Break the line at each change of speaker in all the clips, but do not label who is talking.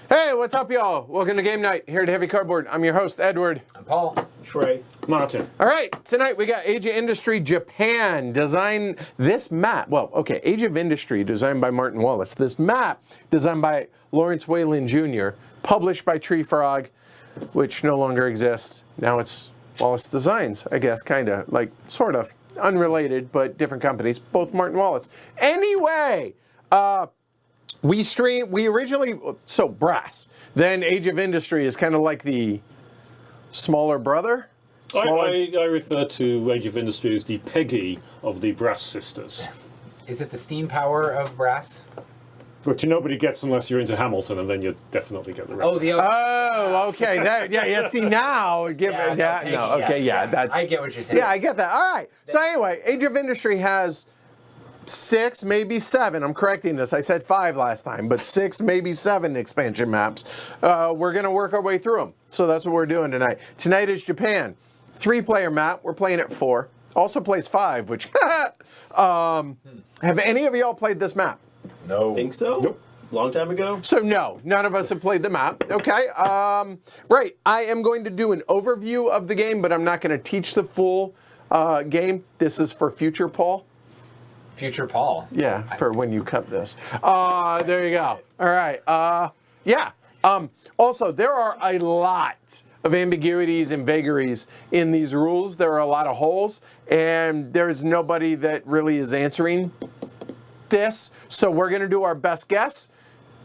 Hey, what's up, y'all? Welcome to Game Night here at Heavy Cardboard. I'm your host, Edward.
I'm Paul.
Shrey. Martin.
All right, tonight we got Age of Industry Japan design this map. Well, okay, Age of Industry designed by Martin Wallace. This map designed by Lawrence Whalen Jr., published by Tree Frog, which no longer exists. Now it's Wallace Designs, I guess, kind of, like, sort of. Unrelated, but different companies, both Martin Wallace. Anyway, we originally, so Brass, then Age of Industry is kind of like the smaller brother.
I refer to Age of Industry as the Peggy of the Brass sisters.
Is it the steam power of Brass?
Which nobody gets unless you're into Hamilton, and then you definitely get the reference.
Oh, the other.
Oh, okay. Yeah. See now, I get what you're saying. Yeah, I get that. All right. So anyway, Age of Industry has 6, maybe 7. I'm correcting this. I said 5 last time, but 6, maybe 7 expansion maps. We're going to work our way through them. So that's what we're doing tonight. Tonight is Japan. 3-player map. We're playing at 4. Also plays 5, which have any of y'all played this map?
No.
Think so?
Nope.
Long time ago?
So no, none of us have played the map. Okay. Right. I am going to do an overview of the game, but I'm not going to teach the full game. This is for future Paul.
Future Paul.
Yeah, for when you cut this. There you go. All right. Yeah. Also, there are a lot of ambiguities and vagaries in these rules. There are a lot of holes, and there's nobody that really is answering this. So we're going to do our best guess.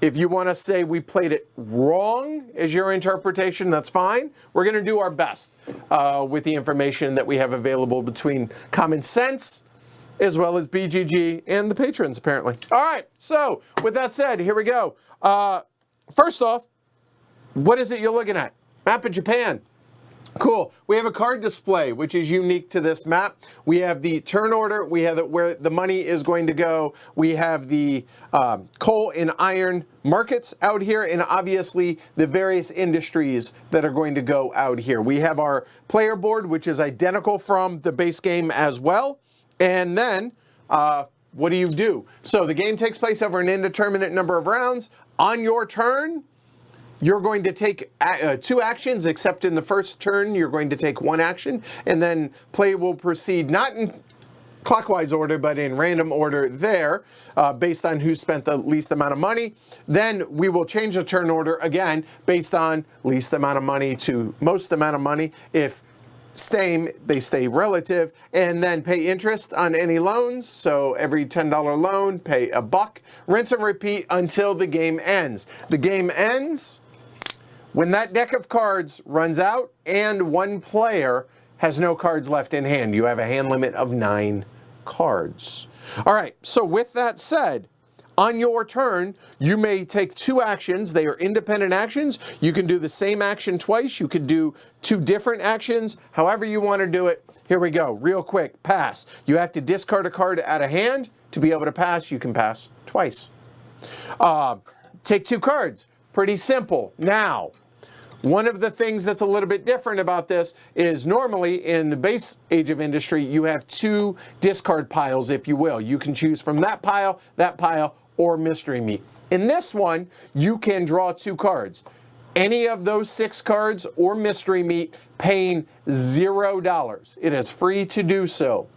If you want to say we played it wrong as your interpretation, that's fine. We're going to do our best with the information that we have available between Common Sense as well as BGG and the patrons, apparently. All right, so with that said, here we go. First off, what is it you're looking at? Map of Japan. Cool. We have a card display, which is unique to this map. We have the turn order. We have where the money is going to go. We have the coal and iron markets out here, and obviously the various industries that are going to go out here. We have our player board, which is identical from the base game as well. And then, what do you do? So the game takes place over an indeterminate number of rounds. On your turn, you're going to take 2 actions, except in the first turn, you're going to take 1 action, and then play will proceed not in clockwise order, but in random order there, based on who spent the least amount of money. Then we will change the turn order again, based on least amount of money to most amount of money. If they stay relative, and then pay interest on any loans. So every $10 loan, pay $1. Rinse and repeat until the game ends. The game ends when that deck of cards runs out and one player has no cards left in hand. You have a hand limit of 9 cards. All right, so with that said, on your turn, you may take 2 actions. They are independent actions. You can do the same action twice. You could do 2 different actions, however you want to do it. Here we go, real quick, pass. You have to discard a card out of hand. To be able to pass, you can pass twice. Take 2 cards, pretty simple. Now, one of the things that's a little bit different about this is normally in the base Age of Industry, you have 2 discard piles, if you will. You can choose from that pile, or mystery meat. In this one, you can draw 2 cards. Any of those 6 cards or mystery meat paying $0. It is free to do so.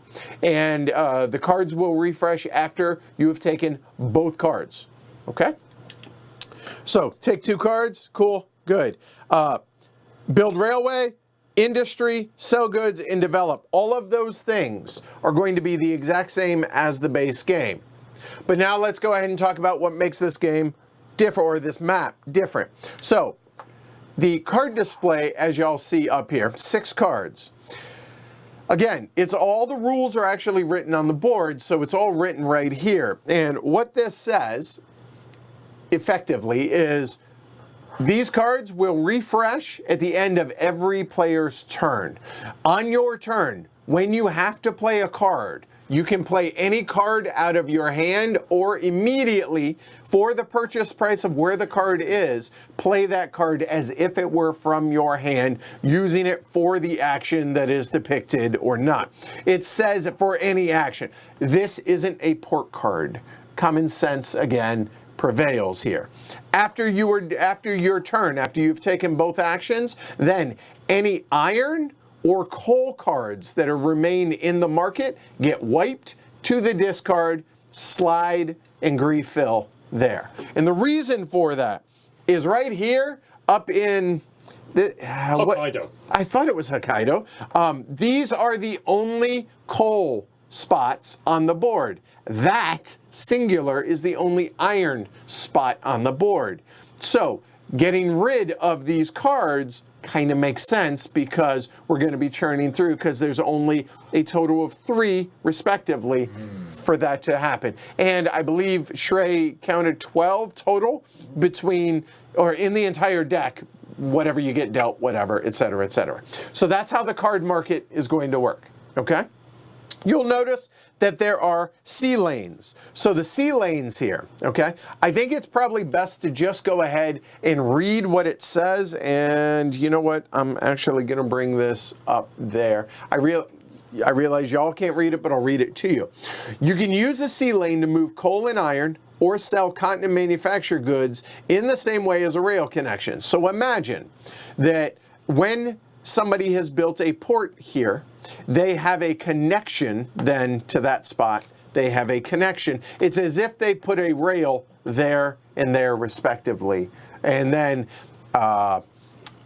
And the cards will refresh after you have taken both cards. Okay? So take 2 cards. Cool. Good. Build railway, industry, sell goods, and develop. All of those things are going to be the exact same as the base game. But now let's go ahead and talk about what makes this game different, or this map different. So the card display, as y'all see up here, 6 cards. Again, it's all the rules are actually written on the board, so it's all written right here. And what this says, effectively, is these cards will refresh at the end of every player's turn. On your turn, when you have to play a card, you can play any card out of your hand, or immediately, for the purchase price of where the card is, play that card as if it were from your hand, using it for the action that is depicted or not. It says for any action. This isn't a port card. Common sense, again, prevails here. After your turn, after you've taken both actions, then any iron or coal cards that remain in the market get wiped to the discard, slide, and refill there. And the reason for that is right here up in
Hokkaido.
I thought it was Hokkaido. These are the only coal spots on the board. That, singular, is the only iron spot on the board. So getting rid of these cards kind of makes sense because we're going to be churning through because there's only a total of 3, respectively, for that to happen. And I believe Shrey counted 12 total between, or in the entire deck, whatever you get dealt, whatever, et cetera, et cetera. So that's how the card market is going to work, okay? You'll notice that there are C lanes. So the C lanes here, okay? I think it's probably best to just go ahead and read what it says. And you know what? I'm actually going to bring this up there. I realize y'all can't read it, but I'll read it to you. You can use the C lane to move coal and iron or sell cotton and manufactured goods in the same way as a rail connection. So imagine that when somebody has built a port here, they have a connection then to that spot. They have a connection. It's as if they put a rail there and there respectively. And then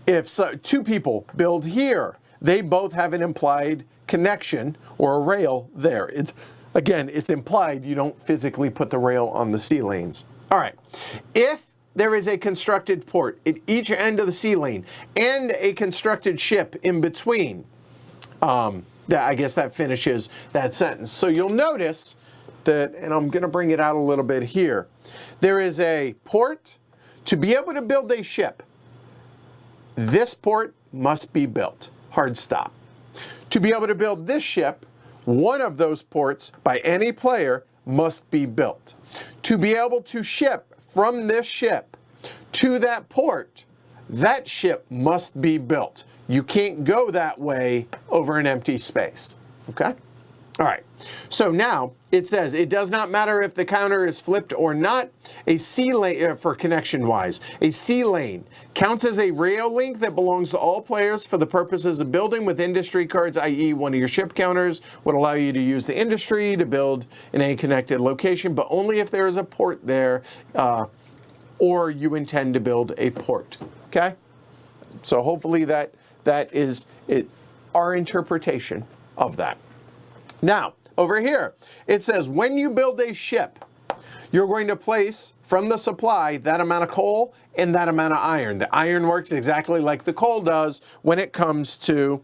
if 2 people build here, they both have an implied connection or a rail there. Again, it's implied. You don't physically put the rail on the C lanes. All right. If there is a constructed port at each end of the C lane and a constructed ship in between, I guess that finishes that sentence. So you'll notice that, and I'm going to bring it out a little bit here, there is a port. To be able to build a ship, this port must be built. Hard stop. To be able to build this ship, one of those ports by any player must be built. To be able to ship from this ship to that port, that ship must be built. You can't go that way over an empty space, okay? All right, so now it says it does not matter if the counter is flipped or not. A C lane, for connection-wise, a C lane counts as a rail link that belongs to all players for the purposes of building with industry cards, i.e. one of your ship counters would allow you to use the industry to build in a connected location, but only if there is a port there or you intend to build a port, okay? So hopefully that is our interpretation of that. Now, over here, it says when you build a ship, you're going to place from the supply that amount of coal and that amount of iron. The iron works exactly like the coal does when it comes to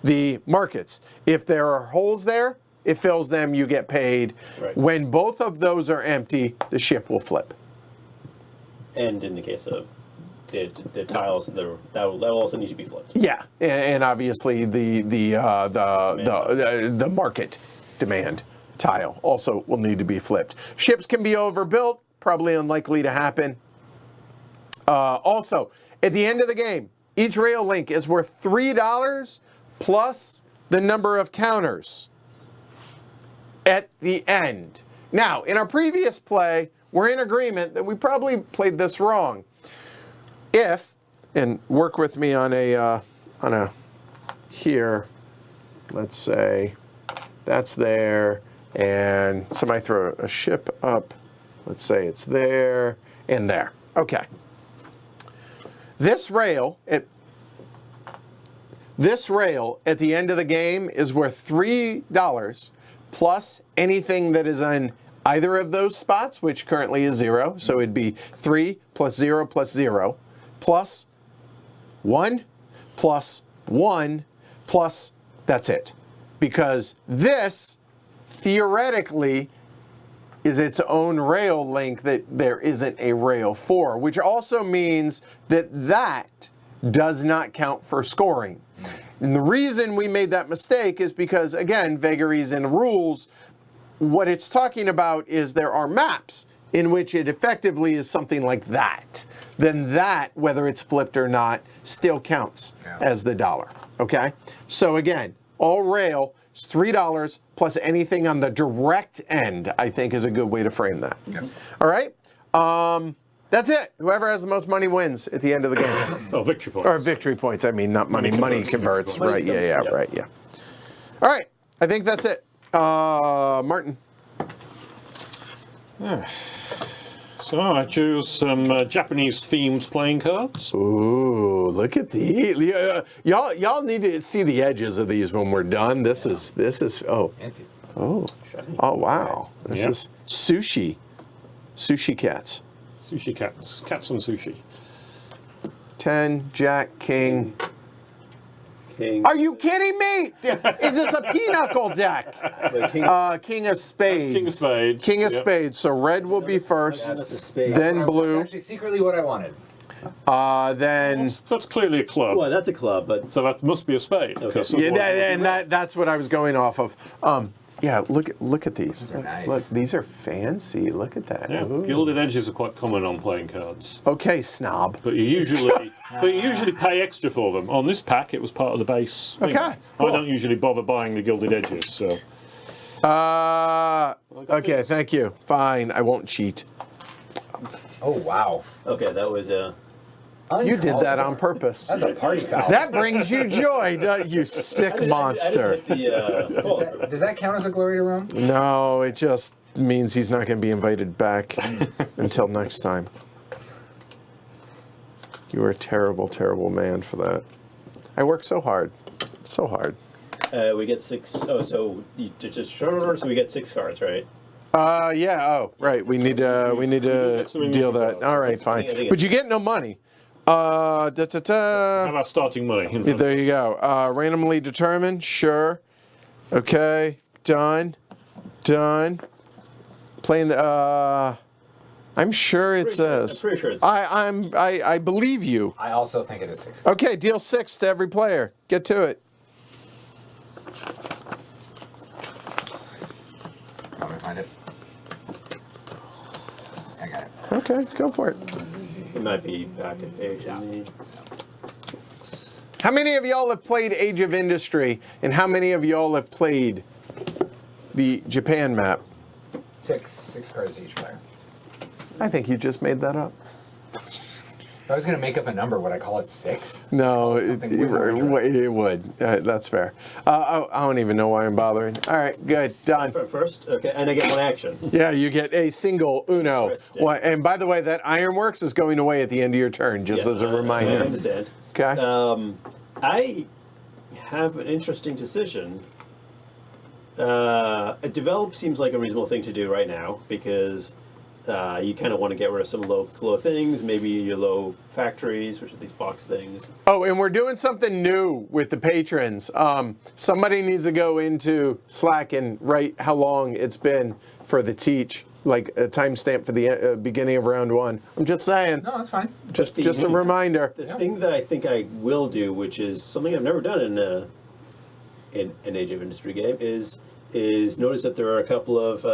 the markets. If there are holes there, it fills them, you get paid.
Right.
When both of those are empty, the ship will flip.
And in the case of the tiles, that will also need to be flipped.
Yeah, and obviously the market demand tile also will need to be flipped. Ships can be overbuilt, probably unlikely to happen. Also, at the end of the game, each rail link is worth $3 plus the number of counters at the end. Now, in our previous play, we're in agreement that we probably played this wrong. If, and work with me on a here, let's say that's there, and somebody throw a ship up, let's say it's there and there. Okay. This rail at the end of the game is worth $3 plus anything that is on either of those spots, which currently is 0. So it'd be 3 plus 0 plus 0 plus 1 plus 1 plus, that's it. Because this, theoretically, is its own rail link that there isn't a rail for, which also means that that does not count for scoring. And the reason we made that mistake is because, again, vagaries in rules, what it's talking about is there are maps in which it effectively is something like that. Then that, whether it's flipped or not, still counts as the dollar, okay? So again, all rail is $3 plus anything on the direct end, I think is a good way to frame that. All right? That's it. Whoever has the most money wins at the end of the game.
Oh, victory points.
Or victory points. I mean, not money. Money converts.
Money
Right.
converts.
Yeah.
Yep.
Right. Yeah. All right. I think that's it. Martin.
So I choose some Japanese-themed playing cards.
Ooh, look at y'all need to see the edges of these when we're done. This is
Fancy.
oh wow. This is sushi cats.
Sushi cats and sushi.
10, Jack, King.
King.
Are you kidding me? Is this a pinochle deck?
The king.
King of Spades.
King of Spades.
King of
Yep.
Spades. So red will be first,
That's a spade.
then
That's
blue,
actually secretly what I wanted.
then
That's clearly a club.
Well, that's a club, but
So that must be a spade.
Okay.
because
yeah,
otherwise-
that's what I was going off of. Yeah, look at these.
These are nice.
Look, these are fancy. Look at that.
Yeah,
Ooh.
gilded edges are quite common on playing cards.
Okay, snob.
But you usually pay extra for them. On this pack, it was part of the base. thing.
Okay, cool.
I don't usually bother buying the gilded edges, so
Okay, thank you. Fine, I won't cheat.
Oh, wow.
okay, that was
You did that on purpose.
That's a party foul.
That brings you joy, you sick monster.
Does that count as a glory to Rome?
No, it just means he's not going to be invited back until next time. You are a terrible, terrible man for that. I work so hard. So hard.
we get 6. Oh, so you just sure. So we get 6 cards, right?
Yeah, oh, right. We need to deal that. All right, fine. But you get no money.
how about starting money?
Yeah, there you go. Randomly determined, sure. Okay, done. Playing the. I'm sure it says.
I'm pretty sure it's.
I believe you.
I also think it is 6.
Okay, deal 6 to every player. Get to it.
Let me find it. I got it.
Okay, go for it.
It might be back at page.
How many of y'all have played Age of Industry, and how many of y'all have played the Japan map?
6 cards each player.
I think you just made that up.
If I was going to make up a number, would I call it 6?
No,
Something way more interesting.
it would. That's fair. I don't even know why I'm bothering. All right, good, done.
First, okay, and I get 1 action.
Yeah, you get a single Uno.
Interesting.
And by the way, that Ironworks is going away at the end of your turn, just as a
I
reminder.
understand.
Okay.
I have an interesting decision. Develop seems like a reasonable thing to do right now because you kind of want to get rid of some low things, maybe your low factories, which are these box things.
Oh, and we're doing something new with the patrons. Somebody needs to go into Slack and write how long it's been for the teach, like a timestamp for the beginning of round 1. I'm just saying.
No, that's fine.
Just a reminder.
The thing that I think I will do, which is something I've never done in an Age of Industry game, is notice that there are a couple of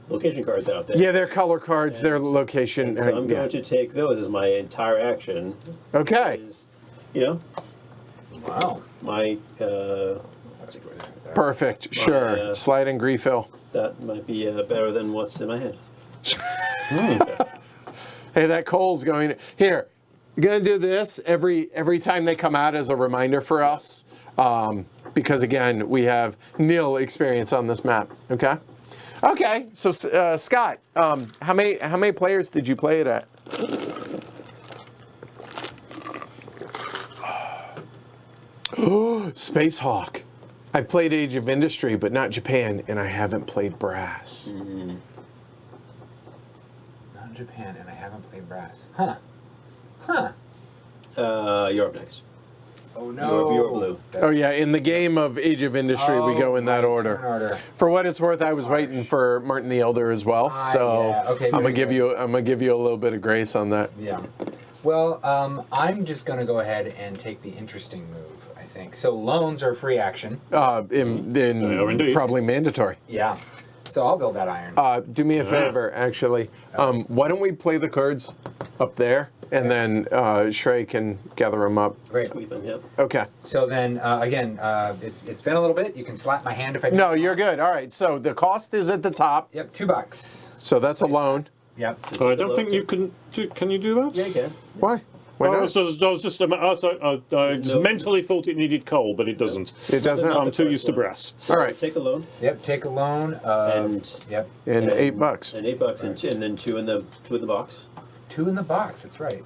location cards out there.
Yeah, they're color cards, their location.
And so I'm going to take those as my entire action.
Okay.
Is, you know,
Wow.
my
Perfect. Sure. Slide and refill.
that might be better than what's in my head.
Hey, that coal's going. Here, you're gonna do this every time they come out as a reminder for us, because again, we have nil experience on this map. Okay. Okay. So Scott, how many players did you play it at? Space Hawk. I played Age of Industry, but not Japan, and I haven't played Brass.
Not Japan, and I haven't played Brass. Huh.
You're up next.
Oh, no.
You're blue.
Oh yeah, in the game of Age of Industry, we go in that
Turn
order.
order.
For what it's worth, I was waiting for Martin the Elder as well, so
yeah, okay,
I'm gonna
very
give
good.
you a little bit of grace on that.
Yeah. Well, I'm just going to go ahead and take the interesting move, I think. So loans are free action.
indeed.
Probably mandatory.
Yeah. So I'll build that iron.
Do me a favor, actually. Why don't we play the cards up there, and then Shrey can gather them up.
Great.
Sweep them, yep.
Okay.
So then, again, it's been a little bit. You can slap my hand if I do.
No, you're good. All right. So the cost is at the top.
Yep, $2.
So that's a loan.
Yep.
So
But I
take a
don't think
look.
you can do. Can you do that?
Yeah, you can.
Why? Why
I
not?
was just, I just
no-
mentally thought it needed coal, but it doesn't.
It does
Nothing
not.
on
I'm
the
too
first
used to
one.
brass.
So
All right.
take a loan.
Yep. Take a loan.
And-
Yep.
And $8.
And $8, and then two in the box.
2 in the box. That's right.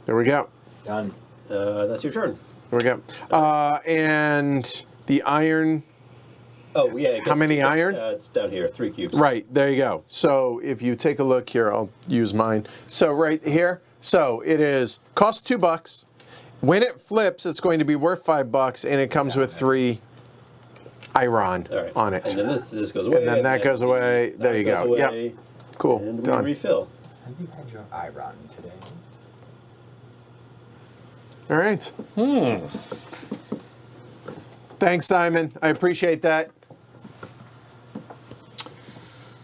There we go.
Done.
That's your turn.
There we go. And the iron.
Oh yeah. it
How
gets-
many
it gets,
iron?
It's down here, 3 cubes.
Right, there you go. So if you take a look here, I'll use mine. So right here, so it is costs $2. When it flips, it's going to be worth $5, and it comes with 3 iron
All right.
on it.
And then this goes away.
And then that goes away. There you
goes
go. Yep.
away,
Cool.
And we
Done.
refill.
Have you had your iron today?
All right. Thanks, Simon. I appreciate that.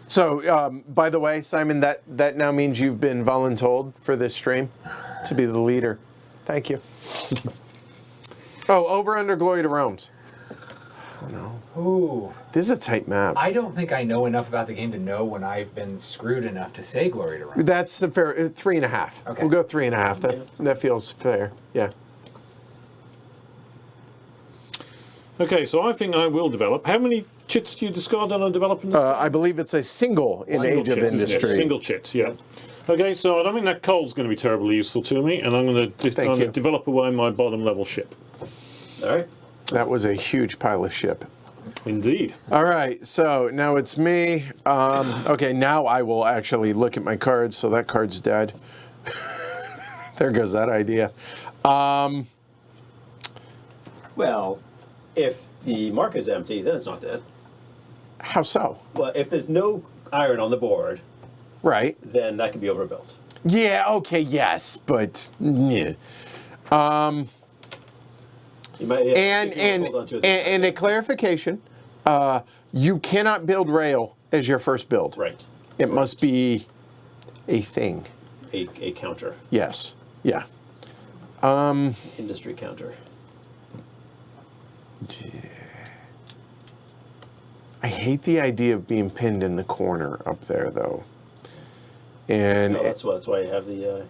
So, by the way, Simon, that now means you've been voluntold for this stream to be the leader. Thank you. Oh, over under Glory to Rome's. Oh no.
Ooh.
This is a tight map.
I don't think I know enough about the game to know when I've been screwed enough to say glory to Rome.
That's a fair 3.5.
Okay.
We'll go 3.5. That feels fair. Yeah.
Okay, so I think I will develop. How many chits do you discard on a development?
I believe it's a single in
Single
Age of
chit, isn't it?
Industry.
Single chits, yeah. Okay, so I don't think that coal's going to be terribly useful to me, and I'm going
Thank
to
you.
develop away my bottom level ship.
All right.
That was a huge pile of ship.
Indeed.
All right, so now it's me. Okay, now I will actually look at my cards. So that card's dead. There goes that idea.
Well, if the mark is empty, then it's not dead.
How so?
Well, if there's no iron on the board,
Right.
then that can be overbuilt.
Yeah, okay, yes, but yeah.
You might, yeah,
And
if you wanna hold on to it, that's
a clarification, you cannot build rail as your first build.
right.
It must be a thing.
A counter,
Yes. Yeah.
industry counter.
I hate the idea of being pinned in the corner up there, though. And
No, that's why you have the.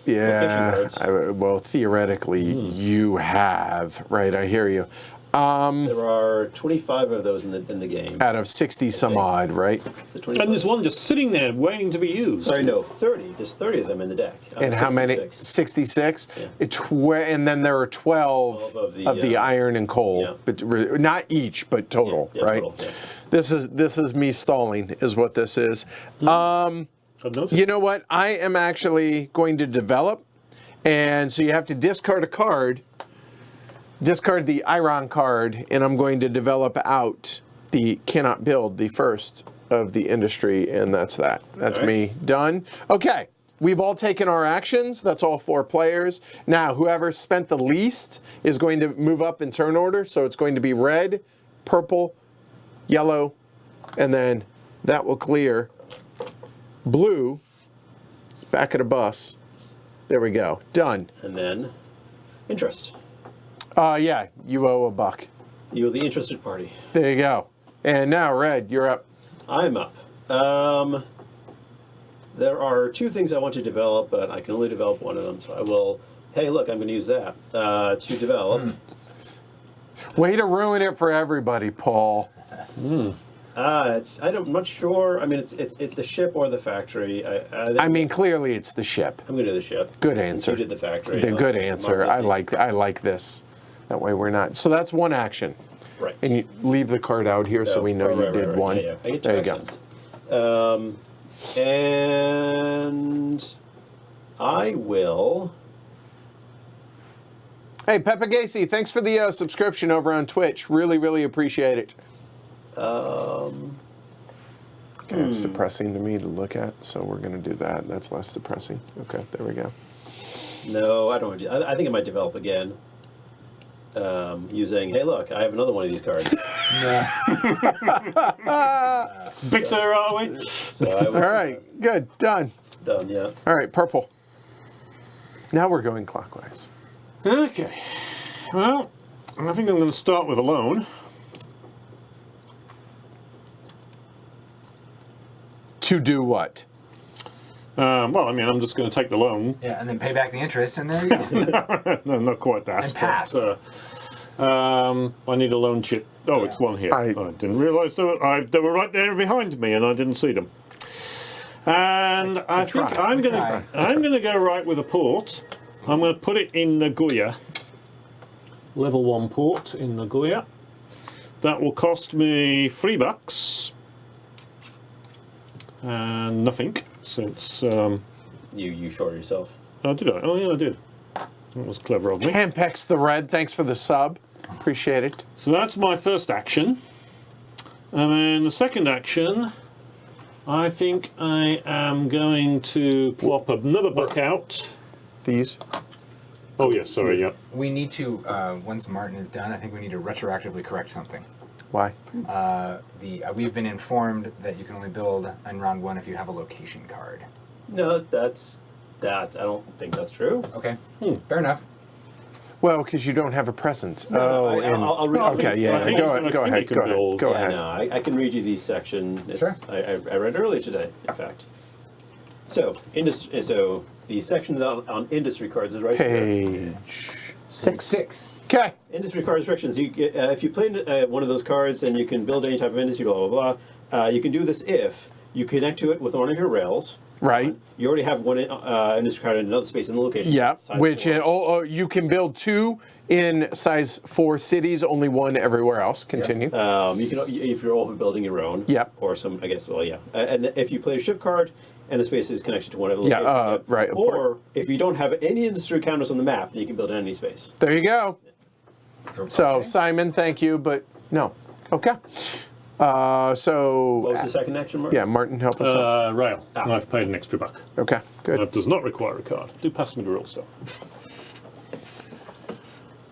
yeah,
location
well, theoretically, you have, right? I hear you.
There are 25 of those in the game.
Out of 60 some odd, right?
So 25.
And there's one just sitting there waiting to be used.
Sorry, no, 30. There's 30 of them in the deck. out
And
of
how many?
66.
66.
Yeah.
And then there are 12
12
of the iron and coal,
yeah.
but not each, but total,
Yeah,
right?
total, yeah.
This is me stalling, is what this is.
I've noticed.
You know what? I am actually going to develop, and so you have to discard a card, discard the iron card, and I'm going to develop out the cannot build, the first of the industry, and that's that. That's
All right.
me done. Okay, we've all taken our actions. That's all 4 players. Now, whoever spent the least is going to move up in turn order, so it's going to be red, purple, yellow, and then that will clear. Blue, back of the bus. There we go. Done.
And then interest.
Yeah, you owe $1.
You're the interested party.
There you go. And now, Red, you're up.
I'm up. There are 2 things I want to develop, but I can only develop one of them. So I will. Hey, look, I'm going to use that to develop.
Way to ruin it for everybody, Paul.
I'm not sure. I mean, it's the ship or the factory.
I mean, clearly it's the ship.
I'm going to do the ship.
Good
Since
answer.
You did the factory.
The good
I'll
answer.
mark it.
I like this. That way we're not. So that's one action.
Right.
And you leave the card out here so we know you did one.
Yeah. I get 2
There you go.
actions. And I will.
Hey, Peppa Gacy, thanks for the subscription over on Twitch. Really, really appreciate it. It's depressing to me to look at, so we're going to do that. That's less depressing. Okay, there we go.
No, I don't want to. I think I might develop again. Using, hey, look, I have another one of these cards.
Bitter, are we?
So I will,
All right, good, done.
done. Yeah.
All right, purple. Now we're going clockwise.
Okay. Well, I think I'm going to start with a loan.
To do what?
Well, I mean, I'm just going to take the loan.
Yeah, and then pay back the interest, and there you go.
No, not quite that.
And pass.
But, I need a loan chip. Oh, it's one here.
I
didn't realise they were right there behind me, and I didn't see them. And I think
try.
I'm going to go right with a port. I'm going to put it in Nagoya. Level 1 port in Nagoya. That will cost me $3 and nothing since
You short yourself.
oh, did I? Oh yeah, I did. That was clever of me.
Tampex the Red, thanks for the sub. Appreciate it.
So that's my first action. And then the second action, I think I am going to plop another buck out.
These.
Oh yes, sorry, yeah.
We need to, once Martin is done, I think we need to retroactively correct something.
Why?
We've been informed that you can only build in round 1 if you have a location card.
No, that's I don't think that's true.
Okay, fair enough.
Well, because you don't have a presence.
I'll read.
Okay, yeah.
I think-
Go
I
ahead.
think you can build-
Go
Yeah,
ahead.
no, I can read you the section.
Sure.
I read earlier today, in fact. So, so the section on industry cards is right here.
Page 6.
6.
Okay.
Industry card restrictions. If you play one of those cards and you can build any type of industry, blah, blah, blah, you can do this if you connect to it with one of your rails.
Right.
You already have one industry card in another space in the location.
Yeah.
size
Which
4.
you can build 2 in size 4 cities, only 1 everywhere else. Continue.
You can, if you're overbuilding your own.
Yep.
Or some, I guess, well, yeah. And if you play a ship card and the space is connected to one of the
Yeah,
locations.
right, a port.
Or if you don't have any industry counters on the map, then you can build in any space.
There you go. So,
Okay.
Simon, thank you, but no. Okay.
What
So,
was the second action, Mark?
yeah, Martin, help us out.
Rail. I've paid an extra buck.
Okay, good.
That does not require a card. Do pass me the rules, though.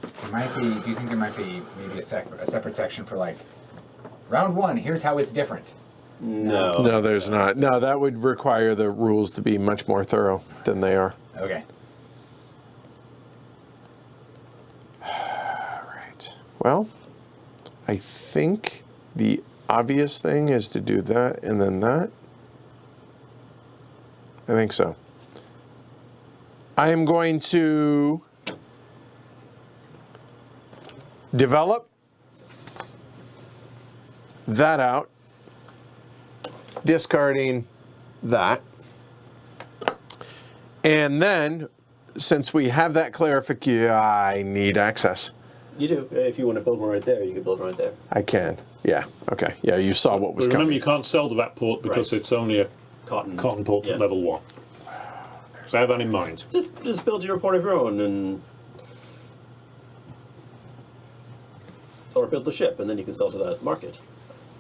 There might be, do you think there might be maybe a separate section for like, round 1, here's how it's different?
No.
No, there's not. No, that would require the rules to be much more thorough than they are.
Okay.
Right. Well, I think the obvious thing is to do that and then that. I think so. I am going to develop that out, discarding that. And then, since we have that clarification, I need access.
You do. If you want to build one right there, you can build one right there.
I can. Yeah. Okay. Yeah, you saw what was
But remember,
coming.
you can't sell to that port because
Right.
it's only a
Cotton.
cotton port
Yeah.
at level 1. Bear that in mind.
Just build your port of your own and. Or build the ship and then you can sell to that market.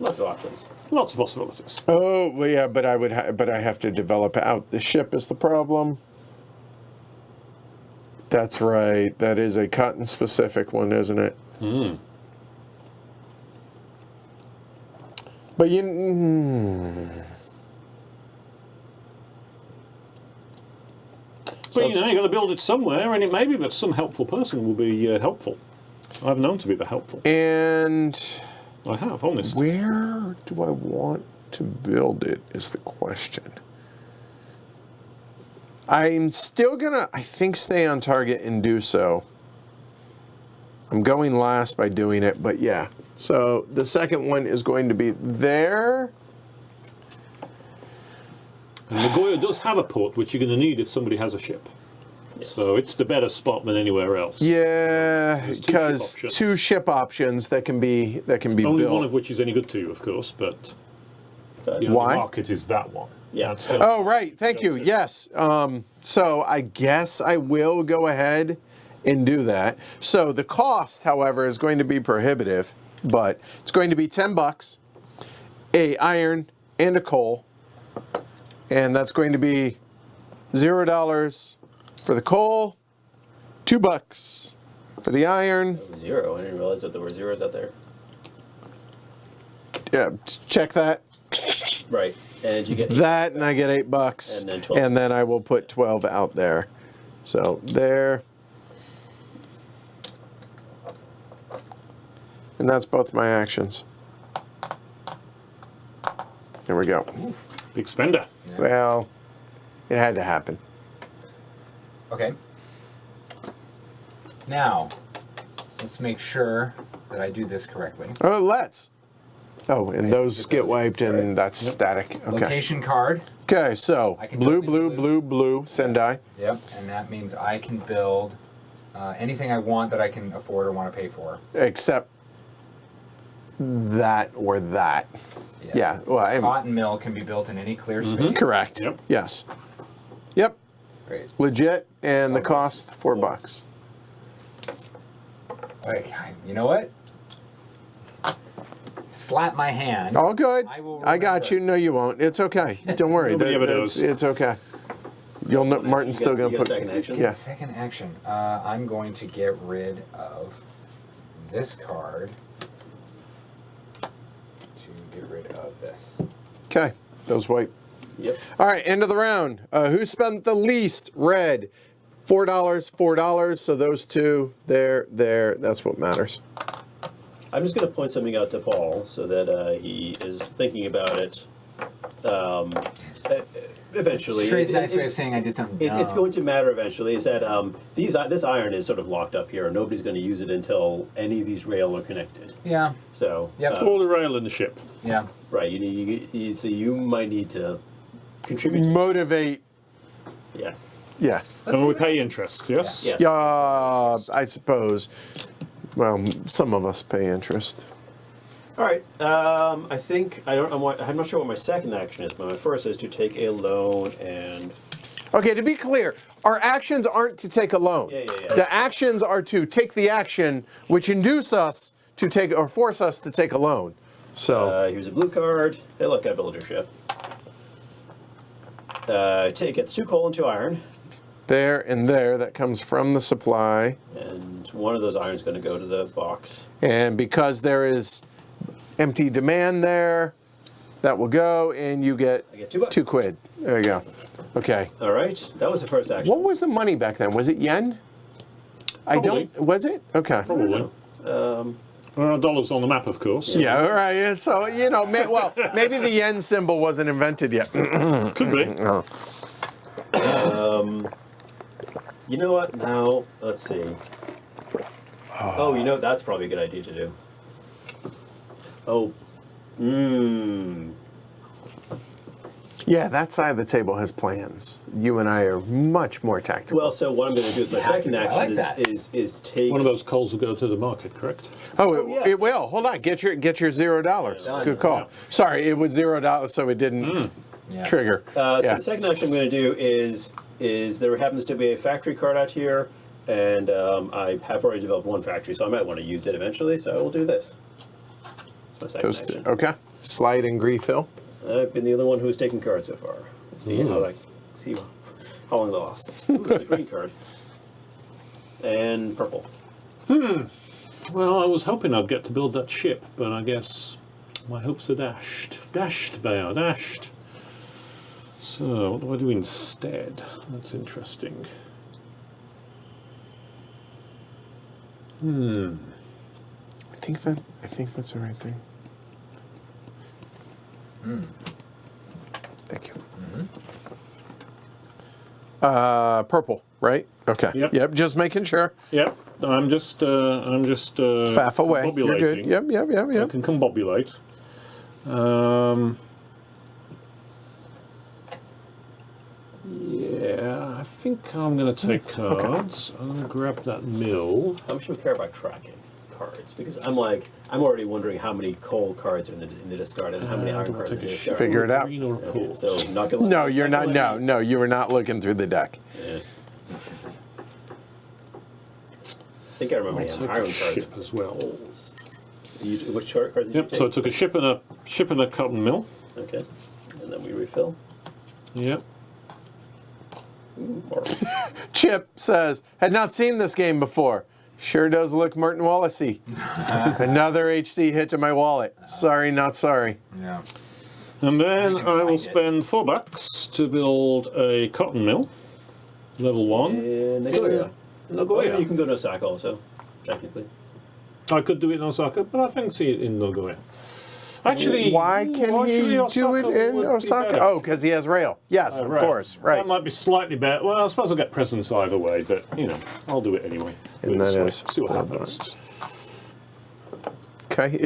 Lots of options.
Lots of possibilities.
Oh, well, yeah, but I would. But I have to develop out. The ship is the problem. That's right. That is a cotton-specific one, isn't it?
Hmm.
But you.
But you know, you got to build it somewhere, and it may be that some helpful person will be helpful. I've known to be the helpful.
And
I have, honest.
where do I want to build it? Is the question. I'm still gonna, I think, stay on target and do so. I'm going last by doing it, but yeah. So the second one is going to be there.
And Nagoya does have a port, which you're going to need if somebody has a ship. So it's the better spot than anywhere else.
Yeah,
There's 2 ship
because
options.
2 ship options that can be
Only
built.
one of which is any good to you, of course, but you know,
Why?
the market is that one.
Yeah.
That's how-
Oh, right. Thank you. Yes. So I guess I will go ahead and do that. So the cost, however, is going to be prohibitive, but it's going to be $10, a iron and a coal, and that's going to be $0 for the coal, $2 for the iron.
0. I didn't realize that there were zeros out there.
Yeah, check that.
Right. And you get
That, and I get $8,
And then 12.
and then I will put 12 out there. So there, and that's both my actions. There we go.
Big spender.
Yeah.
Well, it had to happen.
Okay. Now, let's make sure that I do this correctly.
Oh, let's. Oh, and those get
those.
wiped, and that's static. Okay.
Location card.
Okay, so
I can
blue,
build
blue,
these
blue, blue, Sendai.
Yep, and that means I can build anything I want that I can afford or want to pay for.
Except that or that. Yeah. Well,
Cotton mill can be built in any clear space.
correct.
Yep.
Yes. Yep.
Great.
Legit, and the cost $4.
Okay, you know what? Slap my hand.
All good.
I will
I got you.
remember.
No, you won't. It's okay. Don't worry.
Nobody ever does.
It's okay. You'll know, Martin's still
You
gonna
get a
put.
second action?
Yeah.
Second action. I'm going to get rid of this card to get rid of this.
Okay. Those white.
Yep.
All right. End of the round. Who spent the least? Red. $4. $4. So those two. There. That's what matters.
I'm just going to point something out to Paul so that he is thinking about it. Eventually,
Shrey's nice way of saying I did something dumb.
it's going to matter eventually. Is that this iron is sort of locked up here, and nobody's going to use it until any of these rail are connected.
Yeah,
So,
Yep.
All the rail in the ship.
yeah.
right, so you might need to contribute. To,
Motivate.
yeah.
Yeah.
And we pay interest, yes?
Yeah.
Yeah. I suppose. Well, some of us pay interest.
All right. I think I'm not sure what my second action is, but my first is to take a loan and.
Okay, to be clear, our actions aren't to take a loan.
Yeah.
The actions are to take the action which induce us to take or force us to take a loan. So
Here's a blue card. Hey, look, I built your ship. It's 2 coal and 2 iron,
there and there, that comes from the supply.
and one of those irons is going to go to the box.
And because there is empty demand there, that will go, and you get
I get $2.
£2. There you go. Okay.
All right, that was the first action.
What was the money back then? Was it yen? I
Probably.
don't. Was it? Okay.
Probably. There are dollars on the map, of course.
Yeah. All right. Yeah, so maybe the yen symbol wasn't invented yet.
Could be.
You know what? Now, let's see. Oh, that's probably a good idea to do. Oh.
Yeah, that side of the table has plans. You and I are much more tactical.
Well, so what I'm going to do with my second
I like
action
that.
is take.
One of those coals will go to the market, correct?
Oh,
yeah.
it will. Hold on. Get your $0.
Done.
Good call.
Yeah.
Sorry, it was $0, so it didn't
Yeah.
trigger.
So
Yeah.
the second action I'm going to do is there happens to be a factory card out here, and I have already developed one factory, so I might want to use it eventually. So I will do this. That's my second
Those two.
action.
Okay. Slide and refill.
I've been the only one who has taken cards so far. See how long they last. Ooh, there's a green card. And purple.
Well, I was hoping I'd get to build that ship, but I guess my hopes are dashed. They are dashed. So, what do I do instead? That's interesting.
I think that's the right thing. Thank you. Purple, right? Okay.
Yep.
Just making sure.
Yep, I'm just
Faff away. You're good.
combobulating. I
Yep.
can combobulate. Yeah, I think I'm going to take cards. I'm going to grab that mill.
How much do we care about tracking cards? Because I'm already wondering how many coal cards are in the discard and how many iron
Do I
cards are in
take
the
a
discard.
Figure it out.
green or a
Okay,
port?
so not gonna.
No, you're not.
gonna
No, you were not looking through the deck.
Yeah. I think I remember
I'll
you
take
had
a
iron cards.
ship as well.
Coals. Which cards did you
Yep,
take?
so I took a ship and a cotton mill.
Okay, and then we refill.
Yep.
More.
Chip says, had not seen this game before. Sure does look Martin Wallacey. Another HD hit to my wallet. Sorry, not sorry.
Yeah.
And then
can
I will
find it.
spend $4 to build a cotton mill, level 1.
In Nagoya.
Nagoya.
Oh, you can go to Osaka also, technically.
I could do it in Osaka, but I fancy it in Nagoya. Actually,
Why can he do
Osaka
it in
would be
Osaka?
better.
Oh, because he has rail. Yes, of
Right.
course. Right.
That might be slightly better. Well, I suppose I'll get presents either way, but I'll do it anyway.
And
Do it this
that
way.
is
See what
4
happens.
bucks. Okay,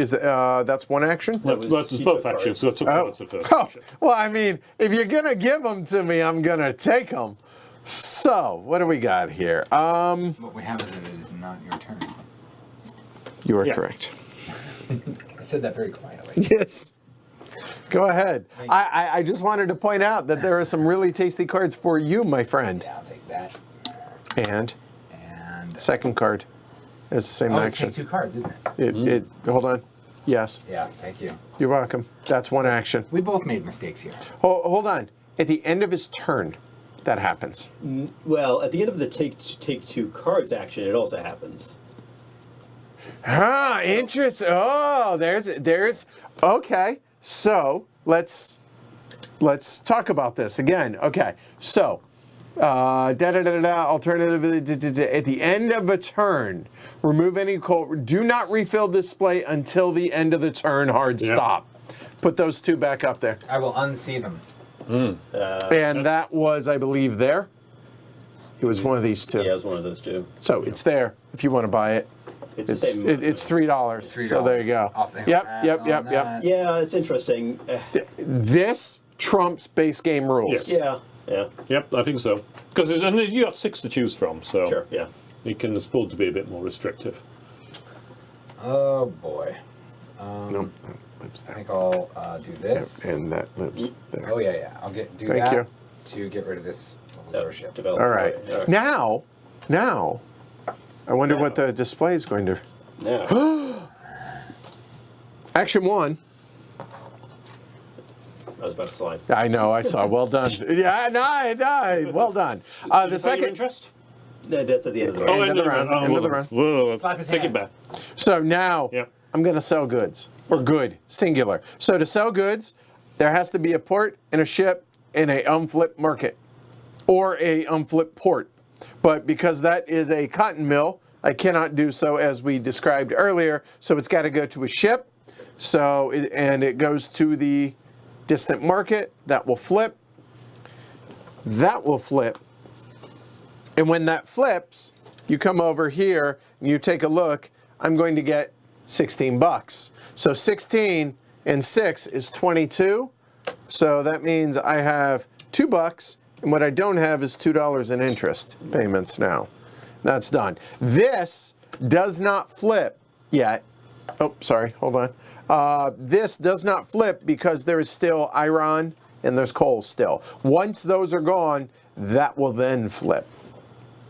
that's one action?
That's
he
both
took
actions.
cards.
So I took cards at first.
Oh,
action.
well, I mean, if you're going to give them to me, I'm going to take them. So, what do we got here?
What we have is that it is not your turn.
You are
Yeah.
correct.
I said that very quietly.
Yes. Go ahead.
Thank you.
I just wanted to point out that there are some really tasty cards for you, my friend.
Yeah, I'll take that.
And
And
second card. It's the same
oh, it's
action.
take 2 cards, isn't it?
Hold on. Yes.
Yeah, thank you.
You're welcome. That's one action.
We both made mistakes here.
Hold on. At the end of his turn, that happens.
Well, at the end of the take 2 cards action, it also happens.
Ah, interesting. Oh, there's. Okay. So let's talk about this again. Okay. So, alternative. At the end of a turn, remove any cold. Do not refill display until the end of the turn. Hard
Yep.
stop. Put those 2 back up there.
I will unsee them.
And that was, I believe, there. It was one of these 2.
Yeah, it was one of those 2.
So it's there if you want to buy it.
It's the same.
It's $3. So there you go.
Off the
Yep.
pass on that.
Yeah, it's interesting.
This trumps base game rules.
Yes.
Yeah.
Yep, I think so. Because you got 6 to choose from, so
Sure. Yeah.
it can afford to be a bit more restrictive.
Oh boy.
Nope. That lives
I
there.
think I'll do this.
And that lives there.
Oh yeah. I'll do
Thank
that
you.
to get rid of this zero ship.
Develop.
All right. Now, I wonder what the display is going to.
Now,
Action 1.
I was about to slide.
I know. I saw. Well done. Yeah. No. Well done. The
Pay your
second.
interest?
No, that's at the end of the
Oh,
round.
end of the round, end of the round.
Whoa,
Slap his
take
hand.
it back.
So now
Yep.
I'm going to sell goods, or good, singular. So to sell goods, there has to be a port and a ship in a unflipped market, or a unflipped port. But because that is a cotton mill, I cannot do so as we described earlier. So it's got to go to a ship. So and it goes to the distant market. That will flip. That will flip. And when that flips, you come over here and you take a look. I'm going to get 16 bucks. So 16 and 6 is 22. So that means I have $2, and what I don't have is $2 in interest payments now. That's done. This does not flip yet. Oh, sorry, hold on. This does not flip because there is still iron and there's coal still. Once those are gone, that will then flip.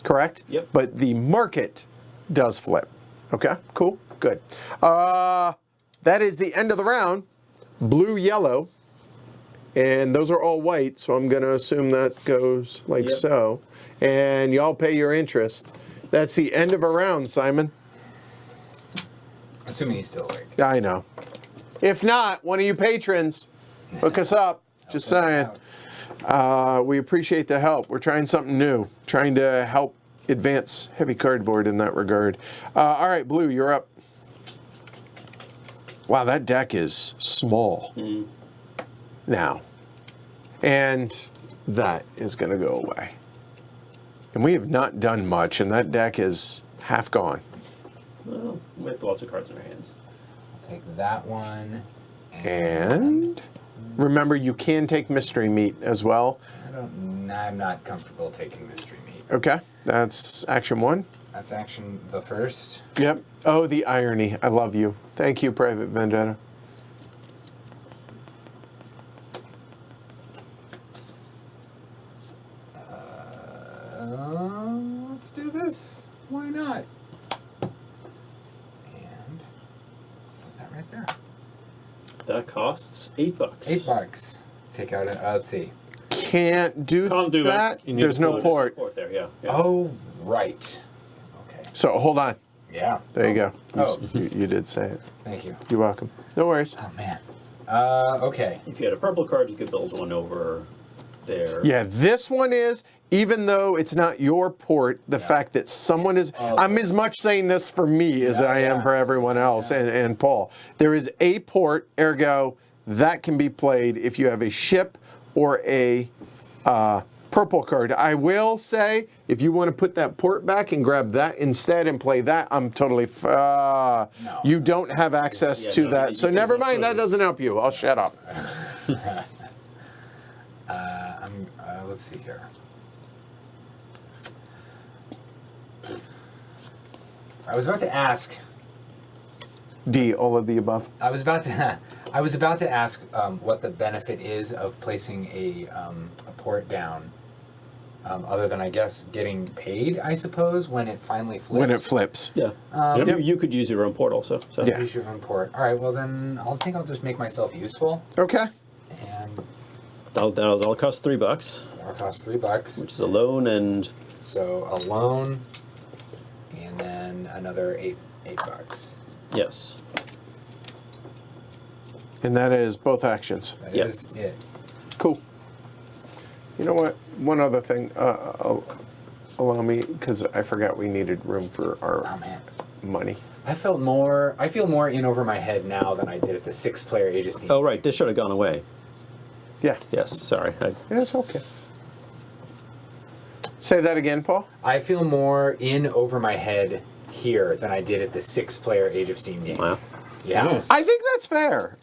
Correct?
Yep.
But the market does flip. Okay, cool, good. That is the end of the round. Blue, yellow, and those are all white, so I'm going to assume that goes like
Yep.
so. And y'all pay your interest. That's the end of a round, Simon.
Assuming he's still awake.
I know. If not, one of you patrons, hook us up. Just saying. We appreciate the help. We're trying something new, trying to help advance heavy cardboard in that regard. All right, Blue, you're up. Wow, that deck is small now. And that is going to go away. And we have not done much, and that deck is half gone.
Well, we have lots of cards in our hands.
I'll take that one.
And remember, you can take mystery meat as well.
I'm not comfortable taking mystery meat.
Okay, that's action 1.
That's action the first.
Yep. Oh, the irony. I love you. Thank you, Private Vendetta.
Let's do this. Why not? And put that right there.
That costs $8.
$8. Take out a, let's see.
Can't do that.
You need
There's
the
no
port.
port.
Port there, yeah.
Oh, right. Okay.
So hold on.
Yeah.
There you go.
Oh.
You did say it.
Thank you.
You're welcome. No worries.
Oh, man. Okay.
If you had a purple card, you could build one over there.
Yeah, this one is. even though it's not your port, the fact that someone is, I'm as much saying this for me as I am for everyone else and Paul. There is a port, ergo, that can be played if you have a ship or a purple card. I will say, if you want to put that port back and grab that instead and play that, I'm totally, you don't have access to that. So never mind, that doesn't help you. I'll shut up.
Let's see here. I was about to ask.
D, all of the above.
I was about to ask what the benefit is of placing a port down, other than I guess getting paid. I suppose when it finally flips.
When it flips.
Yeah. You could use your own port also. So.
Yeah.
Use your own port. All right. Well, then I'll just make myself useful.
Okay.
And
That'll cost $3,
that'll cost $3.
which is a loan and
So a loan, and then another $8.
yes.
And that is both actions.
That
Yeah.
is it.
Cool. You know what? One other thing. Allow me, because I forgot we needed room for our
Oh man.
money.
I feel more in over my head now than I did at the 6-player Age of Steam.
Oh, right. This should have gone away.
Yeah.
Yes. Sorry.
Yeah, it's okay. Say that again, Paul.
I feel more in over my head here than I did at the 6-player Age of Steam game.
Wow.
Yeah.
I think that's fair.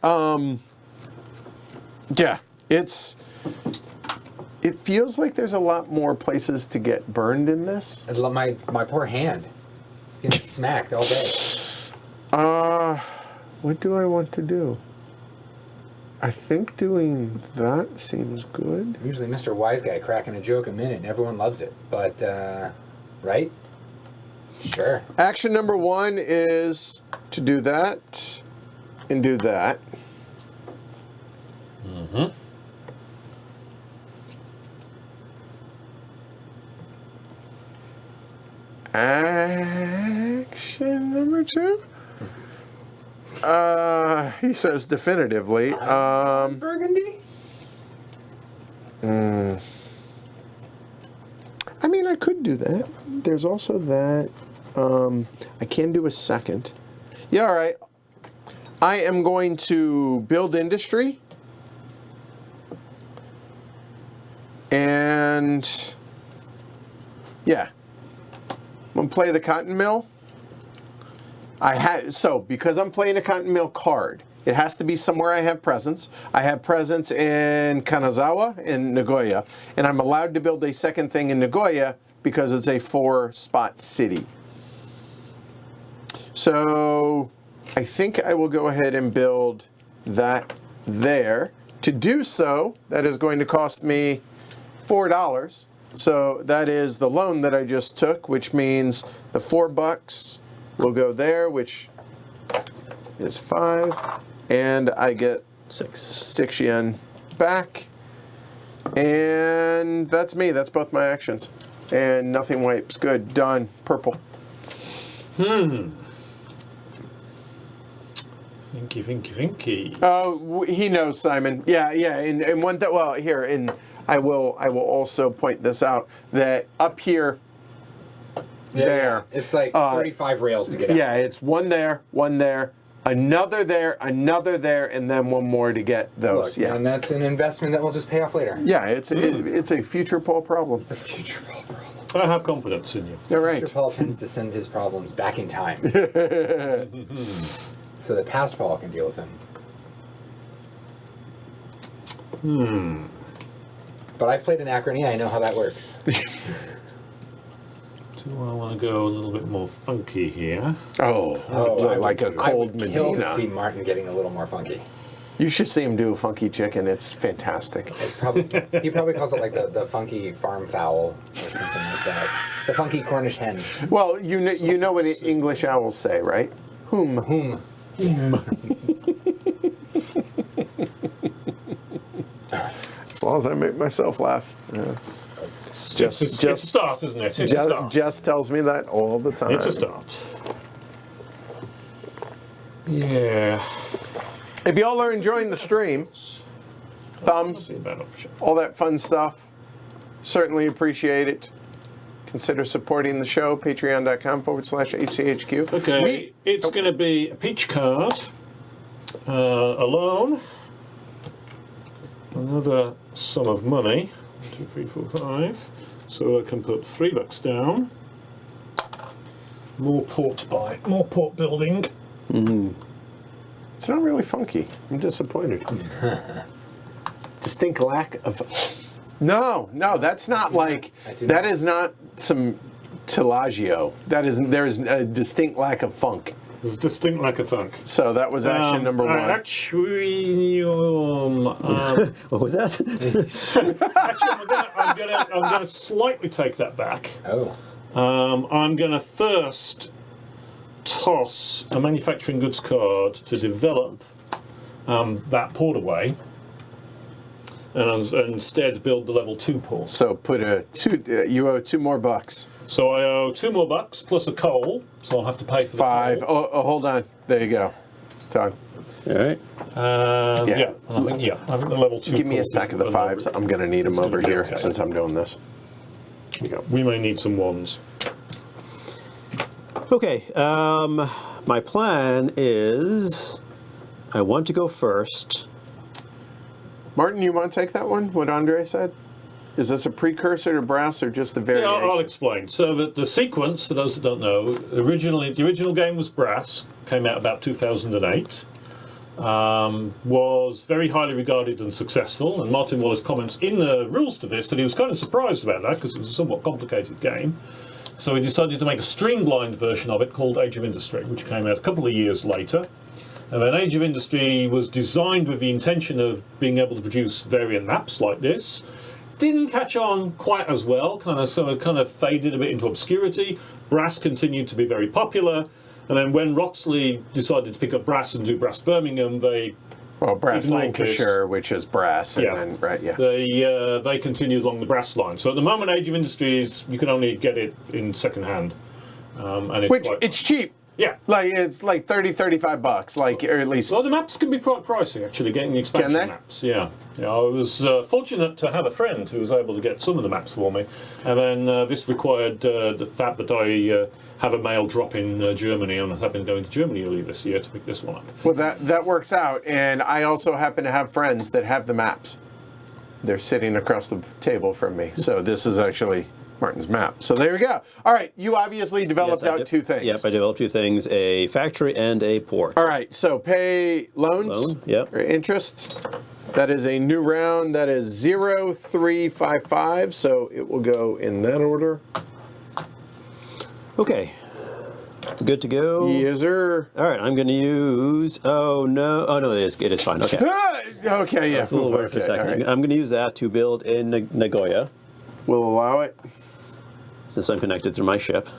Yeah, it feels like there's a lot more places to get burned in this.
I love my poor hand. It's getting smacked all day.
What do I want to do? I think doing that seems good.
Usually Mr. Wise Guy cracking a joke a minute and everyone loves it. But, right? Sure.
Action number 1 is to do that and do that.
Mm-hmm.
Action number 2? He says definitively.
Burgundy?
I mean, I could do that. There's also that. I can do a second. Yeah, all right. I am going to build industry. And yeah. I'm going to play the cotton mill. Because I'm playing a cotton mill card, it has to be somewhere I have presence. I have presence in Kanazawa in Nagoya, and I'm allowed to build a second thing in Nagoya because it's a 4-spot city. So I think I will go ahead and build that there. To do so, that is going to cost me $4. So that is the loan that I just took, which means the $4 will go there, which is 5, and I get 6 yen back. And that's me. That's both my actions. And nothing wipes. Good. Done. Purple.
Thinky.
Oh, he knows, Simon. Yeah. And one that, well, here, and I will also point this out, that up here, there.
It's like 35 rails to get out.
Yeah, it's one there, another there, and then one more to get those.
Look,
yeah.
and that's an investment that will just pay off later.
Yeah, it's a future Paul problem.
It's a future Paul problem.
I have confidence in you.
You're right.
Future Paul tends to send his problems back in time. So that past Paul can deal with them. But I've played Anachrony, I know how that works.
Do I want to go a little bit more funky here?
Oh, like a cold
I would kill to
Medina.
see Martin getting a little more funky.
You should see him do a funky chicken. It's fantastic.
It's probably he probably calls it like the funky farm fowl or something like that. The funky Cornish hen.
Well, you know what English owls say, right? Whom. As long as I make myself laugh. Yes.
It's a start, isn't it? It's a start.
Jess tells me that all the time.
It's a start. Yeah.
If y'all are enjoying the stream, thumbs,
Be a bad option.
all that fun stuff, certainly appreciate it. Consider supporting the show, patreon.com/HCHQ.
Okay, it's going to be a peach card, a loan, another sum of money, 1, 2, 3, 4, 5. So I can put $3 down. More port building.
It's not really funky. I'm disappointed. Distinct lack of... No, that's not like... That is not some Tillagio. There's a distinct lack of funk.
There's a distinct lack of funk.
So that was action number 1.
Actually,
What was that?
I'm gonna slightly take that back.
Oh.
I'm going to first toss a manufacturing goods card to develop that port away, and instead build the level 2 port.
So put you owe $2 more.
So I owe $2 more plus a coal, so I'll have to pay for the
5.
coal.
Oh, hold on. There you go. Done.
All right.
Yeah, and I think the level 2
Give me a
port
stack
is
of the 5s. I'm going to need them over
be
here
okay.
since I'm doing this. Here you go.
We may need some ones.
Okay. My plan is I want to go first.
Martin, you want to take that one? What Andre said? Is this a precursor to brass or just the variation?
Yeah, I'll explain. So the sequence, for those that don't know, the original game was brass, came out about 2008, was very highly regarded and successful, and Martin Wallace comments in the rules to this that he was kind of surprised about that because it was a somewhat complicated game. So he decided to make a streamlined version of it called Age of Industry, which came out a couple of years later. And then Age of Industry was designed with the intention of being able to produce variant maps like this. Didn't catch on quite as well, kind of faded a bit into obscurity. Brass continued to be very popular, and then when Roxley decided to pick up Brass and do Brass Birmingham, they
Brass
ignored
Lancashire, which is brass, and then
they continued along the Brass line. So at the moment, Age of Industry you can only get it in second hand, and
it's cheap.
Yeah.
It's like $30-$35, or at least.
Well, the maps can be quite pricey, actually, getting the expansion maps. Yeah. I was fortunate to have a friend who was able to get some of the maps for me. And then this required the fact that I have a mail drop in Germany, and I've been going to Germany earlier this year to pick this one up.
Well, that works out. And I also happen to have friends that have the maps. They're sitting across the table from me. So this is actually Martin's map. So there we go. All right, you obviously developed out 2 things.
Yep, I developed 2 things, a factory and a port.
All right, so pay loans or interest. That is a new round. That is 0355, so it will go in that order.
Okay. Good to go?
Yes, sir.
All right, I'm going to use... Oh, no, it is fine. Okay.
Okay, yeah.
That's a little weird for a second.
Right.
I'm going to use that to build in Nagoya,
We'll allow it.
since I'm connected through my ship.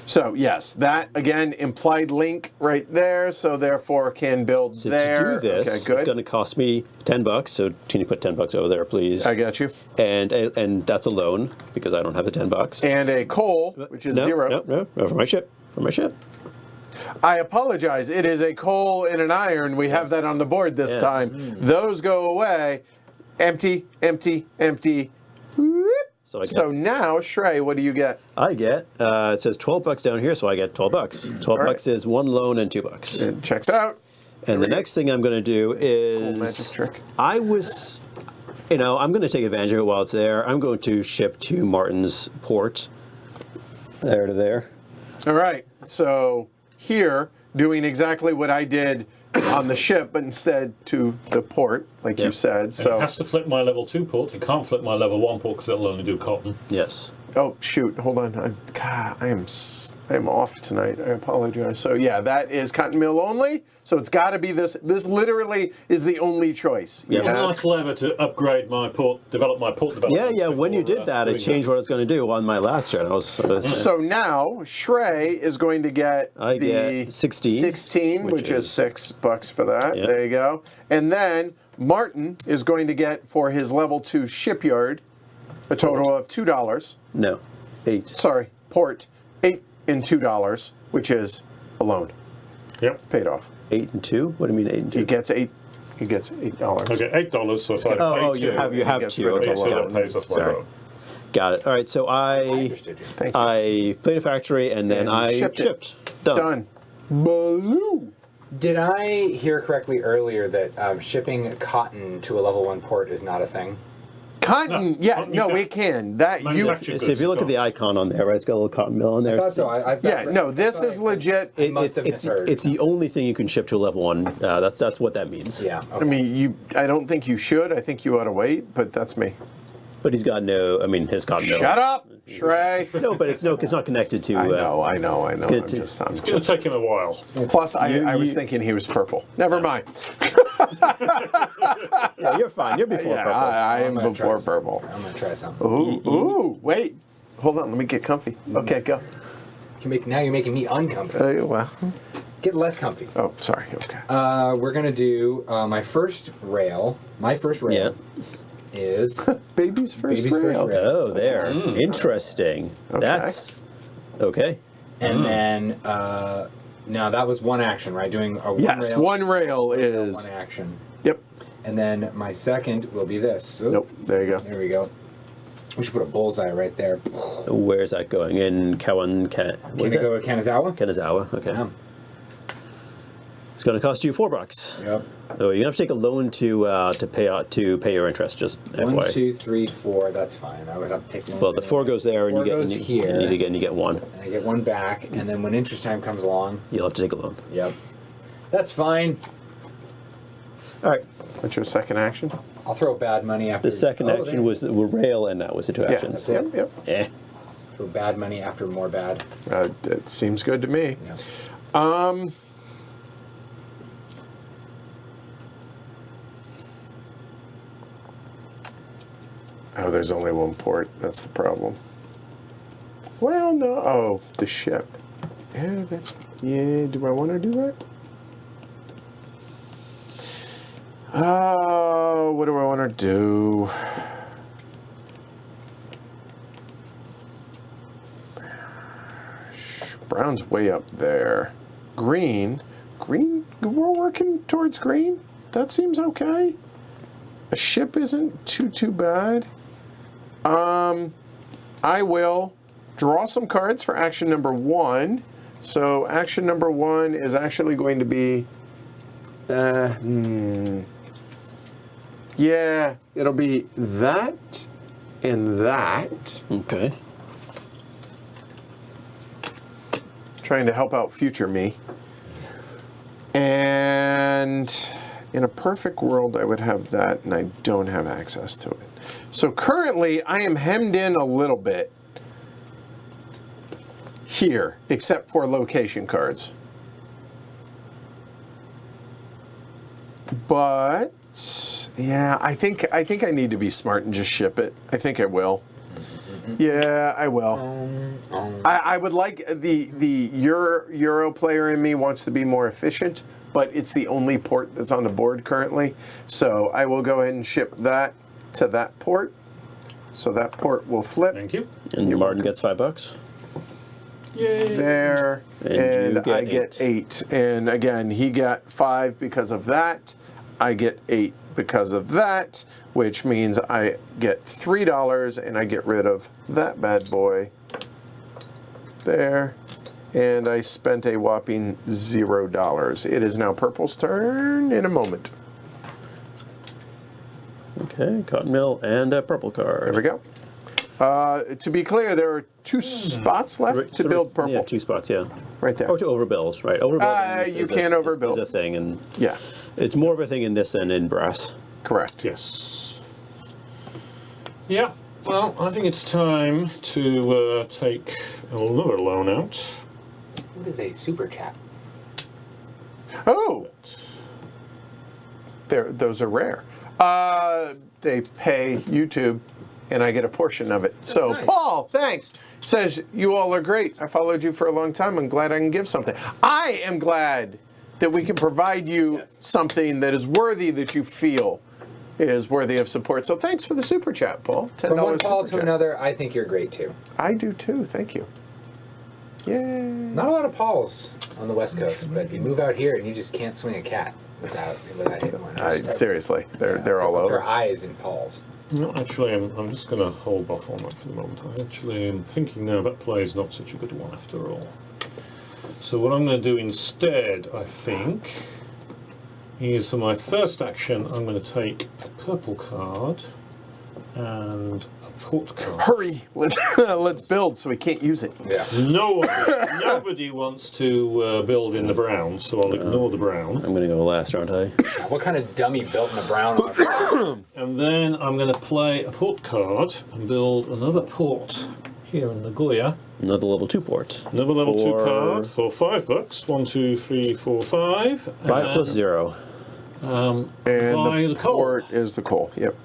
So, yes, that, again, implied link right there, so therefore can build
So
there.
to do this,
okay, good.
it's going to cost me $10, so can you put $10 over there, please?
I got you.
And that's a loan, because I don't have the $10.
And a coal, which is 0.
No, for my ship.
I apologize. It is a coal and an iron. We have that on the board this time. Those go away. Empty, empty, empty. Whoop. So now, Shrey, what do you get?
I get, it says $12 down here, so I get $12. $12 is 1 loan and $2.
It checks out.
And the next thing I'm going to do is...
Magic trick.
I'm going to take advantage of it while it's there. I'm going to ship to Martin's port. There to there.
All right. So here, doing exactly what I did on the ship, but instead to the port, like you said. So
it has to flip my level 2 port. It can't flip my level 1 port because it'll only do cotton.
Yes.
Oh, shoot. Hold on. I am off tonight. I apologize. So, yeah, that is cotton mill only. So it's got to be this. This literally is the only choice.
Yeah.
Wasn't I clever to upgrade my port, develop my port development?
Yeah. When you did that, it changed what I was going to do on my last turn.
So now, Shrey is going to get
I get 16,
which is $6 for that.
Yeah.
There you go. And then Martin is going to get, for his level 2 shipyard, a total of $2.
No, 8.
Sorry, port, $8 and $2, which is a loan.
Yep.
Paid off.
8 and 2? What do you mean 8 and 2?
He gets 8 He gets $8.
Okay, $8. So if I
Oh,
pay
you
two,
have
gets
two.
rid of
Okay,
the
so
loan.
that pays off my
Sorry.
loan.
got it. All right, so
I understood you.
Thank you.
I played a factory and then
And
I
shipped it.
Done.
Done. Baloo.
Did I hear correctly earlier that shipping cotton to a level 1 port is not a thing?
Cotton,
No,
yeah,
cotton
no,
you
we can. That you,
Manufactured
So if you look at the icon on there, right, it's got a little cotton mill on there.
I thought so.
yeah, no, this is legit.
I must have
it's
misheard.
the only thing you can ship to a level 1. That's what that means.
Yeah.
I
Okay.
mean, I don't think you should. I think you ought to wait, but that's me.
But he's got his cotton mill.
Shut up, Shrey.
No, but it's not connected to.
I know. I'm
good to-
just,
It's going to take him a while.
Plus, I was thinking he was purple. Never mind.
Yeah, you're fine. You're before
Yeah,
purple.
I am
I'm gonna
before
try some.
purple.
I'm gonna try something.
Ooh, wait. Hold on, let me get comfy. Okay, go.
Now you're making me uncomfy.
Well,
Get less comfy.
oh, sorry. Okay.
We're gonna do my first rail. My first rail is
Baby's first
Baby's first
rail.
rail.
Oh, there. Interesting.
Okay.
That's okay.
and then now that was one action, right? Doing a one
Yes,
rail.
one rail is.
One action.
Yep.
And then my second will be this. Oop,
Nope. There you go.
There we go. We should put a bullseye right there.
Where's that going? In
Can
what's
it
that?
go to Kanazawa?
Kanazawa. Okay.
Yeah.
It's going to cost you $4.
Yep.
Oh, you have to take a loan to pay your interest. Just
1,
FYI.
2, 3, 4. That's fine. I would have to take one.
Well, the 4 goes there, and you get
goes here.
you get 1.
And I get one back, and then when interest time comes along,
You'll have to take a loan.
yep, that's fine.
All right.
What's your second action?
I'll throw bad money after.
The second action was rail, and that was the 2 actions.
that's it.
Yep.
Eh.
throw bad money after more bad.
It seems good to me.
Yeah.
Oh, there's only one port. That's the problem. Well, no. Oh, the ship. Yeah, that's. Yeah, do I want to do that? Oh, what do I want to do? Brown's way up there. Green. Green? We're working towards green? That seems okay. A ship isn't too bad. I will draw some cards for action number 1. So action number 1 is actually going to be, yeah, it'll be that and that.
Okay.
Trying to help out future me. And in a perfect world, I would have that, and I don't have access to it. So currently, I am hemmed in a little bit here, except for location cards. But yeah, I think I need to be smart and just ship it. I think I will. Yeah, I will. I would like the Euro player in me wants to be more efficient, but it's the only port that's on the board currently. So I will go ahead and ship that to that port. So that port will flip
Thank you.
And Martin gets $5.
Yay.
there,
And you get
I get 8. And again, he got 5 because of that. I get 8 because of that, which means I get $3 and I get rid of that bad boy there. And I spent a whopping $0. It is now Purple's turn in a moment.
Okay, cotton mill and a purple card.
There we go. To be clear, there are 2 spots left to build Purple.
Yeah, 2 spots. Yeah.
Right there.
Or to overbuild, right? Overbuilding
You can overbuild.
is a thing, and
Yeah,
it's more of a thing in this than in brass.
correct.
Yes. Yeah. Well, I think it's time to take another loan out.
What is a super chat?
Oh, those are rare. They pay YouTube, and I get a portion of it. So,
nice.
Paul, thanks. Says, you all are great. I followed you for a long time. I'm glad I can give something. I am glad that we can provide you something that is worthy, that you feel is worthy of support. So thanks for the super chat, Paul. $10
From one Paul
super
to
chat.
another, I think you're great too.
I do too. Thank you. Yay.
Not a lot of Pauls on the West Coast, but you move out here and you just can't swing a cat. without hitting one.
Seriously, they're all
Their
over.
eyes in Paul's.
No, actually, I'm just going to hold off on that for the moment. I actually am thinking now that play is not such a good one after all. So what I'm going to do instead, I think, is for my first action, I'm going to take a purple card and a port card.
Hurry! Let's build so we can't use it.
Yeah.
Nobody wants to build in the brown, so I'll ignore the brown.
I'm going to go last, aren't I?
What kind of dummy built in a brown?
And then I'm going to play a port card and build another port here in Nagoya.
Another level 2 port.
Another level 2
For-
card for $5. 1, 2, 3, 4, 5.
5 plus 0.
And
Buy
the
the coal.
port is the coal. Yep.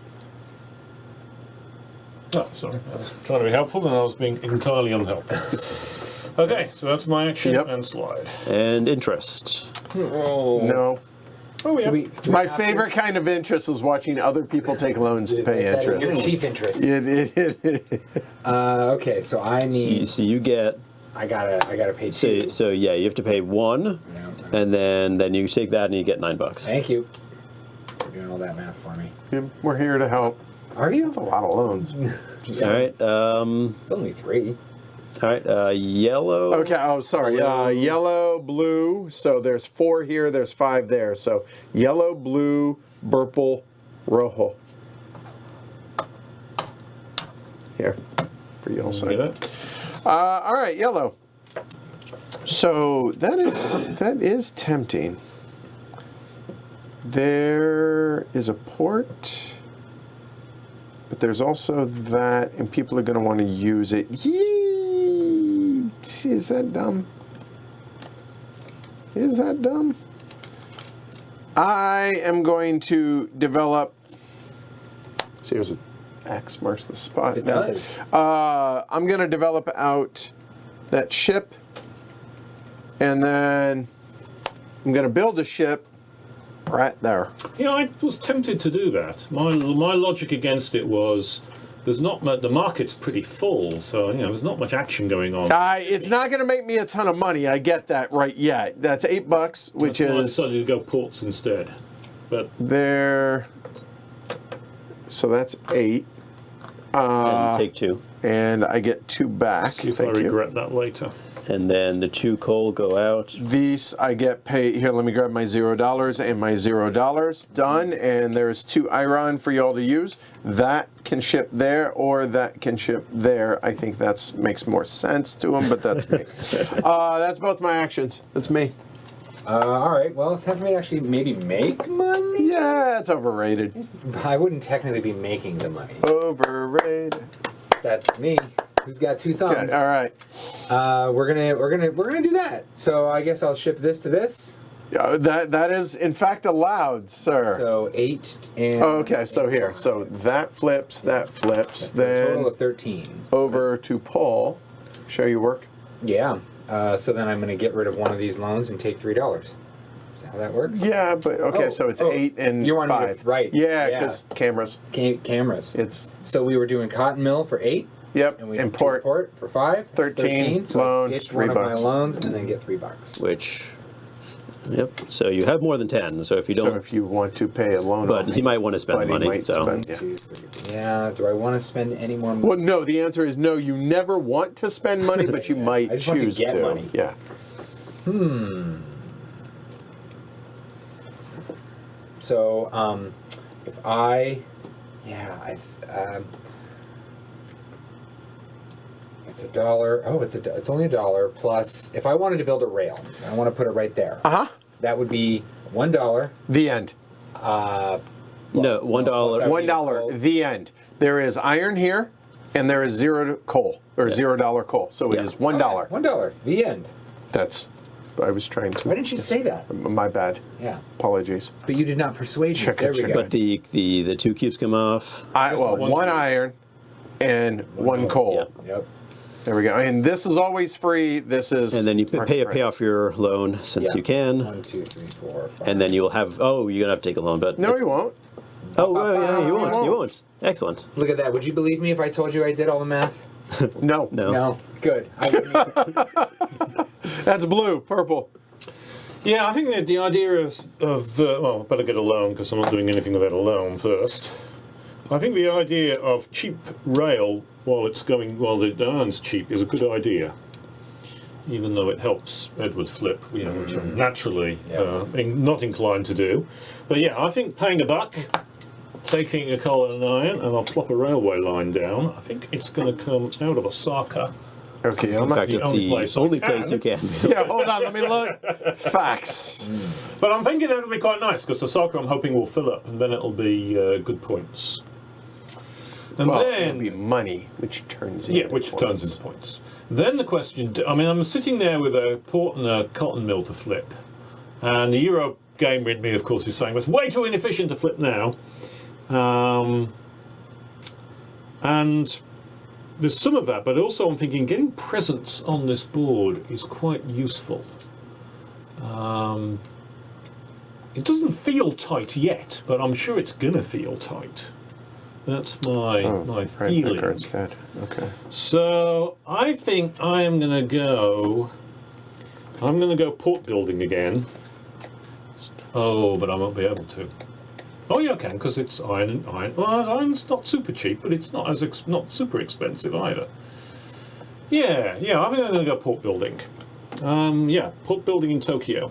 Oh, sorry. I was trying to be helpful and I was being entirely unhelpful. Okay, so that's my action
Yep.
and slide.
And interest.
Oh.
No.
Oh, yeah.
Do we
My
have to-
favorite kind of interest is watching other people take loans to pay
That is
interest.
your chief interest. Okay, so I need.
So you get...
I gotta pay 2.
So yeah, you have to pay 1,
Yeah.
and then you take that and you get $9.
Thank you for doing all that math for me.
We're here to help.
Are you?
That's a lot of loans.
Just-
All right.
It's only 3.
All right. Yellow.
Okay, oh, sorry. Yellow, blue. So there's 4 here, there's 5 there. So yellow, blue, purple, rojo. Here, for you also.
Get it?
All right, yellow. So that is tempting. There is a port, but there's also that, and people are going to want to use it. Yee! Is that dumb? Is that dumb? I am going to develop. See, there's an X marks the spot.
It
now.
does.
I'm going to develop out that ship, and then I'm going to build a ship right there.
Yeah, I was tempted to do that. My logic against it was there's not much, the market's pretty full, so there's not much action going on.
It's not going to make me a ton of money. I get that right yet. That's $8, which
That's why I
is
decided to go ports instead. But
there. So that's 8.
And you take 2.
And I get 2 back.
see if I
Thank you.
regret that later.
And then the 2 coal go out.
These I get paid. Here, let me grab my $0 and my $0. Done. And there's 2 iron for y'all to use. That can ship there, or that can ship there. I think that makes more sense to them, but that's me. That's both my actions. That's me.
All right. Well, it's time for me to actually maybe make money.
Yeah, it's overrated.
I wouldn't technically be making the money.
Overrated.
That's me. Who's got 2 thumbs?
Okay, all right.
We're gonna do that. So I guess I'll ship this to this.
That is in fact allowed, sir.
So 8 and.
Oh, okay, so here, so that flips,
a
then
total of 13.
over to Paul. Show your work.
Yeah. So then I'm gonna get rid of one of these loans and take $3. Is that how that works?
Yeah, but okay, so it's 8 and
you wanted me to-
5.
right,
Yeah,
yeah.
because cameras.
Cameras.
It's
So we were doing cotton mill for 8.
yep.
And we
And
did
port.
port for 5. That's
13,
So
loan,
I ditched one of my
$3.
loans and then get $3.
Which, yep. So you have more than 10. So if you
So
don't,
if you want to pay a loan,
but
off,
he might want to spend
but
the
he
money.
might
So
spend- yeah.
2, 3. Yeah. Do I want to spend any more money?
Well, no. The answer is no. You never want to spend money, but you might
I just want to
choose
get money.
Yeah.
So, if I, it's $1. Oh, it's only $1 plus. If I wanted to build a rail, I want to put it right there. That would be $1.
The end.
no, $1.
plus
$1. The end. There is iron here, and there is coal or $0 coal. So it is $1.
$1. The end.
That's. I was trying to.
Why didn't you say that?
My bad.
Yeah.
Apologies.
But you did not persuade me.
Check it,
There we
check
go.
But the 2 cubes come off.
One iron and one coal.
Yeah.
Yep.
There we go. And this is always free. This is.
And then you pay off your loan since
Yeah.
you can.
1, 2, 3, 4, 5.
And then you'll have. Oh, you're gonna have to take a loan, but
No, you won't.
Oh, well, yeah, you won't.
won't.
You won't. Excellent.
Look at that. Would you believe me if I told you I did all the math?
No.
No.
No. Good. I wouldn't.
That's blue, purple.
Yeah, I think that the idea well, better get a loan because I'm not doing anything without a loan first. I think the idea of cheap rail while the iron's cheap is a good idea. Even though it helps Edward flip, which I'm naturally not inclined to do. But yeah, I think paying $1, taking a coal and an iron, and I'll plop a railway line down. I think it's going to come out of Osaka.
Okay,
In fact, it's the only place you can.
Yeah, hold on, let me look. Facts.
But I'm thinking it'll be quite nice because Osaka I'm hoping will fill up, and then it'll be good points. And
Well,
then
it'll be money, which turns into
turns into points. Then the question, I'm sitting there with a port and a cotton mill to flip, and the Euro game in me, of course, is saying it's way too inefficient to flip now. And there's some of that, but also I'm thinking getting presents on this board is quite useful. It doesn't feel tight yet, but I'm sure it's gonna feel tight. That's my feeling.
That card's dead. Okay.
So I think I'm gonna go port building again. Oh, but I won't be able to. Oh yeah, I can because it's iron and iron. Well, iron's not super cheap, but it's not not super expensive either. Yeah. I think I'm gonna go port building. Port building in Tokyo.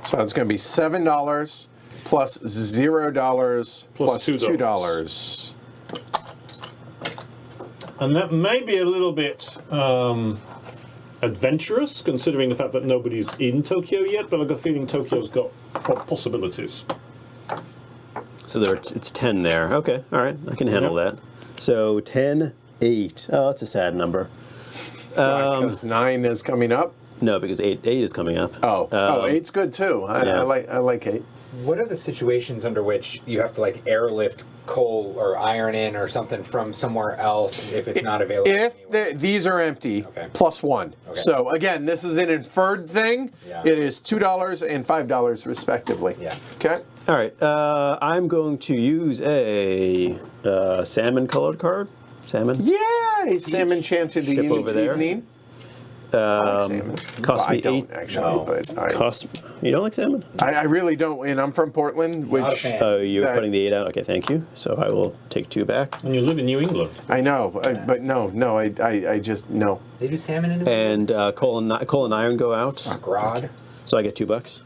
So it's going to be $7 plus $0 plus $2.
And that may be a little bit adventurous, considering the fact that nobody's in Tokyo yet, but I've got a feeling Tokyo's got possibilities.
So it's 10 there. Okay, all right, I can handle that. So 10, 8. Oh, that's a sad number.
Because 9 is coming up.
No, because 8 is coming up.
Oh, 8's good too. I like 8.
What are the situations under which you have to like airlift coal or iron in or something from somewhere else if it's not available?
If these are empty,
Okay.
plus 1.
Okay.
So again, this is an inferred thing.
Yeah.
It is $2 and $5 respectively.
Yeah.
Okay.
All right, I'm going to use a salmon-colored card. Salmon.
Yay! Salmon chanted the
Ship over there.
evening. I like salmon.
Cost
Well,
me
I don't
8.
actually,
No.
but
You don't like salmon?
I really don't, and I'm from Portland,
Not a
which
fan.
Oh, you're
That-
putting the 8 out? Okay, thank you. So I will take 2 back.
And you live in New England.
I know, but no, I just no.
They do salmon in it?
And coal and iron go out.
Scrod.
So I get $2.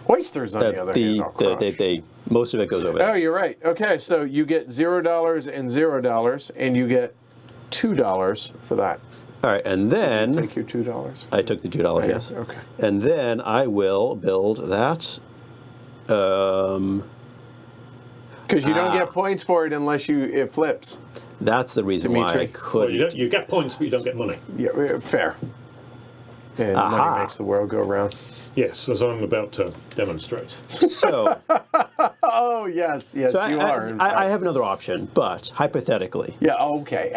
Oysters on the other hand, I'll crush.
They most of it goes over
Oh,
there.
you're right. Okay, so you get $0 and $0, and you get $2 for that.
All right, and then
Take your $2.
I took the $2. Yes.
Okay.
And then I will build that.
Because you don't get points for it unless it flips.
That's the reason why I
Dimitri.
could.
Well, you get points, but you don't get money.
Yeah, fair. And
Aha.
money makes the world go round.
Yes, as I'm about to demonstrate.
So,
Oh yes, you are. in fact.
I have another option, but hypothetically,
Yeah. Okay.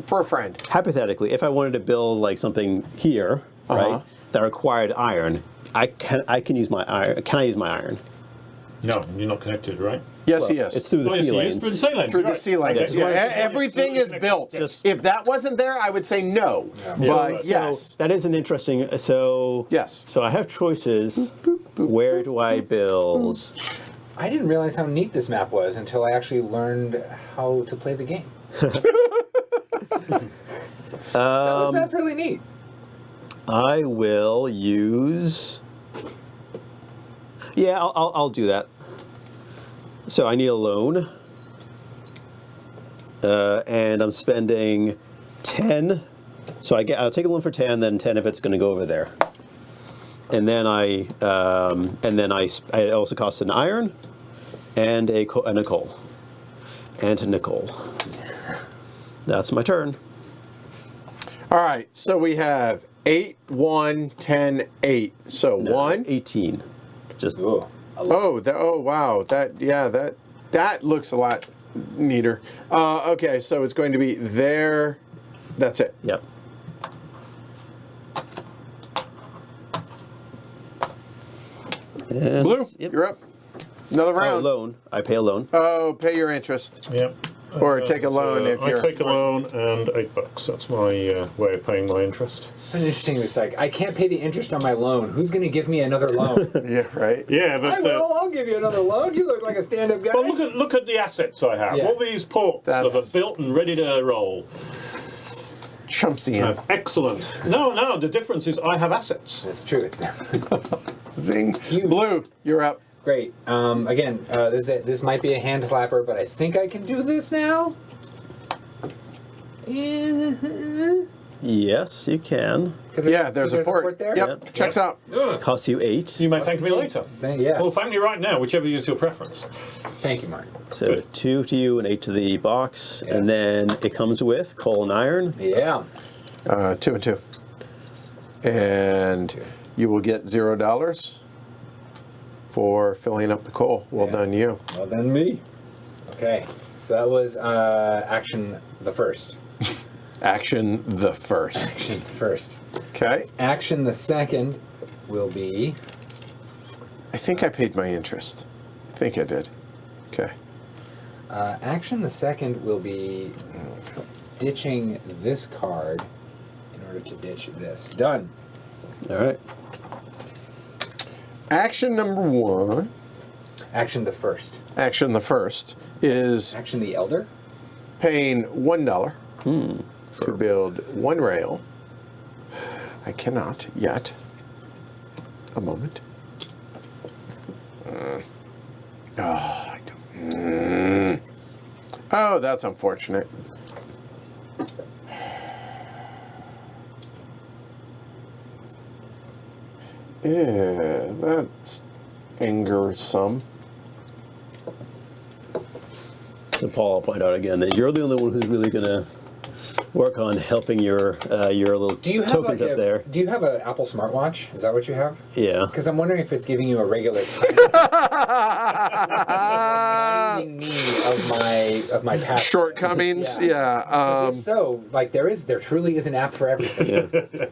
For a friend.
hypothetically, if I wanted to build like something here, right, that required iron, I can use my iron. Can I use my iron?
No, you're not connected, right?
Yes, he is.
It's through the sea lanes.
Through the sea lanes.
Through the
right.
sea lanes.
Okay.
Yeah,
Right.
everything is built.
Just-
If that wasn't there, I would say no. But
So-
yes.
That is an interesting. So
Yes.
So I have choices. Where do I build?
I didn't realize how neat this map was until I actually learned how to play the game. This map's really neat.
I will use. Yeah, I'll do that. So I need a loan, and I'm spending 10. So I'll take a loan for 10, then 10 if it's going to go over there. And then I also cost an iron, and a nickel, and a nickel. That's my turn.
All right. So we have 8, 1, 10, 8. So
No,
1.
18. Just
Ooh.
Oh wow. That looks a lot neater. Okay. So it's going to be there. That's it.
Yep. And
Blue.
Yep.
You're up. Another
Oh,
round.
loan. I pay a loan.
Oh, pay your interest.
Yep.
Or take a loan if
I
you're...
take a loan and $8. That's my way of paying my interest.
Interesting. It's like, I can't pay the interest on my loan. Who's going to give me another loan?
Yeah, right?
Yeah, but
I will. I'll give you another loan. You look like a stand-up guy.
well, look at the assets I have.
Yeah.
All these ports that are built and ready to roll.
Chumpsian.
Excellent. No, the difference is I have assets.
That's true.
Zing.
Huge.
Blue, you're up.
Great. Again, this might be a hand slapper, but I think I can do this now.
Yes, you can.
Yeah, there's a port.
there.
Yep, checks out.
Costs you 8.
You may thank me later.
Yeah.
Well, thank me right now, whichever is your preference.
Thank you, Mark.
So 2 to you and 8 to the box.
Yeah.
And then it comes with coal and iron.
Yeah.
2 and 2. And you will get $0 for filling up the coal. Well done, you.
Well done, me. Okay. So that was action the first.
Action the first.
First.
Okay.
Action the second will be...
I think I paid my interest. I think I did. Okay.
Action the second will be ditching this card in order to ditch this. Done.
All right.
Action number 1.
Action the first.
Action the first is
Action the elder.
paying $1 to build 1 rail. I cannot yet. A moment. I don't. Oh, that's unfortunate. Yeah, that's angersome.
So Paul, I'll point out again that you're the only one who's really going to work on helping your little
Do you have
tokens up there.
Do you have an Apple smartwatch? Is that what you have?
Yeah.
Because I'm wondering if it's giving you a regular time. reminding me of my task.
Shortcomings, yeah.
'Cause if so, like there truly is an app for everything.
Yeah.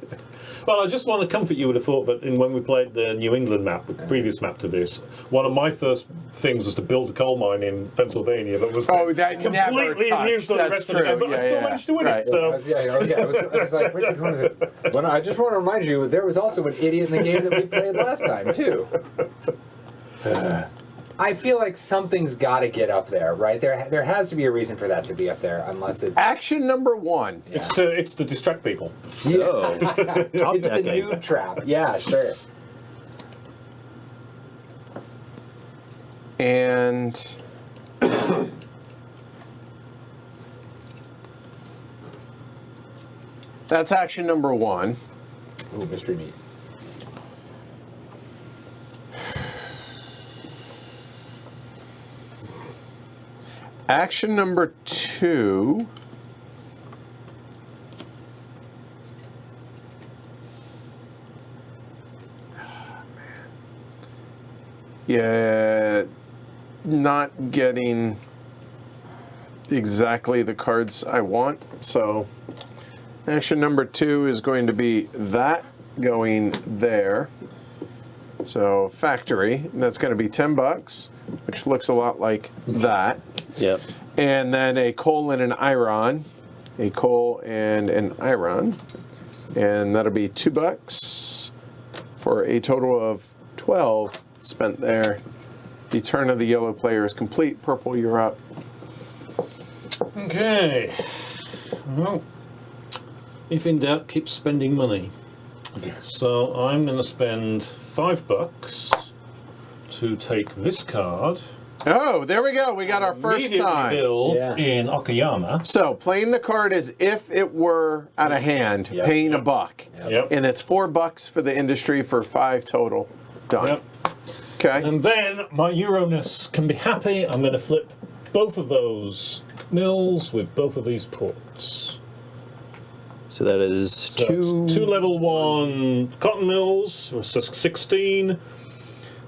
Well, I just want to comfort you with the thought that when we played the New England map, the previous map to this, one of my first things was to build a coal mine in Pennsylvania that was
that
completely
never
immune to the
touched.
rest
That's
of the game,
true.
but I
Yeah,
still
yeah.
managed to win
Right.
it. So.
I was like, where's he going with it? Well, no, I just want to remind you, there was also an idiot in the game that we played last time, too. I feel like something's got to get up there, right? There has to be a reason for that to be up there, unless it's...
Action number 1.
It's to distract people.
Oh. Top
It's the
decking.
noob trap. Yeah, sure.
And that's action number 1.
Ooh, mystery meat.
Action number 2. Yeah, not getting exactly the cards I want. So action number 2 is going to be that going there. So factory, that's going to be $10, which looks a lot like that.
Yep.
And then a coal and an iron. A coal and an iron. And that'll be $2 for a total of 12 spent there. The turn of the yellow player is complete. Purple, you're up.
Okay. Well, if in doubt, keep spending money. So I'm going to spend $5 to take this card.
Oh, there we go. We got our first
Immediately
time.
build
Yeah.
in Okayama.
So playing the card as if it were out of hand,
Yep.
paying
Yep.
$1.
Yep.
And it's $4 for the industry for 5 total. Done.
Yep.
Okay.
And then my Euroness can be happy. I'm going to flip both of those mills with both of these ports.
So that is
So
two.
it's 2 level 1 cotton mills, for 16.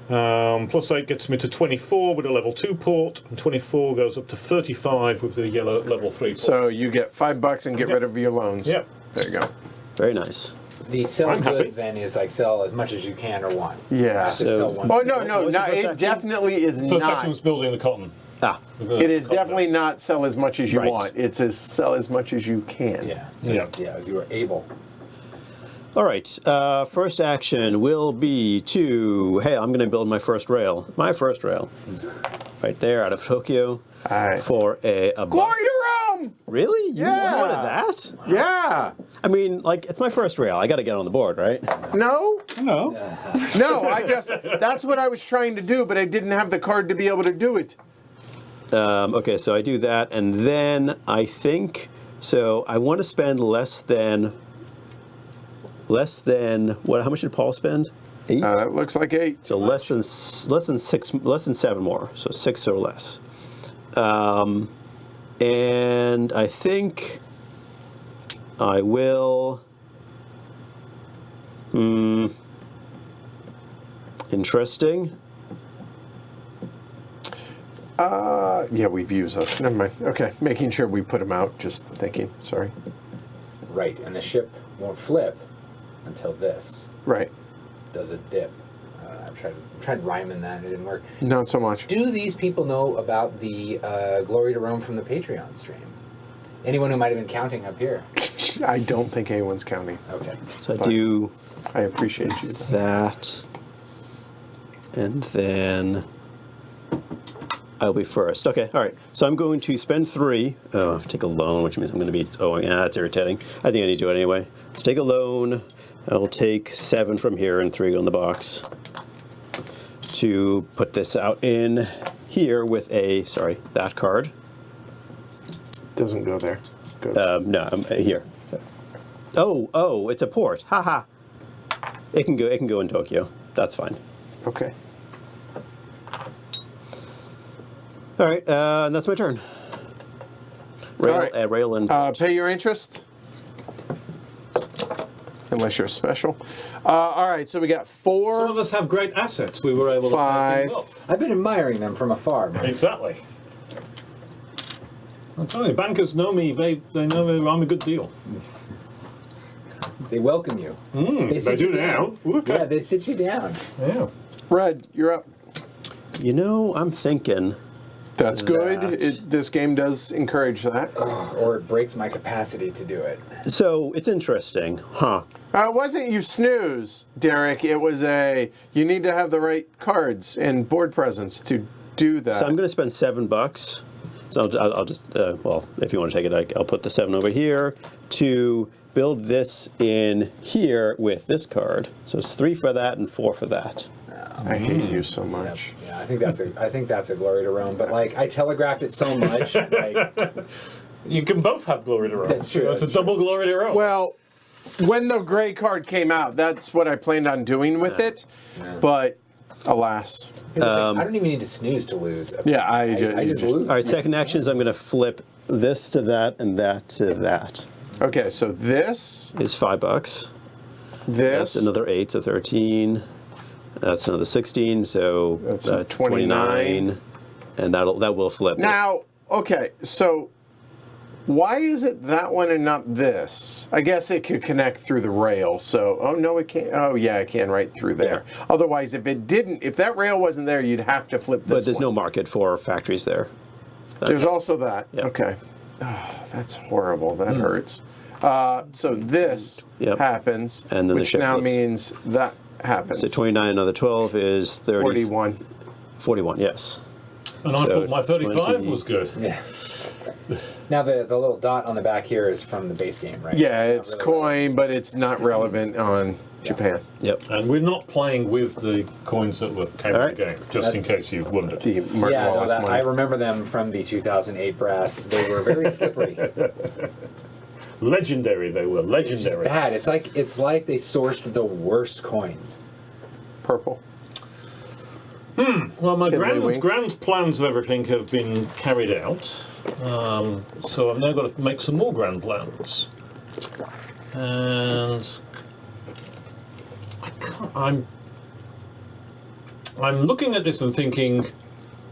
Plus 8 gets me to 24 with a level 2 port, and 24 goes up to 35 with the yellow level 3 port.
So you get $5 and get rid of your loans.
Yep.
There you go.
Very nice.
The sell
I'm happy.
goods then is like sell as much as you can or want.
Yeah.
Just
So-
sell one.
Oh, no,
What was your
no,
first
it
action?
definitely is
First
not.
section was building the cotton. We're gonna
It is
copy
definitely not sell as much as you
Right.
want. It's sell as much as you can.
As you are able.
All right. First action will be to, hey, I'm going to build my first rail. My first rail. Right there out of Tokyo.
All right.
For a
Glory to Rome!
Really? You
Yeah.
wanted that?
Yeah.
I mean, like, it's my first rail. I got to get on the board, right?
No?
No.
No, that's what I was trying to do, but I didn't have the card to be able to do it.
Okay, so I do that, and then I think, so I want to spend less than, what, how much did Paul spend? 8?
It looks like 8.
So less than 7 more, so 6 or less. And I think I will. Interesting.
Yeah, we've used those. Never mind. Okay, making sure we put them out. Just thinking. Sorry.
Right, and the ship won't flip until this
Right.
does a dip. I tried rhyming that, it didn't work.
Not so much.
Do these people know about the Glory to Rome from the Patreon stream? Anyone who might have been counting up here?
I don't think anyone's counting.
Okay.
So I do
I appreciate you.
that, and then I'll be first. Okay, all right. So I'm going to spend 3. Oh, take a loan, which means I'm going to be owing. That's irritating. I think I need to do it anyway. Let's take a loan. I'll take 7 from here and 3 on the box to put this out in here with that card.
Doesn't go there. Go.
No, I'm here. Oh, it's a port. Haha. It can go in Tokyo. That's fine.
Okay.
All right, and that's my turn. Rail,
All right.
rail and
Pay your interest. Unless you're special. All right, so we got 4.
Some of us have great assets. We were able to pay things
5.
off.
I've been admiring them from afar. Man.
Exactly. I'm telling you, bankers know me. They know I'm a good deal.
They welcome you.
They
sit
do
you down.
now.
Yeah, they sit you down.
Yeah.
Red, you're up.
I'm thinking.
That's good.
That.
This game does encourage that.
Or it breaks my capacity to do it.
So it's interesting, huh?
It wasn't you snooze, Derek. It was you need to have the right cards and board presence to do that.
So I'm going to spend $7. So I'll just if you want to take it, I'll put the 7 over here to build this in here with this card. So it's 3 for that and 4 for that.
I hate you so much.
Yeah, I think that's a Glory to Rome. But like I telegraphed it so much. Like,
You can both have glory to Rome.
That's true,
It's a
that's true.
double glory to Rome.
Well, when the gray card came out, that's what I planned on doing with it. But alas.
here's the thing, I don't even need to snooze to lose.
Yeah, I
I
just
just lose.
All right, second action is I'm going to flip this to that and that to that.
Okay, so this,
Is $5.
this,
That's another 8, so 13. That's another 16, so
That's
29. And that will flip.
Now, okay, so why is it that one and not this? I guess it could connect through the rail. So, oh no, it can't. Oh yeah, it can right through there. Otherwise, if that rail wasn't there, you'd have to flip this
But there's
one.
no market for factories there.
There's also that.
Yeah.
Okay. Oh, that's horrible. That hurts. So this
Yep.
happens,
And then the
which
ship
now
flips.
means that happens.
So 29, another 12 is 30.
41.
41, yes.
and I
so
thought my 35
20.
was good.
Yeah. Now the little dot on the back here is from the base game, right?
Yeah,
Not
it's
really
coin, but it's not relevant on Japan.
Yep.
And we're not playing with the coins that came
All
with
right.
the game, just in
That's-
case you wondered.
The Martin
Yeah, no,
Wallace
I
money.
remember them from the 2008 brass. They were very slippery.
Legendary, they were. Legendary.
Bad. It's like they sourced the worst coins.
Purple.
Well, my
Tiddly winks.
grand plans of everything have been carried out. So I've now got to make some more grand plans. And I'm looking at this and thinking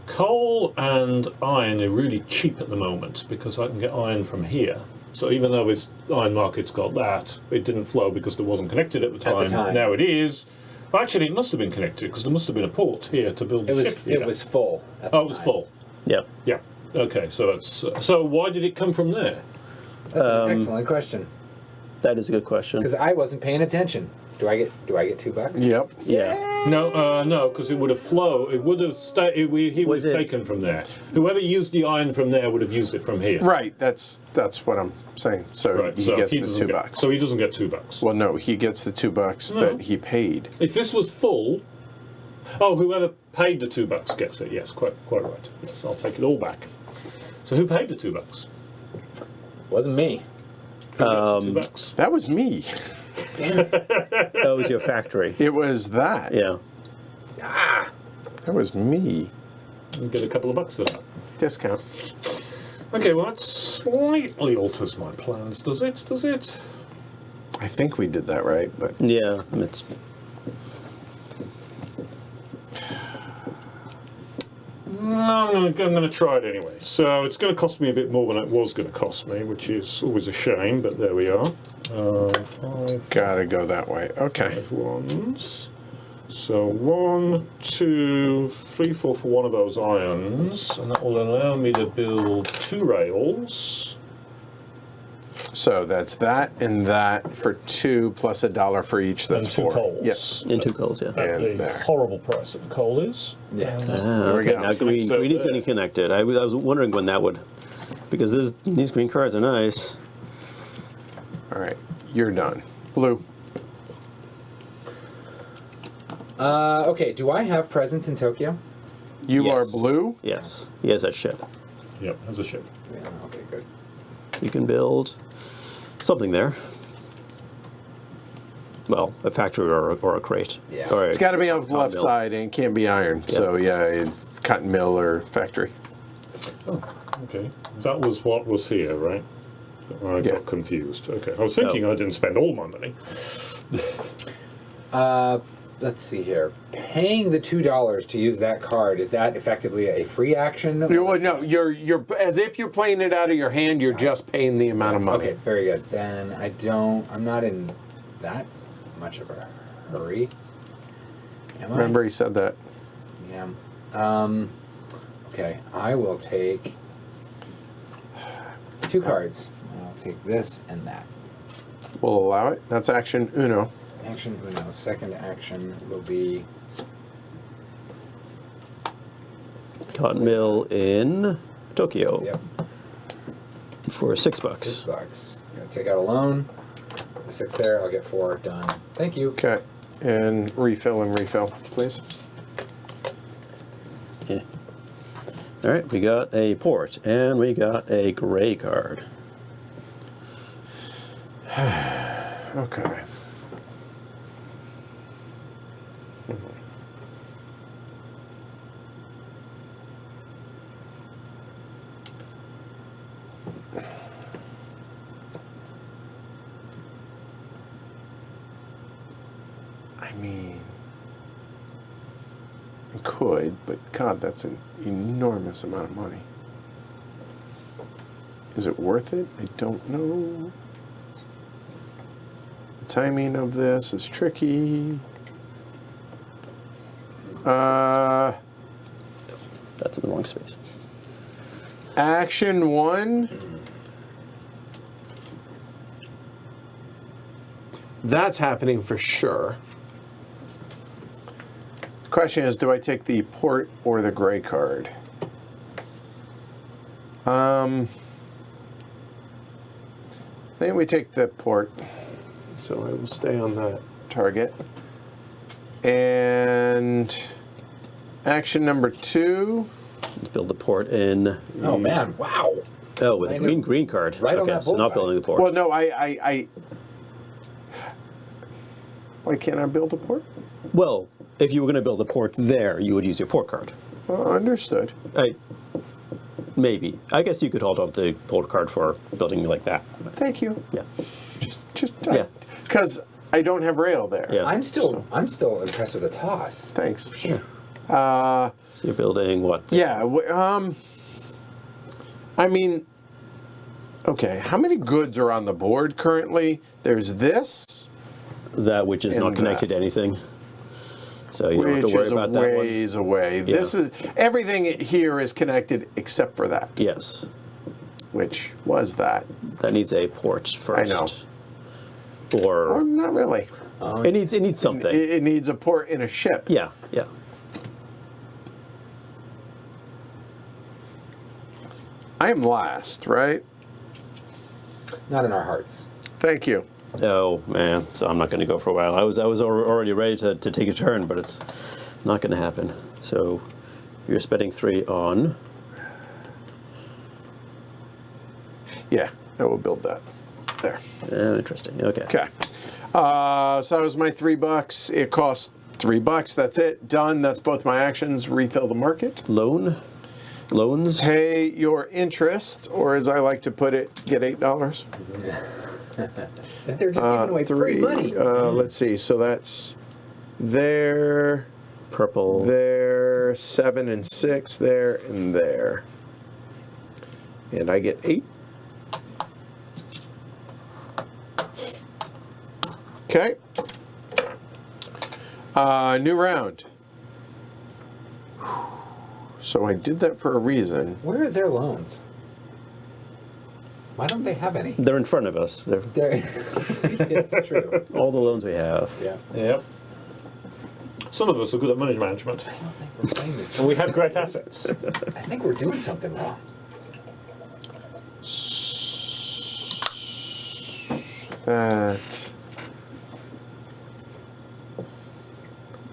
coal and iron are really cheap at the moment because I can get iron from here. So even though this iron market's got that, it didn't flow because it wasn't connected at the time.
time.
Now it is. Well, actually, it must have been connected because there must have been a port here to build the ship here.
It was full. At
Oh,
the
it was
time.
full.
Yeah.
Yeah. Okay, so it's so why did it come from there?
That's an excellent question.
That is a good question.
Because I wasn't paying attention. Do I get $2?
Yep.
Yeah.
No, because it would have flowed. It would have stayed. He would
Was
have
it-
taken from there. Whoever used the iron from there would have used it from here.
Right. That's what I'm saying. So
Right.
he
So
gets
he
the
doesn't
$2.
So he doesn't get $2.
Well, no, he gets the $2
No.
that he paid.
If this was full, whoever paid the $2 gets it. Yes, quite right. Yes, I'll take it all back. So who paid the $2?
Wasn't me.
Who gets the $2?
That was me.
That was your factory.
It was that.
Yeah.
Ah!
That was me.
You get a couple of bucks for that.
Discount.
Okay, well that slightly alters my plans, does it?
I think we did that right, but
Yeah. It's
No, I'm gonna try it anyway. So it's going to cost me a bit more than it was going to cost me, which is always a shame, but there we are. Five
gotta go that way. Okay.
ones. So 1, 2, 3, 4 for one of those irons, and that will allow me to build 2 rails.
So that's that and that for 2 plus $1 for each. That's
And 2
4.
coals.
Yes.
in 2 coals, yeah.
At
And
the
there.
horrible price that the coal is.
Yeah.
Ah,
we
okay,
go.
now green,
So
green is
there.
getting connected. I was wondering when that would, because these green cards are nice.
All right. You're done. Blue.
Okay, do I have presence in Tokyo?
You
Yes.
are blue.
Yes, he has that ship.
Yep, there's a ship.
Yeah, okay, good.
You can build something there. Well, a factory or a crate.
Yeah.
Or
It's got to be on the left
mill.
side and it can't be iron. So yeah, cotton mill or factory.
Oh, okay. That was what was here, right? I
Yeah.
got confused. Okay, I was thinking I didn't spend all my money.
Let's see here. Paying the $2 to use that card, is that effectively a free action?
Well, no, you're as if you're playing it out of your hand. You're just paying the amount of money.
Okay, very good. Then I'm not in that much of a hurry. Am I?
Remember, he said that.
Yeah. Okay, I will take 2 cards. I'll take this and that.
We'll allow it. That's action uno.
Action uno. Second action will be
cotton mill in Tokyo for $6.
$6. Gonna take out a loan. The 6 there. I'll get 4 done. Thank you.
Okay. And refill, please.
Yeah. All right, we got a port and we got a gray card.
Okay. I mean, I could, but God, that's an enormous amount of money. Is it worth it? I don't know. The timing of this is tricky.
That's in the wrong space.
Action 1. That's happening for sure. The question is, do I take the port or the gray card? I think we take the port. So I will stay on that target. And action number 2.
Let's build the port in.
Oh man! Wow.
Oh, with a
I know.
green card.
Right on
okay,
that
so not
bullseye.
building the port.
Well, no, I why can't I build a port?
Well, if you were going to build a port there, you would use your port card.
Understood.
Maybe. I guess you could hold on to the port card for building like that.
Thank you.
Yeah.
Just
Yeah.
because I don't have rail there.
Yeah.
I'm still impressed with the toss.
Thanks.
Sure.
So you're building what?
Yeah. I mean, okay. How many goods are on the board currently? There's this.
That which is
And
not connected to anything. So you don't have
Which
to worry
is
about
a
that one.
ways away.
Yeah.
This is everything here is connected except for that,
Yes.
which was that.
That needs a port first.
know.
Or
Or not really.
it needs something.
It needs a port in a ship.
Yeah, yeah.
I am last, right?
Not in our hearts.
Thank you.
Oh man, so I'm not going to go for a while. I was already ready to take a turn, but it's not going to happen. So you're spending 3 on.
Yeah, I will build that. There.
Interesting. Okay.
Okay. So that was my $3. It cost $3. That's it. Done. That's both my actions. Refill the market.
Loans.
Pay your interest, or as I like to put it, get $8.
They're just giving away free money.
Let's see. So that's there,
Purple.
there, 7 and 6, there and there, and I get 8. Okay. New round. So I did that for a reason.
Where are their loans? Why don't they have any?
They're in front of us. They're
It's true.
all the loans we have.
Yeah.
Yep. Some of us are good at money management,
I don't think we're playing this.
and we have great assets.
I think we're doing something wrong.
That.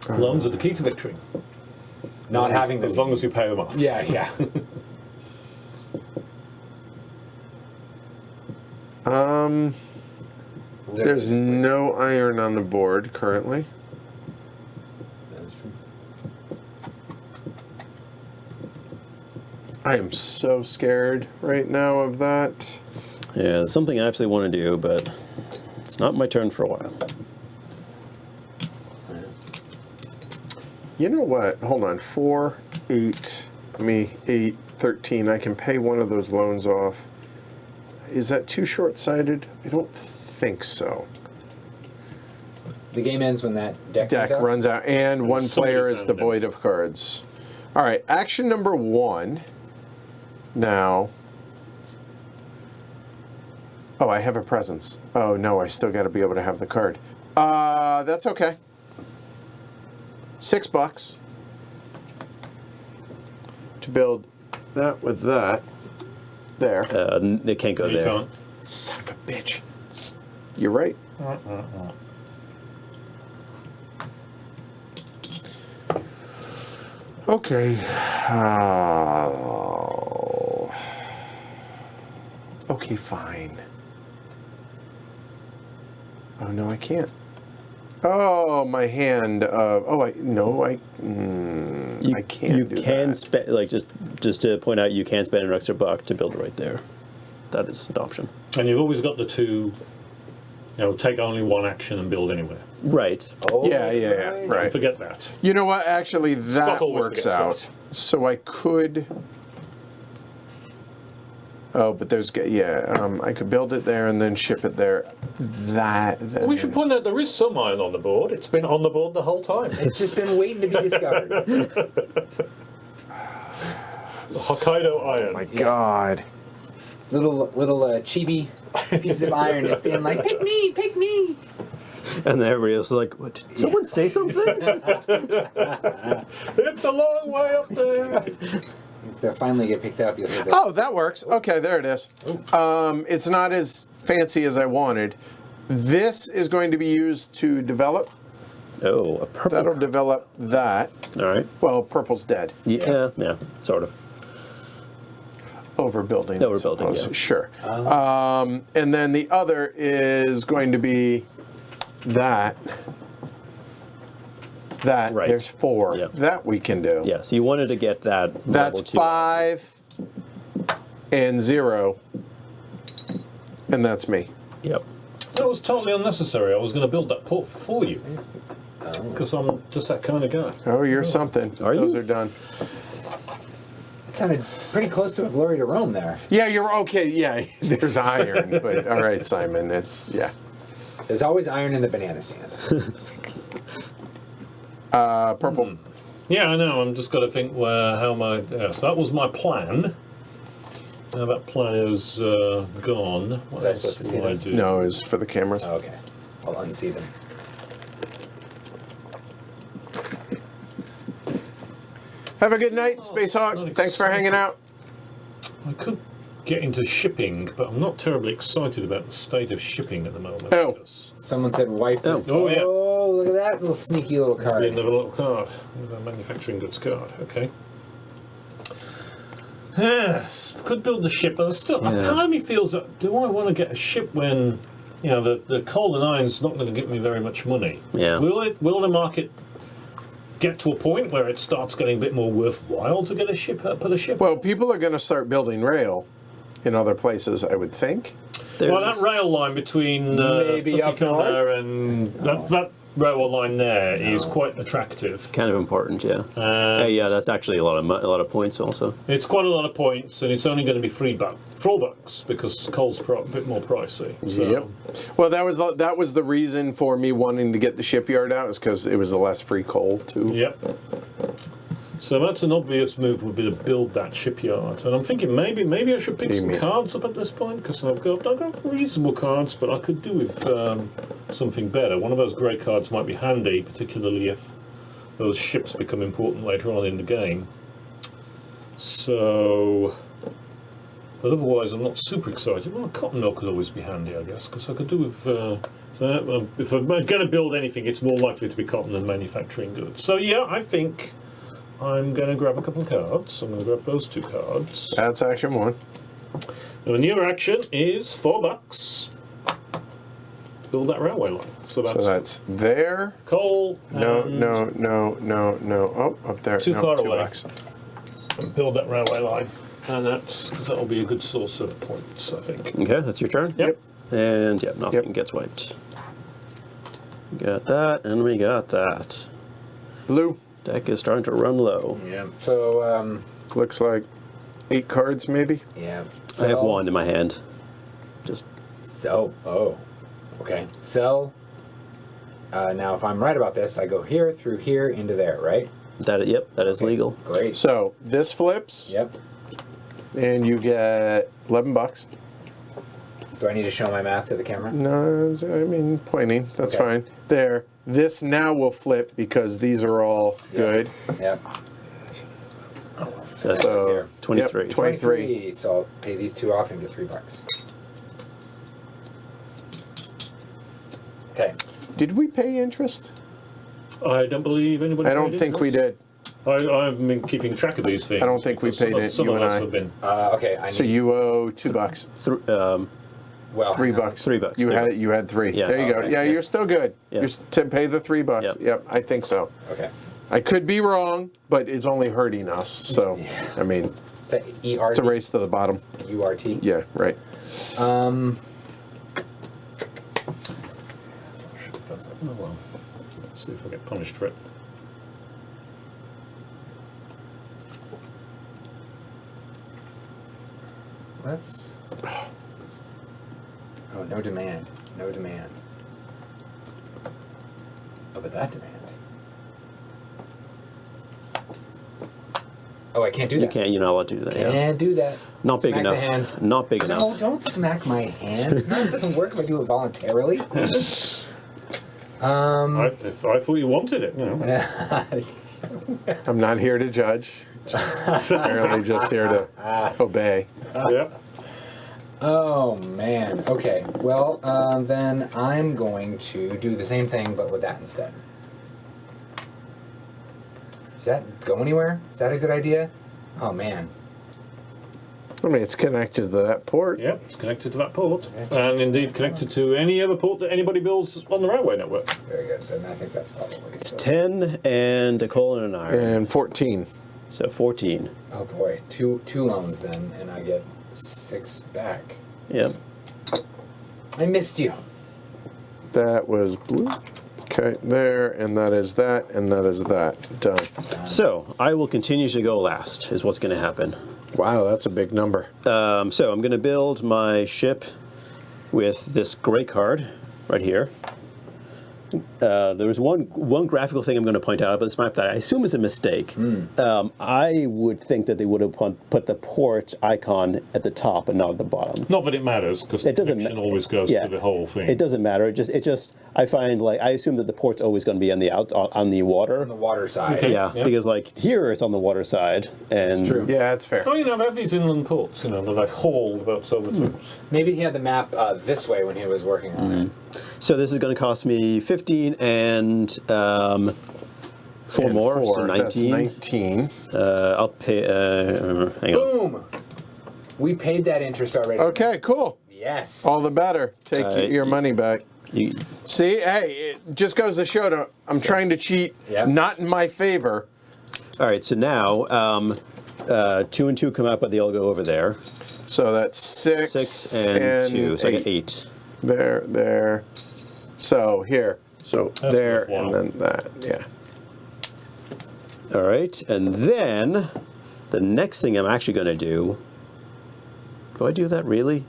Loans are the key to victory.
Not having them.
as long as you pay them off.
Yeah, yeah.
There's no iron on the board currently.
That's true.
I am so scared right now of that.
Yeah, it's something I absolutely want to do, but it's not my turn for a while.
You know what? Hold on. 4, 8, 8, 13. I can pay one of those loans off. Is that too short-sighted? I don't think so.
The game ends when that deck
Deck runs out, and one
somebody's
player is
out of
devoid of cards. All right, action number 1. Now. Oh, I have a presence. Oh, no, I still got to be able to have the card. That's okay. $6 to build that with that. There.
They can't go
You
there.
can't.
Son of a bitch. You're right. Okay. Okay, fine. Oh, no, I can't. Oh, my hand. I can't
You
do
can
that.
spend, like, just to point out, you can spend an extra $1 to build it right there. That is an option.
And you've always got the 2, take only one action and build anywhere.
Right.
Oh,
Yeah,
that's
right.
Don't forget that.
You know what? Actually, that
always
works
forgets
out.
that.
So I could. Oh, but there's I could build it there and then ship it there.
We should point out there is some iron on the board. It's been on the board the whole time.
It's just been waiting to be discovered.
Hokkaido iron.
My God.
Little chibi pieces of iron just being like, pick me, pick me.
And then everybody else is like, what, did someone say something?
It's a long way up there.
If they finally get picked up, you'll hear that.
Oh, that works. Okay, there it is. It's not as fancy as I wanted. This is going to be used to develop.
Oh, a purple.
That'll develop that.
All right.
Well, purple's dead.
Yeah, sort of.
Overbuilding. I
Overbuilding,
suppose.
yeah.
Sure. And then the other is going to be that.
Right.
There's 4.
Yeah.
That we can do.
Yeah, so you wanted to get that.
That's
level 2.
5 and 0. And that's me.
Yep.
That was totally unnecessary. I was going to build that port for you. Because I'm just that kind of guy.
Oh, you're something.
Are
Those
you?
are done.
It sounded pretty close to a glory to Rome there.
Yeah, you're okay. Yeah, there's iron. But all right, Simon. It's, yeah.
There's always iron in the banana stand.
Purple.
Yeah, I know. I'm just got to think how my. So that was my plan. Now that plan is gone. What
Was I
else
supposed to see
will I
this?
do?
No, is for the cameras.
Oh, okay. I'll unsee them.
Have a good night, Space Hawk.
not
Thanks for hanging out.
I could get into shipping, but I'm not terribly excited about the state of shipping at the moment.
Oh.
because
Someone said wipe this.
Oh, yeah.
Oh, look at that little sneaky little
we
card.
have a little card, a manufacturing goods card. Okay. Yes, could build the ship, but part of me feels that do I want to get a ship when the coal and iron's not going to give me very much money?
Yeah.
Will the market get to a point where it starts getting a bit more worthwhile to get a ship, put a ship?
Well, people are going to start building rail in other places, I would think.
Well, that rail line between
Maybe up north?
and that rail line there is quite attractive.
kind of important, yeah.
And
Yeah, that's actually a lot of points also.
it's quite a lot of points, and it's only going to be $4 because coal's a bit more pricey. So.
Yep. Well, that was the reason for me wanting to get the shipyard out, is because it was the less free coal too.
Yep. So that's an obvious move, would be to build that shipyard. And I'm thinking maybe I should pick some cards up at this point, because I've got reasonable cards, but I could do with something better. One of those grey cards might be handy, particularly if those ships become important later on in the game. So, but otherwise I'm not super excited. Well, cotton mill could always be handy, I guess, because I could do with... if I'm going to build anything, it's more likely to be cotton than manufacturing goods. So yeah, I think I'm going to grab a couple of cards. I'm going to grab those 2 cards.
That's action 1.
And the new action is $4. Build that railway line. So
that's there.
coal.
No.
and
Oh, up there.
Too
No,
far
$2.
away. And build that railway line. And that'll be a good source of points, I think.
Okay, that's your turn?
Yep.
And yeah, nothing gets wiped. We got that, and we got that.
Blue.
Deck is starting to run low.
Yeah. So,
Looks like 8 cards, maybe.
yeah.
I have 1 in my hand. Just
Sell. Oh. Okay. Sell. Now, if I'm right about this, I go here, through here, into there, right?
that. Yep, that is legal.
Great.
So this flips,
Yep.
and you get $11.
Do I need to show my math to the camera?
No, I mean pointing. That's
Okay.
fine. There. This now will flip because these are all good.
Yep.
So that's
So
here.
23.
Yep, 23.
So I'll pay these 2 off and get $3. Okay.
Did we pay interest?
I don't believe anybody.
I don't
paid
think we
interest.
did.
I've been keeping track of these things.
I don't think we
because
paid it,
Some
you
of
and
us
I.
have been.
Okay. I need.
So you owe $2.
well,
$3.
$3.
You
$3.
had it. You had 3.
Yeah.
There you go.
Okay.
Yeah, you're still good.
Yeah.
You're to pay the $3.
Yep.
Yep, I think so.
Okay.
I could be wrong, but it's only hurting us. So, I mean,
The ERT.
it's a race to the bottom.
URT.
Yeah, right.
Oh well. Let's see if I get punished for it.
Let's. Oh, no demand. No demand. Oh, but that demand. Oh, I can't do
You
that.
can't. You're not allowed to do that. Yeah.
Can't do that.
Not big
Smack the
enough.
hand.
Not big
No,
enough.
don't smack my hand. No, it doesn't work if I do it voluntarily.
I thought you wanted it. You know.
I'm not here to judge. Apparently just here to obey.
Yeah.
Oh man. Okay. Well, then I'm going to do the same thing, but with that instead. Does that go anywhere? Is that a good idea? Oh man.
I mean, it's connected to that port.
Yep, it's connected to that port, and indeed connected to any other port that anybody builds on the railway network.
Very good. Then I think that's probably.
It's
So.
10 and a coal and an iron.
And 14.
So 14.
Oh boy, two loans then, and I get 6 back.
Yep.
I missed you.
That was blue. Okay, there, and that is that, and that is that. Done.
So I will continue to go last, is what's going to happen.
Wow, that's a big number.
So I'm going to build my ship with this gray card right here. there was one graphical thing I'm going to point out about this map that I assume is a mistake. I would think that they would have put the port icon at the top and not at the bottom.
Not that it matters, because
It doesn't
connection
ma-
always goes
yeah.
through the whole thing.
It doesn't matter. It just I find like I assume that the port's always going to be on the on the water.
On the water side.
Okay.
Yeah,
Yeah.
because like here it's on the water side, and
It's true.
Yeah, that's fair.
Oh, you know, they have these inland ports, you know, that I hauled about over to.
Maybe he had the map this way when he was working on it.
So this is going to cost me 15 and 4
And
more, so
4,
19.
That's 19.
I'll pay. Hang on.
Boom! We paid that interest already.
Okay, cool.
Yes.
All the better. Take your money back.
You,
See, hey, it just goes to show I'm trying to cheat,
Yep.
not in my favor.
all right. So now 2 and 2 come out, but they all go over there.
So that's 6,
6 and 2, so I get 8.
There. So here. So
That's
there
worthwhile.
and then that. Yeah.
All right, and then the next thing I'm actually going to do. Do I do that really?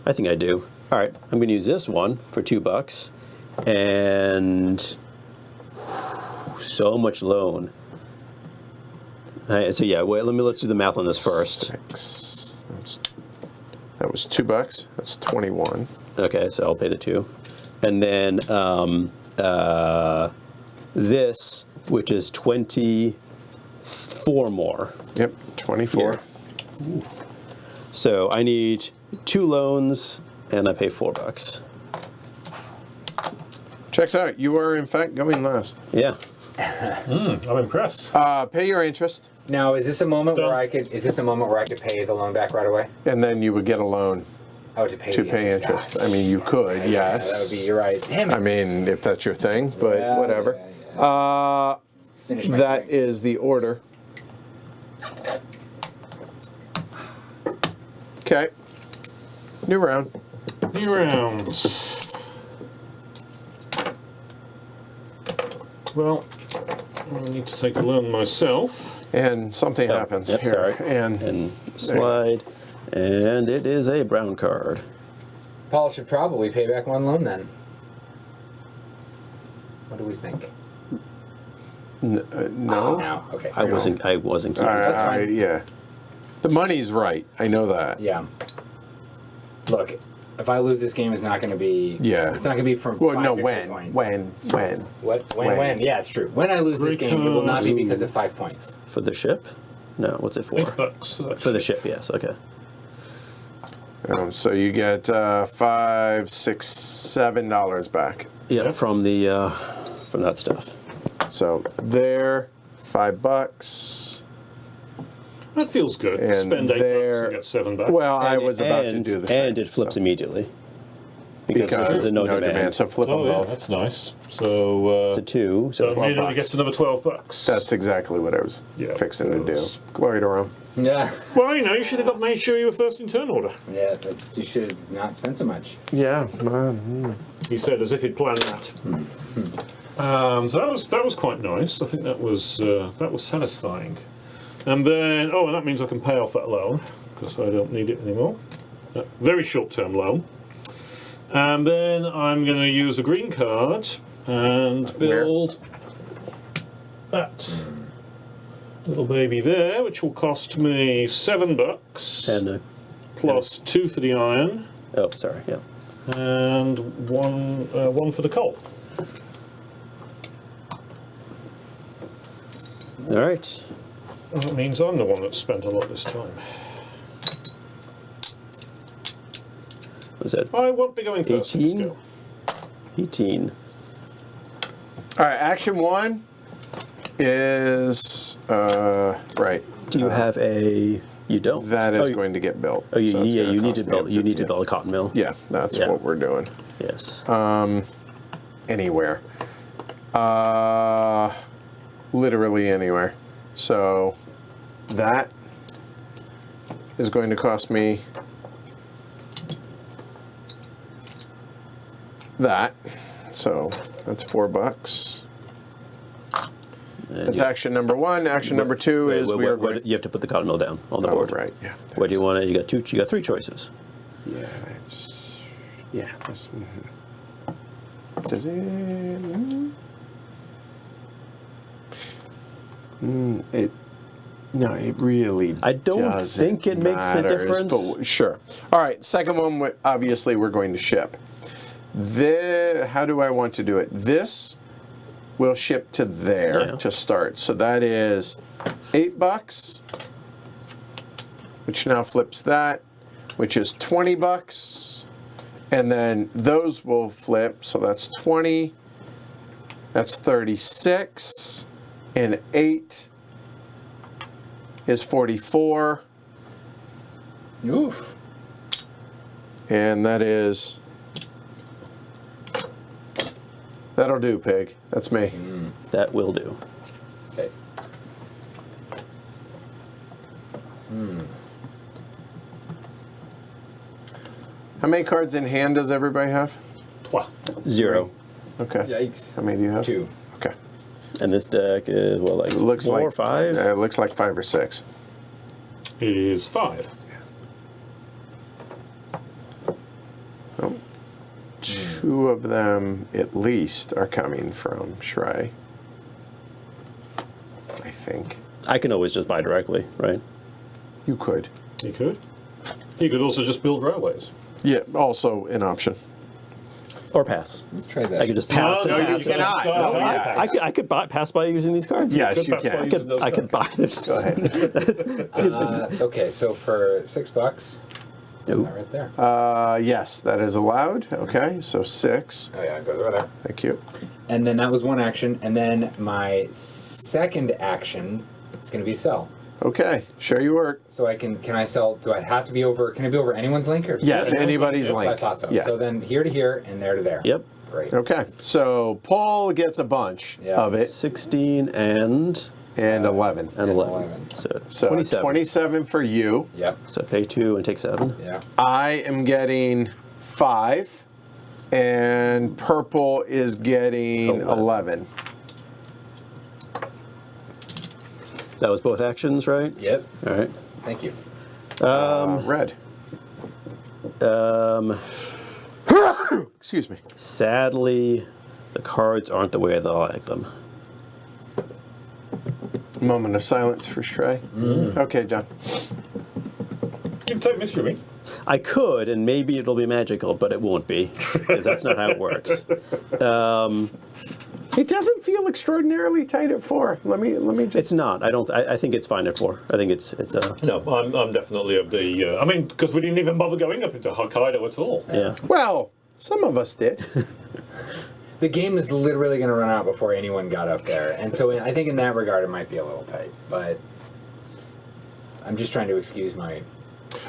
I think I do. All right, I'm going to use this one for $2, and so much loan. So yeah, wait, let's do the math on this first.
6. That was $2. That's 21.
Okay, so I'll pay the 2, and then this, which is 24 more.
Yep, 24.
Yeah. So I need 2 loans, and I pay $4.
Checks out. You are in fact going last.
Yeah.
I'm impressed.
Pay your interest,
Now, is this a moment
Done.
where I could? Is this a moment where I could pay the loan back right away?
and then you would get a loan
Oh, to pay
to
the
pay interest.
Ah,
I mean, you could, yes.
Yeah, that would be. You're right. Damn it.
I mean, if that's your thing, but
Yeah,
whatever.
yeah. Finish my
That
drink.
is the order. Okay. New round.
New rounds. Well, I need to take a loan myself.
And something happens
Yep,
here.
sorry.
And
And slide, and it is a brown card.
Paul should probably pay back one loan then. What do we think?
no.
No. Okay.
I wasn't keeping
That's fine.
Yeah. The money's right. I know that.
Yeah. Look, if I lose this game, it's not going to be.
Yeah.
It's not going to be from.
Well,
5
no,
victory
when?
Points.
When?
What?
When?
When? Yeah, it's true. When I lose this game, it will not be because of 5 points.
For the ship? No, what's it for?
$8.
For the ship, yes, okay.
So you get $5, $6, $7 back.
Yeah, from that stuff.
So there, $5.
That feels good.
And
Spend $8
there-
and get 7 back.
Well, I
And-
was about to
and-
do the same.
And it flips
so.
immediately. Because this
Because
is a no demand.
So flip them
oh, yeah,
both.
that's nice. So,
It's a 2, so
so immediately
$12.
gets another $12.
That's exactly what I was
Yeah,
fixing to do.
those.
Glory to Rome.
Yeah.
Well, you know, you should have made sure you were first in turn order.
Yeah, but you should not spend so much.
Yeah.
He said, as if he'd planned that. So that was quite nice. I think that was satisfying. And then, and that means I can pay off that loan because I don't need it anymore. Very short-term loan. And then I'm going to use a green card and build that little baby there, which will cost me $7
and
plus 2 for the iron.
oh, sorry, yeah.
And one for the coal.
All right.
That means I'm the one that's spent a lot this time.
Was that
I won't be going first.
18?
Let's go.
18?
All right. Action 1 is right.
Do you have a? You don't.
That is
oh,
going to get built.
Oh,
so it's
yeah.
gonna
You need
cost
to
me
build.
a
You
bit-
need to build a cotton mill.
Yeah, that's
Yeah.
what we're doing.
Yes.
Anywhere. Literally anywhere. So that is going to cost me that. So that's $4.
And
That's
you-
action number 1. Action number 2 is we are going.
you have to put the cotton mill down on the
Oh,
board.
right. Yeah.
What do you want? You got 3 choices.
Yeah. That's. Yeah. That's, Does it? It. No, it really.
I don't
doesn't
think it makes a
matter,
difference.
But sure. All right. Second one. Obviously, we're going to ship. How do I want to do it? This will ship to there to start. So that is $8, which now flips that, which is $20. And then those will flip. So that's 20. That's 36. And 8 is 44.
Oof.
And that is. That'll do, Pig. That's me.
That will do.
Okay.
How many cards in hand does everybody have?
0.
Okay.
Yikes.
How many do you have?
2.
Okay.
And this deck is, what, like
It looks
4
like
or 5?
It looks like 5 or 6.
It is 5.
Oh. 2 of them, at least, are coming from Shrey. I think.
I can always just buy directly, right?
You could.
You could. You could also just build railways.
Yeah, also an option.
Or pass.
Let's try that.
I could just pass.
No,
and
you
pass.
cannot.
No,
No,
yeah.
I could pass by using these cards.
Yes, you can.
I could buy this.
Go ahead.
Okay, so for $6,
Nope.
that right there.
Yes, that is allowed. Okay, so 6.
Oh yeah, it goes over there.
Thank you.
And then that was one action, and then my second action is going to be sell.
Okay, show your work.
So can I sell? Do I have to be over? Can I be over anyone's link or?
Yes, anybody's
I
link.
thought so.
Yeah.
So then here to here and there to there.
Yep.
Great.
Okay, so Paul gets a bunch of it,
16 and
11.
11. So,
27. 27 for you.
Yep.
So pay 2 and take 7.
Yeah.
I am getting 5, and purple is getting 11.
That was both actions, right?
Yep.
All right.
Thank you.
Red. Excuse me.
Sadly, the cards aren't the way that I like them.
Moment of silence for Shrey. Okay, John.
You can take Mystery Me.
I could, and maybe it'll be magical, but it won't be, because that's not how it works.
It doesn't feel extraordinarily tight at 4. Let me just.
It's not. I think it's fine at 4. I think it's
No, I'm definitely of the. I mean, because we didn't even bother going up into Hokkaido at all.
yeah.
Well, some of us did.
The game is literally going to run out before anyone got up there, and so I think in that regard it might be a little tight. But I'm just trying to excuse my.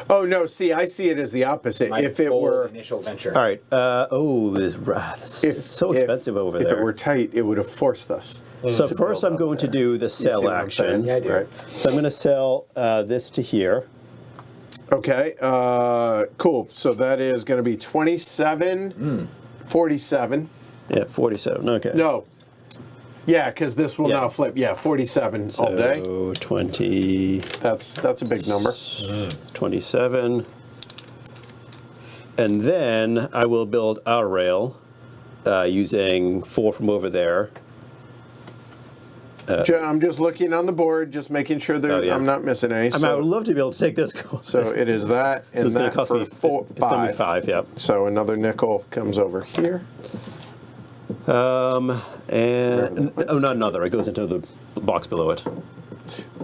Oh no! See, I see it as the opposite.
My
If it
bold
were,
initial venture.
All right. It's so expensive over there.
If it were tight, it would have forced us.
So
to
first,
build
I'm
up
going to
there.
do the
You see
sell
what I'm
action.
saying?
Yeah, I do.
Right.
So I'm going to sell this to here.
Okay. Cool. So that is going to be 27, 47.
Yeah, 47. Okay.
No. Yeah, because this will
Yeah.
now flip. Yeah, 47 all day.
So 20.
That's a big number.
27. And then I will build our rail using 4 from over there.
I'm just looking on the board, just making sure that
Oh, yeah.
I'm not missing any.
I would love to be able to take this.
So it is that
So
and
it's going
that
to cost
for
me
four,
it's going to be
5.
5, yeah.
So another nickel comes over here.
And oh, not another. It goes into the box below it.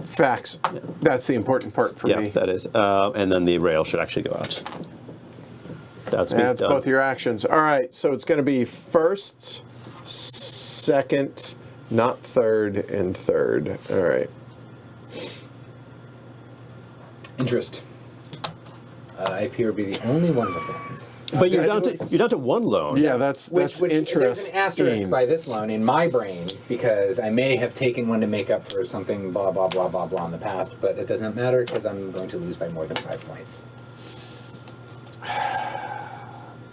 Facts. That's the important part for
Yeah,
me.
that is. And then the rail should actually go out. That's me
That's
done.
both your actions. All right, so it's going to be first, second, not third, and third. All right.
Interest. I appear to be the only one with loans.
But you're down to 1 loan.
Yeah, that's
Which
interesting.
there's an asterisk by this loan in my brain because I may have taken one to make up for something blah blah blah blah blah in the past, but it doesn't matter because I'm going to lose by more than 5 points.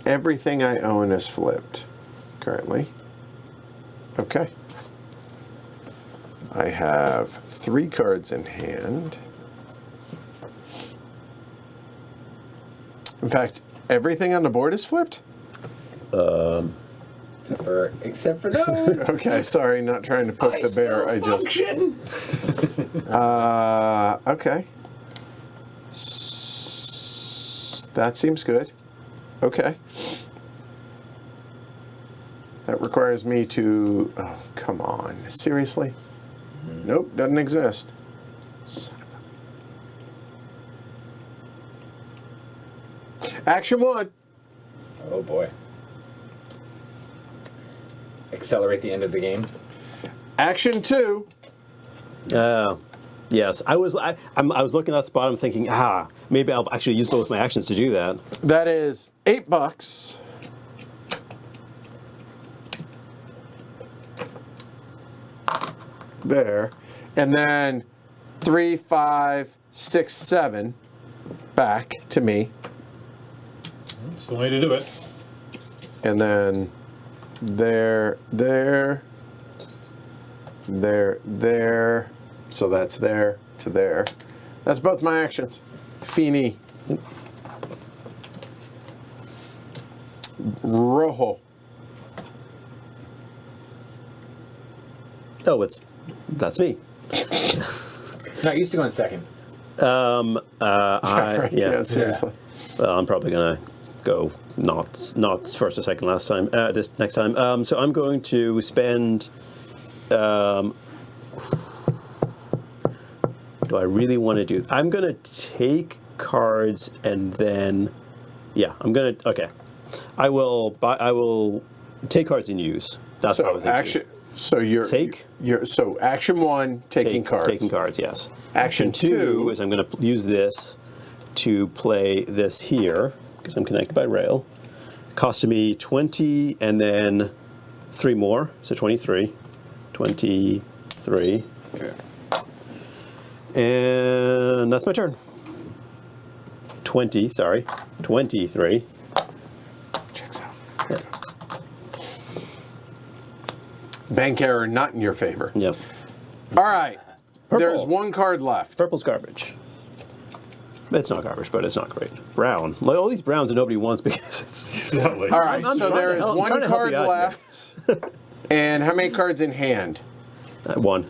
Everything I own is flipped currently. Okay. I have 3 cards in hand. In fact, everything on the board is flipped?
To Except for those.
Okay, sorry, not trying to poke the bear. I just. Okay. That seems good. Okay. That requires me to. Oh, come on. Seriously? Nope, doesn't exist. Son of a... Action 1.
Oh boy. Accelerate the end of the game.
Action 2.
Yes, I was looking at that spot. I'm thinking, maybe I'll actually use both my actions to do that.
That is $8. There. And then 3, 5, 6, 7 back to me.
That's the way to do it.
And then there. So that's there to there. That's both my actions. Fini. Rojo.
Oh, that's me.
Not used to going second.
Right, yeah, seriously.
Well, I'm probably gonna go not first or second last time. This next time. So I'm going to spend. Do I really want to do? I'm gonna take cards and then, yeah, I'm gonna. Okay, I will take cards and use. That's what I was thinking.
Action. So so action 1, taking cards.
Taking cards, yes.
Action 2
is I'm going to use this to play this here because I'm connected by rail. Costing me 20 and then 3 more, so 23. 23.
Okay.
And that's my turn. 23.
Checks out. Bank error not in your favor.
Yep.
All right.
Purple.
There's 1 card left.
Purple's garbage. It's not garbage, but it's not great. Brown. Like all these browns that nobody wants because it's...
Exactly.
All right.
I'm
So
trying
there
to
is
help- I'm trying
1
to help
card
you out
left. And how many cards in hand?
1.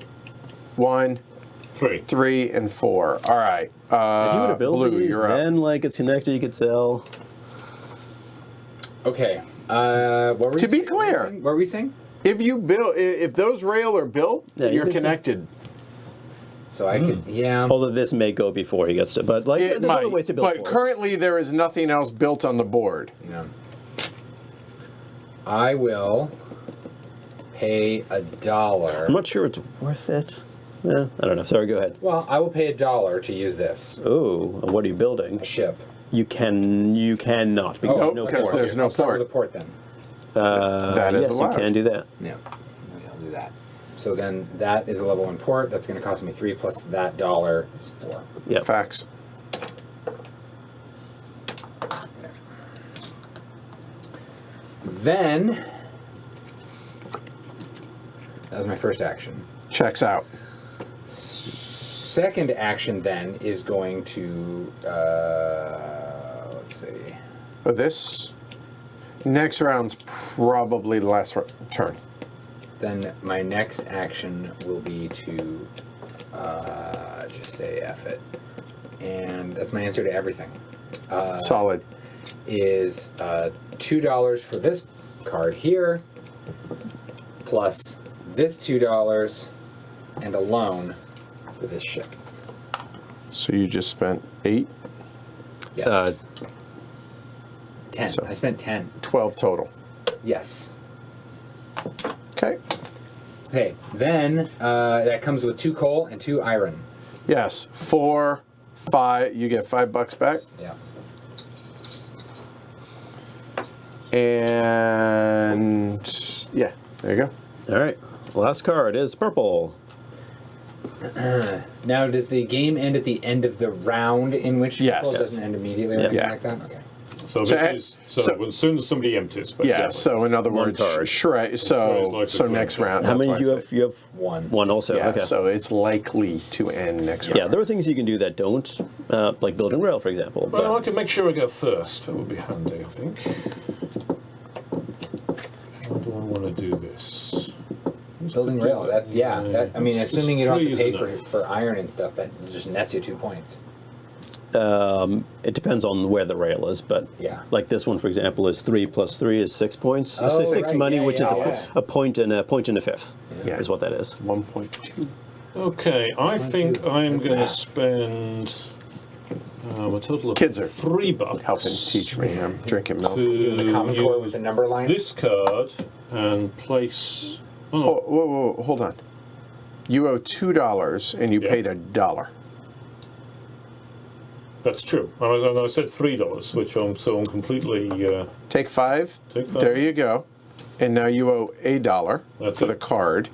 1,
3.
3, and 4. All right.
If you would have built
Blue,
these,
you're up.
then like it's connected, you could sell.
Okay. What were
To
you
be
saying?
clear.
What were we saying?
If those rail are built,
Yeah, you
you're
can see.
connected.
So I could, yeah.
Although this may go before he gets to, but like
It
there's
might,
other ways to build
but
forts.
currently there is nothing else built on the board.
Yeah. I will pay $1.
I'm not sure it's worth it. Yeah, I don't know. Sorry, go ahead.
Well, I will pay $1 to use this.
Oh, what are you building?
A ship.
You cannot because
Nope,
no
because
port.
there's no
I'll start
port.
with a port then.
That is
yes,
allowed.
you can do that.
Yeah. I'll do that. So then that is a level 1 port. That's going to cost me 3 plus that $1 is 4.
Yep.
Facts.
Then that was my first action.
Checks out.
Second action then is going to let's see.
Oh, this next round's probably the last turn.
Then my next action will be to just say F it. And that's my answer to everything.
Solid.
Is $2 for this card here, plus this $2 and a loan for this ship.
So you just spent 8,
Yes. 10.
so-
I spent 10.
12 total.
Yes.
Okay.
Okay, then that comes with 2 coal and 2 iron.
Yes. 4, 5. You get $5 back.
Yeah.
And yeah, there you go.
All right. Last card is purple.
Now, does the game end at the end of the round in which
Yes.
it doesn't end immediately or anything
Yeah.
like that? Okay.
So
So,
this is as soon as somebody empties.
Yeah.
Basically.
So in other
One
words,
card.
Shrey.
Shrey's
So
likely to
next
win.
round.
How
that's
many
why
do
I
you have?
say-
You have
1.
one also.
Yeah.
Okay.
So it's likely to end next round.
Yeah, there are things you can do that don't, like building rail, for example. But
Well, I can make sure I go first. That would be handy, I think. How do I want want to do this?
Building rail. I mean,
It's
assuming you don't have to
three
pay
is enough.
for iron and stuff, that just nets you 2 points.
It depends on where the rail is, but
Yeah.
like this one, for example, is 3 plus 3 is 6 points.
Oh,
Six
right,
money,
yeah,
which
yeah,
is a point and a fifth,
Yeah.
is what that is.
1.2.
Okay, I think
two.
I'm
That's
going to
math.
spend a total of
Kids are
$3
Helping teach me. I'm drinking milk.
Doing the common core with the number line.
this card and place. Oh,
Whoa, hold on. You owe $2 and you
Yeah.
paid $1.
that's true. I said $3, which I'm completely.
Take 5.
Take 5.
There you go. And now you owe $1
That's
for
it.
the card,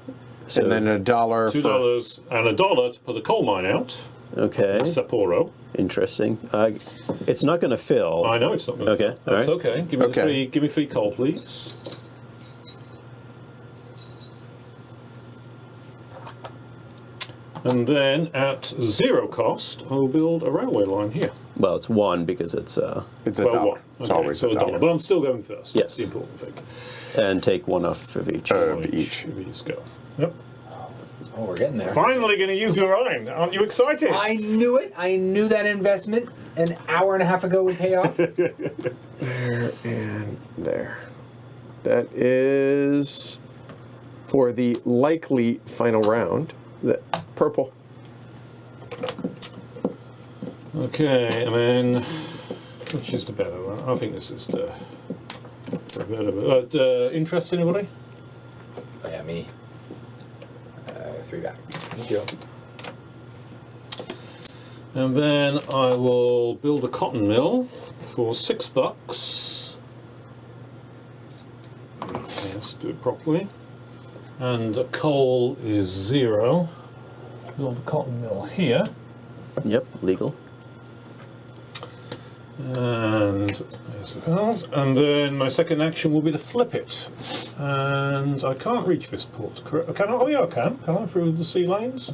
So-
and then $1 for.
$2 and $1 to put the coal mine out.
Okay,
Sapporo.
interesting. It's not going to fill.
I know it's not going to.
Okay,
That's
all right.
okay. Give me
Okay.
the three. Give me 3 coal, please. And then at 0 cost, I will build a railway line here.
Well, it's 1 because it's
It's $1.
Well,
It's
okay,
always
so
$1.
but I'm still going first.
Yes.
That's the important thing.
and take 1 off of each.
Of each.
Of each go. Yep.
Oh, we're getting there.
Finally going to use your iron. Aren't you excited?
I knew it. I knew that investment an hour and a half ago would pay off.
There and there. That is for the likely final round. The purple.
Okay, and then which is the better one? I think this is the better. Interest anybody?
Oh, yeah, me. 3 back. Thank you.
And then I will build a cotton mill for $6. Okay, let's do it properly. And the coal is 0. Build a cotton mill here.
Yep, legal.
And there's the cards. And then my second action will be to flip it. And I can't reach this port, correct? Can I? Oh yeah, I can. Can I through the sea lanes?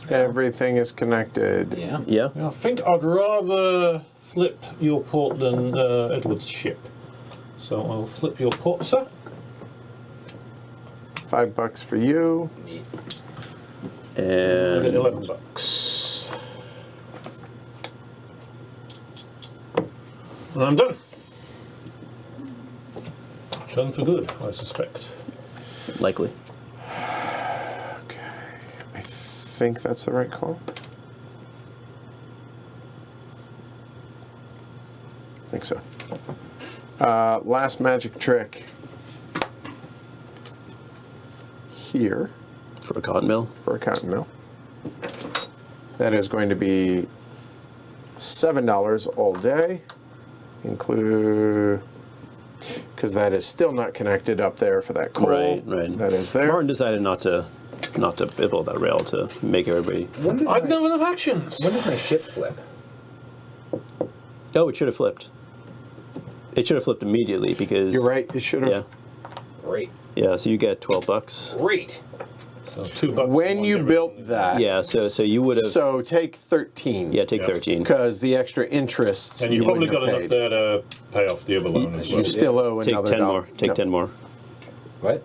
Everything is connected.
Yeah.
Yeah.
Yeah, I think I'd rather flip your port than Edward's ship. So I'll flip your port, sir.
$5 for you.
Neat.
I get
And
$11. And I'm done. Done for good, I suspect.
likely.
Okay. I think that's the right call. I think so. Last magic trick. Here
For a cotton mill.
for a cotton mill. That is going to be $7 all day. Include, because that is still not connected up there for that coal.
Right.
That is there.
Martin decided not to build that rail to make everybody.
When does,
I
my,
don't have enough actions.
when does my ship flip?
Oh, it should have flipped. It should have flipped immediately because
You're right. It should have.
Yeah,
Great.
yeah. So you get $12.
Great.
So $2.
When
on
you
everything.
built that.
Yeah. So you would have.
So take 13.
Yeah, take
Yeah.
13.
Because the extra interest.
And you probably
wouldn't
got
have
enough
paid.
there to pay off the other loan as
You
well.
still owe
Take
another
10
dollar.
more. Take
No.
10 more.
What?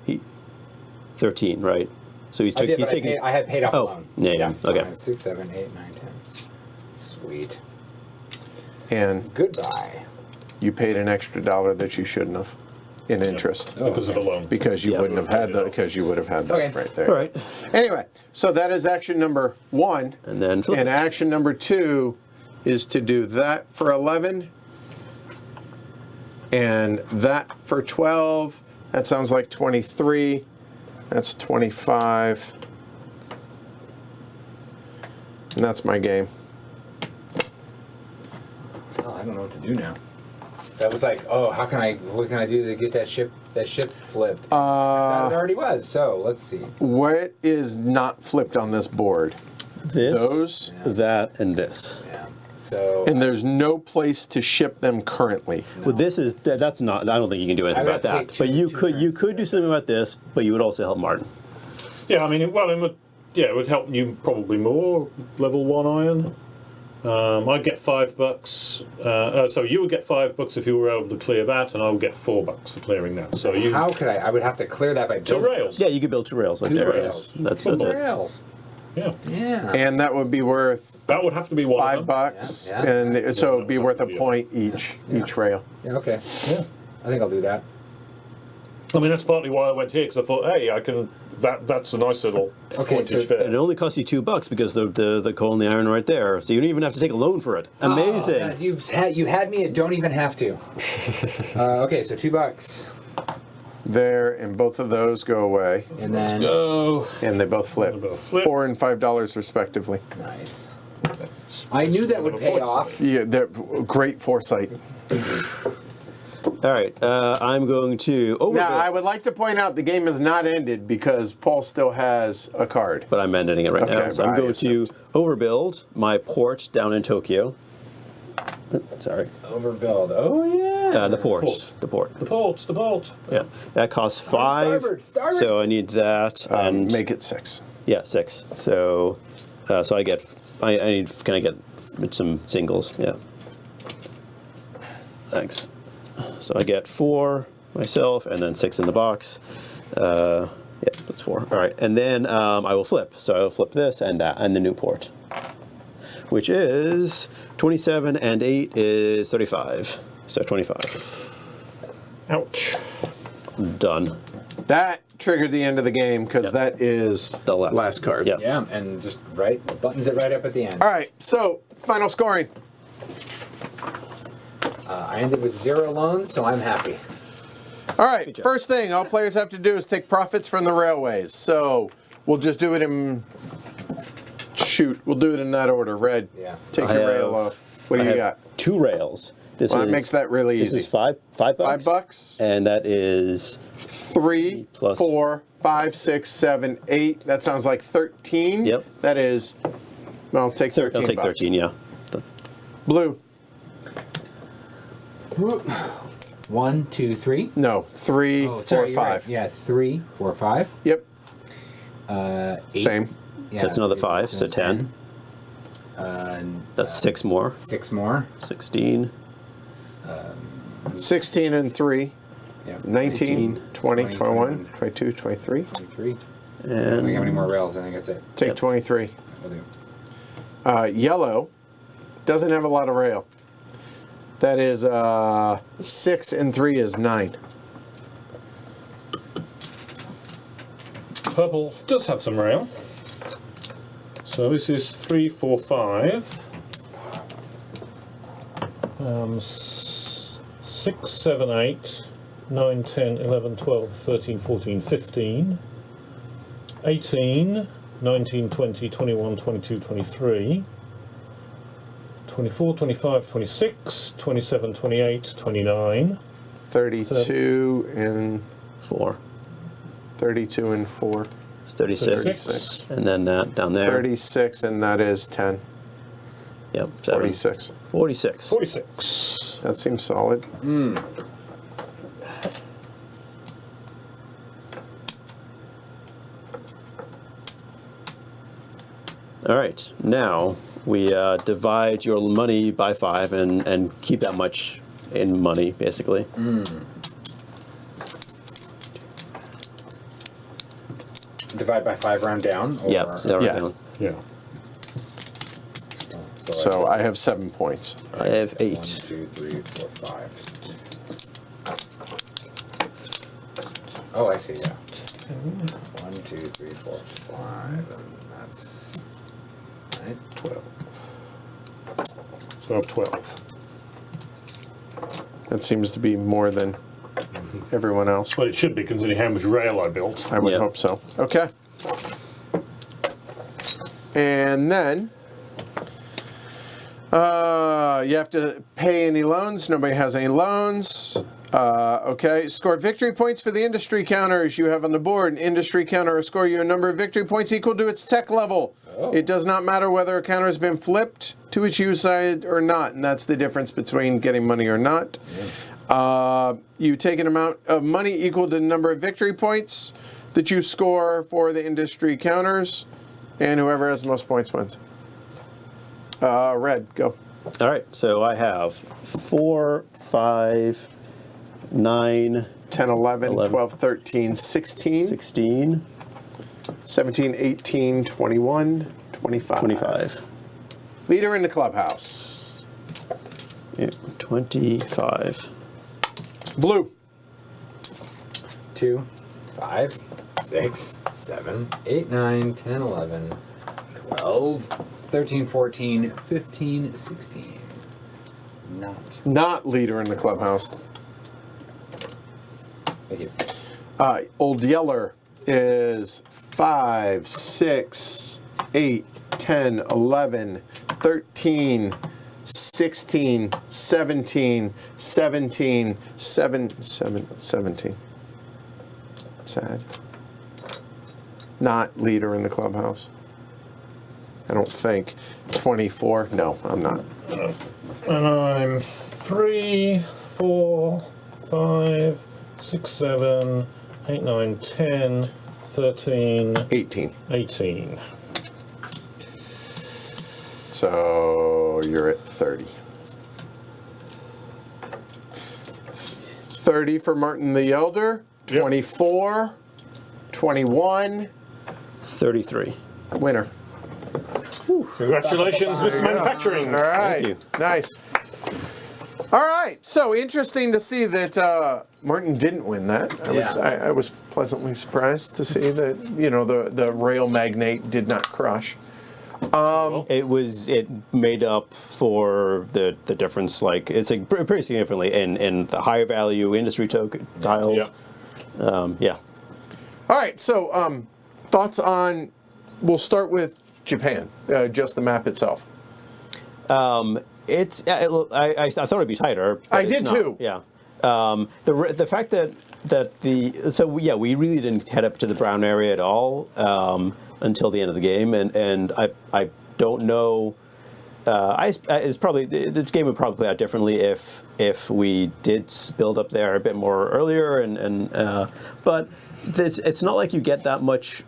13, right? So he's
I did,
he's
but
taking.
I had paid off the
Oh,
loan.
yeah, okay.
5, 6, 7, 8, 9, 10. Sweet.
And
Goodbye.
you paid an extra dollar that you shouldn't have in interest.
Because of the loan.
Because you
Yeah.
wouldn't have had that. Because you would have had that
Okay.
right there.
All right.
Anyway, so that is action number 1.
And then flip
And
it.
action number 2 is to do that for 11 and that for 12. That sounds like 23. That's 25. And that's my game.
Well, I don't know what to do now. So I was like, oh, what can I do to get that ship flipped? That it already was, so let's see.
What is not flipped on this board?
This,
Those?
that, and this.
Yeah. So
And there's no place to ship them currently.
Well, this is that's not. I don't think you can do anything
I would
about
have to
that.
take
But you
two
could do something about this. But you would also help Martin.
Yeah, I mean, it would help you probably more. Level 1 iron. I'd get $5. So you would get $5 if you were able to clear that, and I would get $4 for clearing that. So you
How could I? I would have to clear that by
two
building
rails.
Yeah, you could build 2 rails like
Two
there.
rails.
That's
Two
it.
rails.
Yeah,
Yeah.
And that would be worth
that would have to be one.
$5,
Yeah, yeah.
and so it'd be
Yeah,
worth a
yeah.
point each rail.
Yeah, okay.
Yeah.
I think I'll do that.
I mean, that's partly why I went here, because I thought, hey, I can. That's a nice little
Okay,
pointage
so-
there.
And it only costs you $2 because the coal and the iron right there. So you don't even have to take a loan for it. Amazing.
Oh, you had me at don't even have to. Okay, so $2.
There, and both of those go away,
And then
Go.
and they both flip.
They both flip.
$4 and $5 respectively.
nice. I knew that would pay off.
Yeah, they're great foresight.
All right, I'm going to overbuild.
Now, I would like to point out the game is not ended because Paul still has a card.
But I'm ending it right now.
Okay,
So I'm
I
going to overbuild my port down in Tokyo. Sorry.
Overbuild. Oh yeah.
The port.
Port.
The port.
The port.
Yeah. That costs 5.
starboard.
So I need that. and
Make it 6.
Yeah, 6. So so I get. I need. Can I get some singles? Yeah. Thanks. So I get 4 myself, and then 6 in the box. Yeah, that's 4. All right, and then I will flip. So I will flip this and that, and the new port, which is 27, and 8 is 35. So 25.
Ouch.
Done.
That triggered the end of the game because
Yep.
that is
The last.
card.
Yep.
Yeah, and just buttons it right up at the end.
All right, so final scoring.
I ended with 0 loans, so I'm happy.
All right,
job.
first thing all players have to do is take profits from the railways. So we'll just do it in. Shoot, we'll do it in that order. Red,
Yeah.
take
I
your rail
have-
off. What do
I
you
have
got?
2 rails. This
Well,
is
that makes that really
This
easy.
is $5.
$5,
And that is
3,
Plus-
4, 5, 6, 7, 8. That sounds like 13.
Yep.
That is. Well, take 13.
I'll take
bucks.
13. Yeah.
Blue.
1, 2, 3.
No, 3, 4,
Sorry, you're
5.
right. Yeah, 3, 4, 5.
Yep.
8.
Same.
Yeah,
That's another
3,
5, so 10. That's 6 more.
6 more.
16.
16 and 3.
Yeah.
19, 20,
20,
21, 22, 23.
23. I don't think I have any more rails. I think that's it.
Take
Yep.
23.
I'll do.
Yellow doesn't have a lot of rail. That is 6 and 3 is 9.
Purple does have some rail. So this is 3, 4, 5. 6, 7, 8, 9, 10, 11, 12, 13, 14, 15, 18, 19, 20, 21, 22, 23, 24, 25, 26, 27, 28, 29,
32 and
4.
32 and 4.
It's 36.
36.
And then that down there.
36 and that is 10.
Yep. 7.
46.
46.
46.
That seems solid.
All right. Now we divide your money by 5 and keep that much in money, basically.
Divide by 5 round down. Or,
Yep. So that
Yeah.
right down.
Yeah.
So I have 7 points.
I have 8.
1, 2, 3, 4, 5. Oh, I see, yeah. 1, 2, 3, 4, 5, and that's... Right.
12.
So I have 12.
That seems to be more than everyone else.
Well, it should be, considering how much rail I built.
I would
Yeah.
hope so. Okay. And then you have to pay any loans. Nobody has any loans. Okay. Score victory points for the industry counters you have on the board. An industry counter will score you a number of victory points equal to its tech level.
Oh.
It does not matter whether a counter has been flipped to its use side or not, and that's the difference between getting money or not. You take an amount of money equal to the number of victory points that you score for the industry counters, and whoever has the most points wins. Red, go.
All right, so I have 4, 5, 9,
10, 11,
11.
12, 13, 16,
16,
17, 18, 21, 25.
25.
Leader in the clubhouse.
Yeah, 25.
Blue.
2, 5, 6, 7, 8, 9, 10, 11, 12, 13, 14, 15, 16.
Not leader in the clubhouse.
Thank you.
Old Yeller is 5, 6, 8, 10, 11, 13, 16, 17, 17, 17. Sad. Not leader in the clubhouse. I don't think. 24. No, I'm not.
And I'm 3, 4, 5, 6, 7, 8, 9, 10, 13,
18.
18.
So you're at 30. 30 for Martin the Elder.
Yep.
24. 21.
33.
Winner.
Congratulations, Mr. Manufacturing.
All right.
you.
Nice. All right. So interesting to see that Martin didn't win that. I was pleasantly surprised to see that, you know, the rail magnate did not crush.
It made up for the difference, like, it's like pretty significantly in the higher value industry tiles. Yeah.
All right. So thoughts on, we'll start with Japan, just the map itself.
It's I thought it'd be tighter. But
I
it's
did
not.
too.
Yeah. The fact that we really didn't head up to the brown area at all until the end of the game, and I don't know. It's probably, this game would probably play out differently if we did build up there a bit more earlier, but it's not like you get that much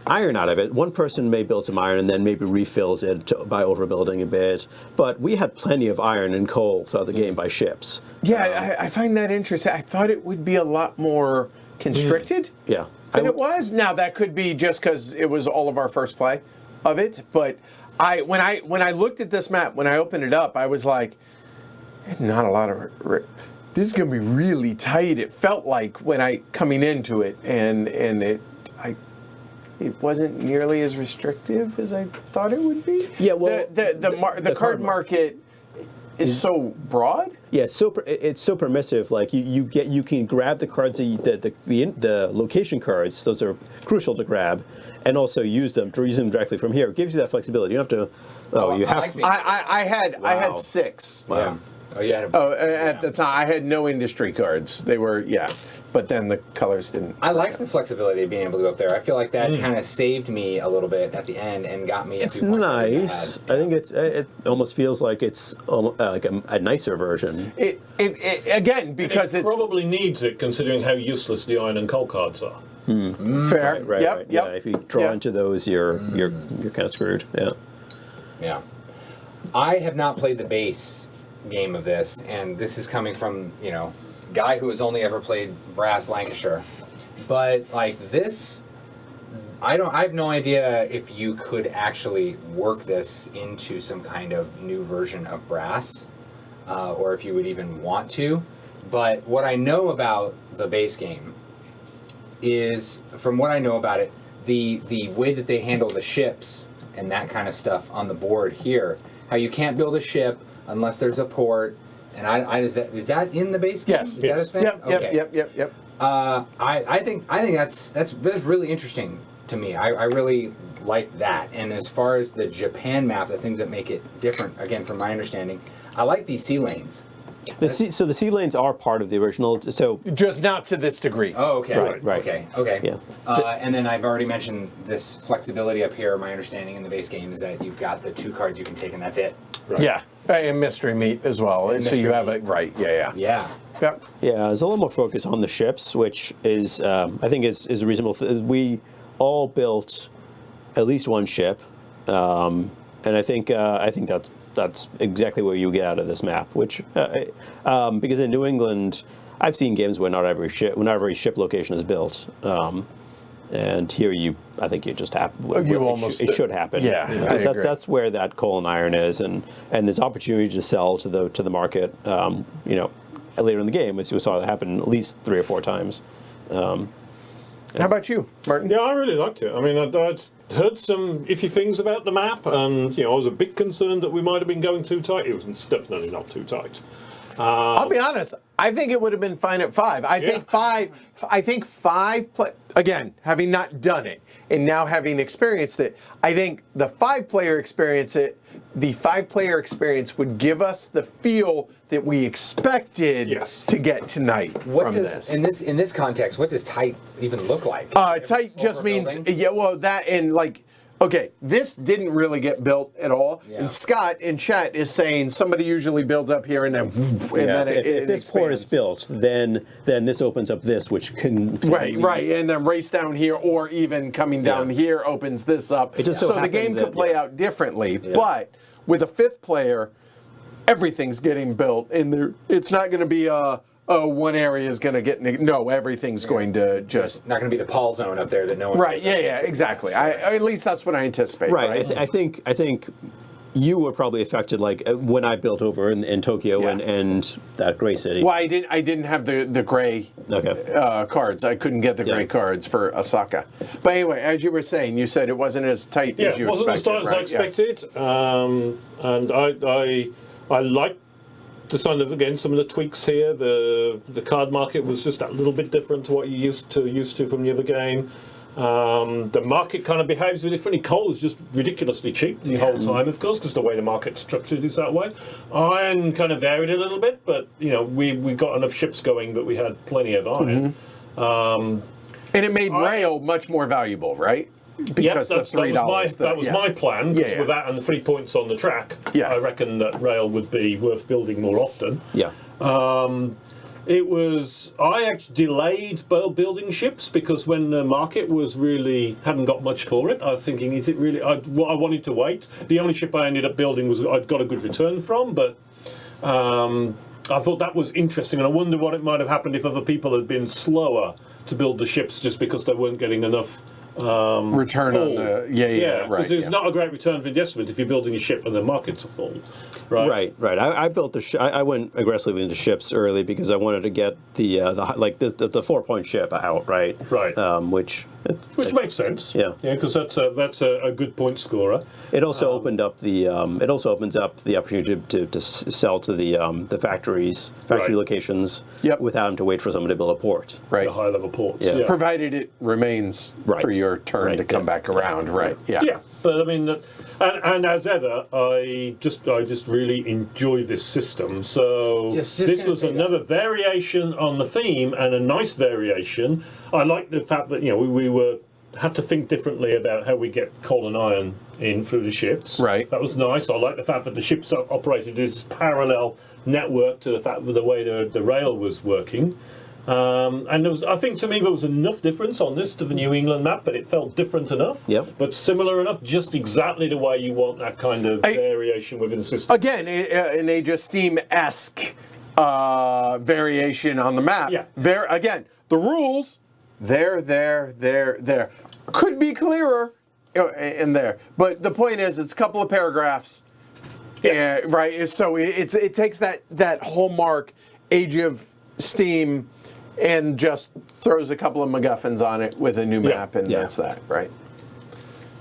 iron out of it. One person may build some iron and then maybe refills it by overbuilding a bit, but we had plenty of iron and coal throughout the game by ships.
Yeah, I find that interesting. I thought it would be a lot more constricted
Yeah.
than it was. Now, that could be just because it was all of our first play of it, but when I looked at this map, when I opened it up, I was like, not a lot of... This is going to be really tight. It felt like when I coming into it, and it wasn't nearly as restrictive as I thought it would be.
Yeah, well,
the card market is so broad.
Yeah, it's so permissive. Like you can grab the cards, the location cards. Those are crucial to grab, and also use them directly from here. It gives you that flexibility. You don't have to.
I had 6.
Wow.
Yeah. Oh, yeah.
At the time, I had no industry cards. They were, but then the colors didn't.
I like the flexibility of being able to go up there. I feel like that kind of saved me a little bit at the end and got me.
It's nice. I think it almost feels like it's like a nicer version.
It again, because
it probably needs it, considering how useless the iron and coal cards are.
Fair.
Right.
Yep.
Yeah, if you draw into those, you're kind of screwed. Yeah.
Yeah. I have not played the base game of this, and this is coming from, guy who has only ever played Brass Lancashire. But like this, I have no idea if you could actually work this into some kind of new version of Brass, or if you would even want to. But what I know about the base game is, from what I know about it, the way that they handle the ships and that kind of stuff on the board here, how you can't build a ship unless there's a port, and is that in the base game?
Yes.
Is that a thing?
Yep.
I think that's really interesting to me. I really like that. And as far as the Japan map, the things that make it different, again, from my understanding, I like these sea lanes.
So the sea lanes are part of the original. So
just not to this degree.
Oh, okay.
Right.
Okay.
Yeah.
And then I've already mentioned this flexibility up here. My understanding in the base game is that you've got the 2 cards you can take, and that's it.
Right. Yeah, and mystery meat as well.
And
so you
mystery
have
meat.
it right. Yeah.
Yeah.
Yep.
Yeah, there's a little more focus on the ships, which is I think is reasonable. We all built at least one ship. And I think that's exactly what you get out of this map. Which because in New England, I've seen games where not every ship location is built. And here I think you just happen. It should happen.
Yeah,
you know,
I
'cause
agree.
that's where that coal and iron is, and there's opportunity to sell to the market. You know, later in the game, as you saw that happen at least 3 or 4 times.
How about you, Martin?
Yeah, I really liked it. I mean, I'd heard some iffy things about the map, and I was a bit concerned that we might have been going too tight. It was definitely not too tight.
I'll be honest. I think it would have been fine at 5. I think 5. Again, having not done it and now having experienced it, I think the 5-player experience would give us the feel that we expected to get tonight from this.
In this context, what does tight even look like?
Tight just means that and like. Okay, this didn't really get built at all, and Scott in chat is saying somebody usually builds up here and then,
if this port is built, then this opens up this, which can
right, and then race down here, or even coming down here opens this up. So the game could play out differently, but with a 5th player, everything's getting built, and it's not going to be one area is going to get everything's going to just
not going to be the Paul zone up there that no one.
Right? Yeah, exactly. At least that's what I anticipate.
Right. I think you were probably affected like when I built over in Tokyo and that gray city.
Well, I didn't have the gray cards. I couldn't get the gray cards for Osaka. But anyway, as you were saying, you said it wasn't as tight as you expected.
Yeah, it wasn't as tight as I expected, and I liked to some of the tweaks here. The card market was just a little bit different to what you used to from the other game. The market kind of behaves differently. Coal is just ridiculously cheap the whole time, of course, because the way the market's structured is that way. Iron kind of varied a little bit, but we got enough ships going that we had plenty of iron.
And it made rail much more valuable, right? Because
that was my plan. With that and the 3 points on the track, I reckon that rail would be worth building more often. I actually delayed building ships because when the market hadn't got much for it, I was thinking, is it really? I wanted to wait. The only ship I ended up building I'd got a good return from, but I thought that was interesting, and I wonder what it might have happened if other people had been slower to build the ships just because they weren't getting enough.
Return on the
because it's not a great return for investment if you're building a ship and the markets are full, right?
I built I went aggressively into ships early because I wanted to get the 4-point ship out, right? Which
makes sense. Because that's a good point scorer.
It also opens up the opportunity to sell to the factory locations without having to wait for someone to build a port.
The high level ports.
Provided it remains for your turn to come back around.
But I mean, and as ever, I just really enjoy this system. So this was another variation on the theme and a nice variation. I like the fact that we had to think differently about how we get coal and iron in through the ships. That was nice. I like the fact that the ships operated as parallel network to the way the rail was working. And I think to me there was enough difference on this to the New England map, but it felt different enough, but similar enough, just exactly the way you want that kind of variation within the system.
Again, an Age of Steam-esque variation on the map. Again, the rules, there. Could be clearer in there. But the point is, it's a couple of paragraphs, right? So it takes that hallmark Age of Steam and just throws a couple of MacGuffins on it with a new map, and that's that, right?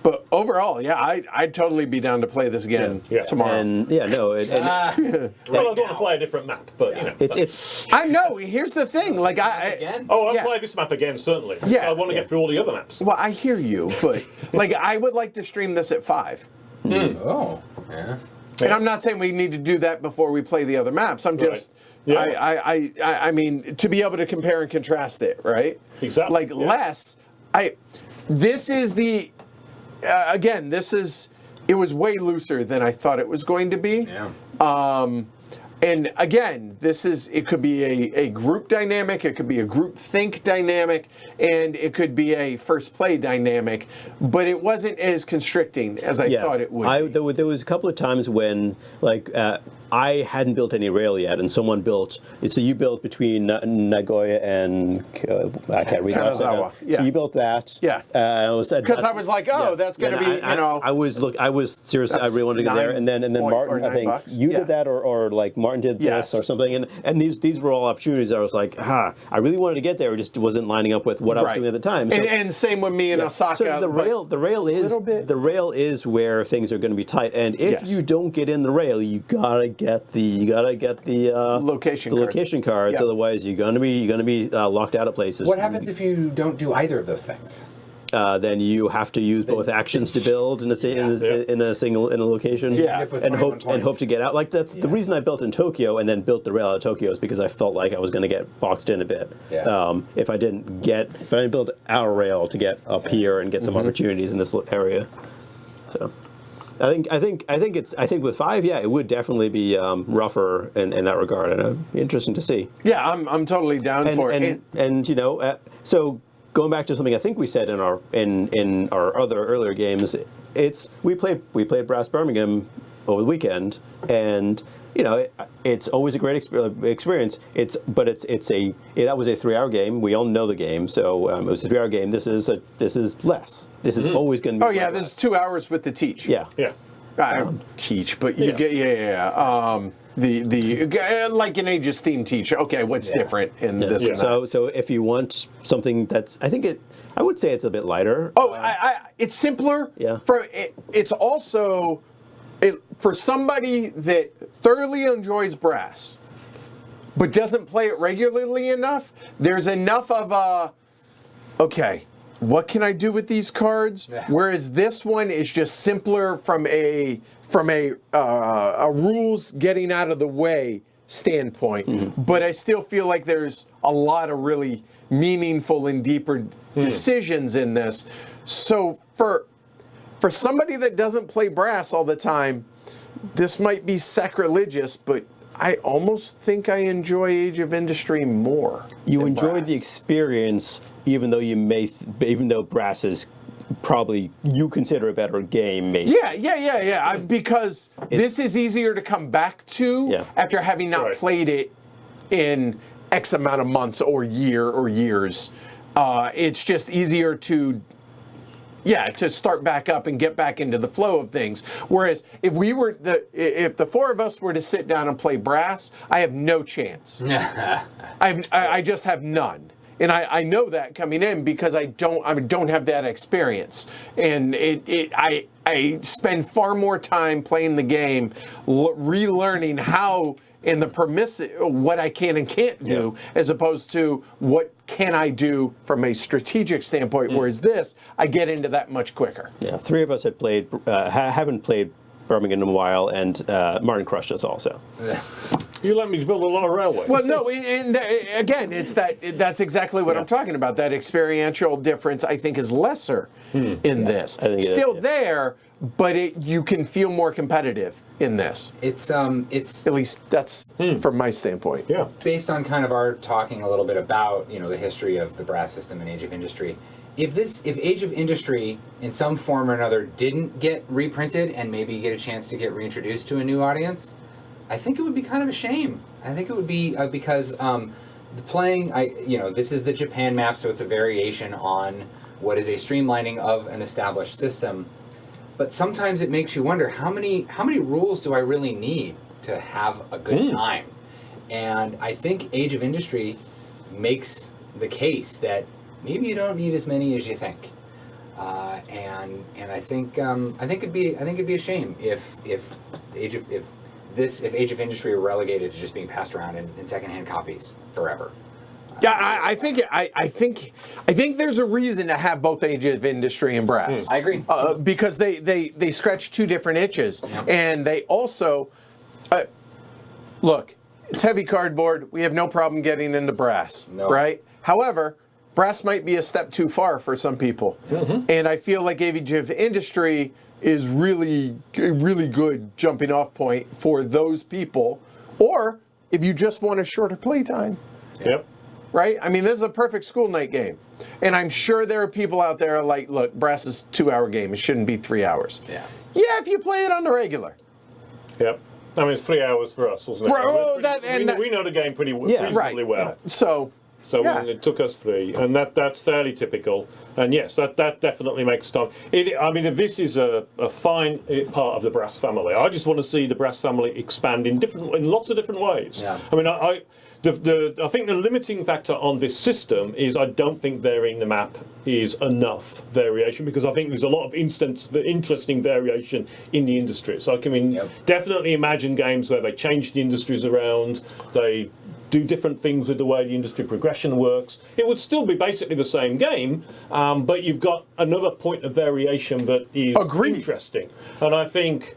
But overall, I'd totally be down to play this again tomorrow.
And well,
I don't want to play a different map, but
it's.
I know. Here's the thing, like
I'll play this map again, certainly. I want to get through all the other maps.
Well, I hear you, but like I would like to stream this at 5.
Oh, yeah.
And I'm not saying we need to do that before we play the other maps. I'm just, I mean, to be able to compare and contrast it, right?
Exactly.
Like this is the, again, it was way looser than I thought it was going to be. And again, it could be a group dynamic, it could be a group think dynamic, and it could be a first play dynamic, but it wasn't as constricting as I thought it would be.
There was a couple of times when, like, I hadn't built any rail yet, and someone built. So you built between Nagoya and I can't read that.
Kanazawa. Yeah.
So you built that.
Yeah.
Because
I was like, that's going to be,
I was seriously. I really wanted to go there, and then Martin, I think
$9.
you did that, or like Martin did
Yes.
this or something, and these were all opportunities. I was like, I really wanted to get there. It just wasn't lining up with what I was doing at the time. So,
and same with me in Osaka.
so the rail is where things are going to be tight, and if you don't get in the rail, you gotta get the location cards.
Yep.
Otherwise, you're gonna be locked out of places.
What happens if you don't do either of those things?
Then you have to use both actions to build in a location, and hope to get out. Like that's the reason I built in Tokyo and then built the rail out of Tokyo is because I felt like I was going to get boxed in a bit.
Yeah.
If I didn't build our rail to get up here and get some opportunities in this area. So, I think with 5, it would definitely be rougher in that regard, and it'd be interesting to see.
Yeah, I'm totally down for it.
And so. Going back to something I think we said in our other earlier games, we played Brass Birmingham over the weekend, and it's always a great experience. That was a 3-hour game. We all know the game, so it was a 3-hour game. This is less. This is always going to be.
Oh yeah, there's 2 hours with the teach.
Yeah.
I don't teach, but you get the like an Aegis theme teach. Okay, what's different in this? And that?
So if you want something that's, I would say it's a bit lighter.
Oh, it's simpler.
Yeah.
It's also for somebody that thoroughly enjoys Brass, but doesn't play it regularly enough. There's enough of a what can I do with these cards? Yeah. Whereas this one is just simpler from a rules getting out of the way standpoint. Mm-hmm. But I still feel like there's a lot of really meaningful and deeper decisions in this. So for somebody that doesn't play Brass all the time, this might be sacrilegious, but I almost think I enjoy Age of Industry more.
You enjoyed the experience, even though Brass is probably you consider a better game, maybe.
Yeah. Because this is easier to come back to after having not played it in X amount of months or years. It's just easier to start back up and get back into the flow of things. Whereas if the 4 of us were to sit down and play Brass, I have no chance. I just have none. And I know that coming in because I don't have that experience. And I spend far more time playing the game, relearning how and what I can and can't do, as opposed to what can I do from a strategic standpoint. Whereas this, I get into that much quicker. Yeah,
3 of us had haven't played Birmingham in a while, and Martin crushed us also.
You let me build a lot of railway.
Well, no, and again, that's exactly what I'm talking about. That experiential difference, I think, is lesser in this.
I think
still there, but you can feel more competitive in this.
It's
at least that's from my standpoint.
Yeah.
Based on kind of our talking a little bit about the history of the Brass system and Age of Industry. If Age of Industry in some form or another didn't get reprinted and maybe get a chance to get reintroduced to a new audience, I think it would be kind of a shame. I think it would be because the playing, this is the Japan map, so it's a variation on what is a streamlining of an established system. But sometimes it makes you wonder how many rules do I really need to have a good time? And I think Age of Industry makes the case that maybe you don't need as many as you think. And I think it'd be a shame if Age of Industry were relegated to just being passed around in secondhand copies forever.
Yeah, I think there's a reason to have both Age of Industry and Brass.
I agree.
Because they scratch 2 different itches, and they also look. It's heavy cardboard. We have no problem getting into Brass, right? However, Brass might be a step too far for some people, and I feel like Age of Industry is really good jumping off point for those people Or if you just want a shorter playtime,
Yep.
right? I mean, this is a perfect school night game. And I'm sure there are people out there like, look, Brass is a 2-hour game. It shouldn't be 3 hours.
Yeah.
Yeah, if you play it on the regular.
Yep. I mean, it's 3 hours for us, wasn't it?
Right, well,
We know the game pretty
Yeah.
reasonably well.
So yeah.
It took us 3, and that's fairly typical. And yes, that definitely makes time. I mean, this is a fine part of the Brass family. I just want to see the Brass family expand in lots of different ways.
Yeah.
I mean, I think the limiting factor on this system is I don't think varying the map is enough variation, because I think there's a lot of interesting variation in the industry. So I can definitely imagine games where they change the industries around, they do different things with the way the industry progression works. It would still be basically the same game, but you've got another point of variation that is interesting. And I think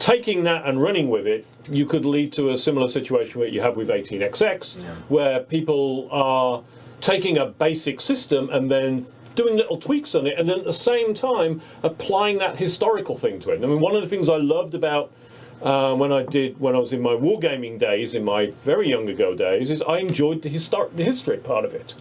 taking that and running with it, you could lead to a similar situation that you have with 18xx, where people are taking a basic system and then doing little tweaks on it, and then at the same time applying that historical thing to it. I mean, one of the things I loved about when I was in my wargaming days, in my very young ago days, is I enjoyed the history part of it.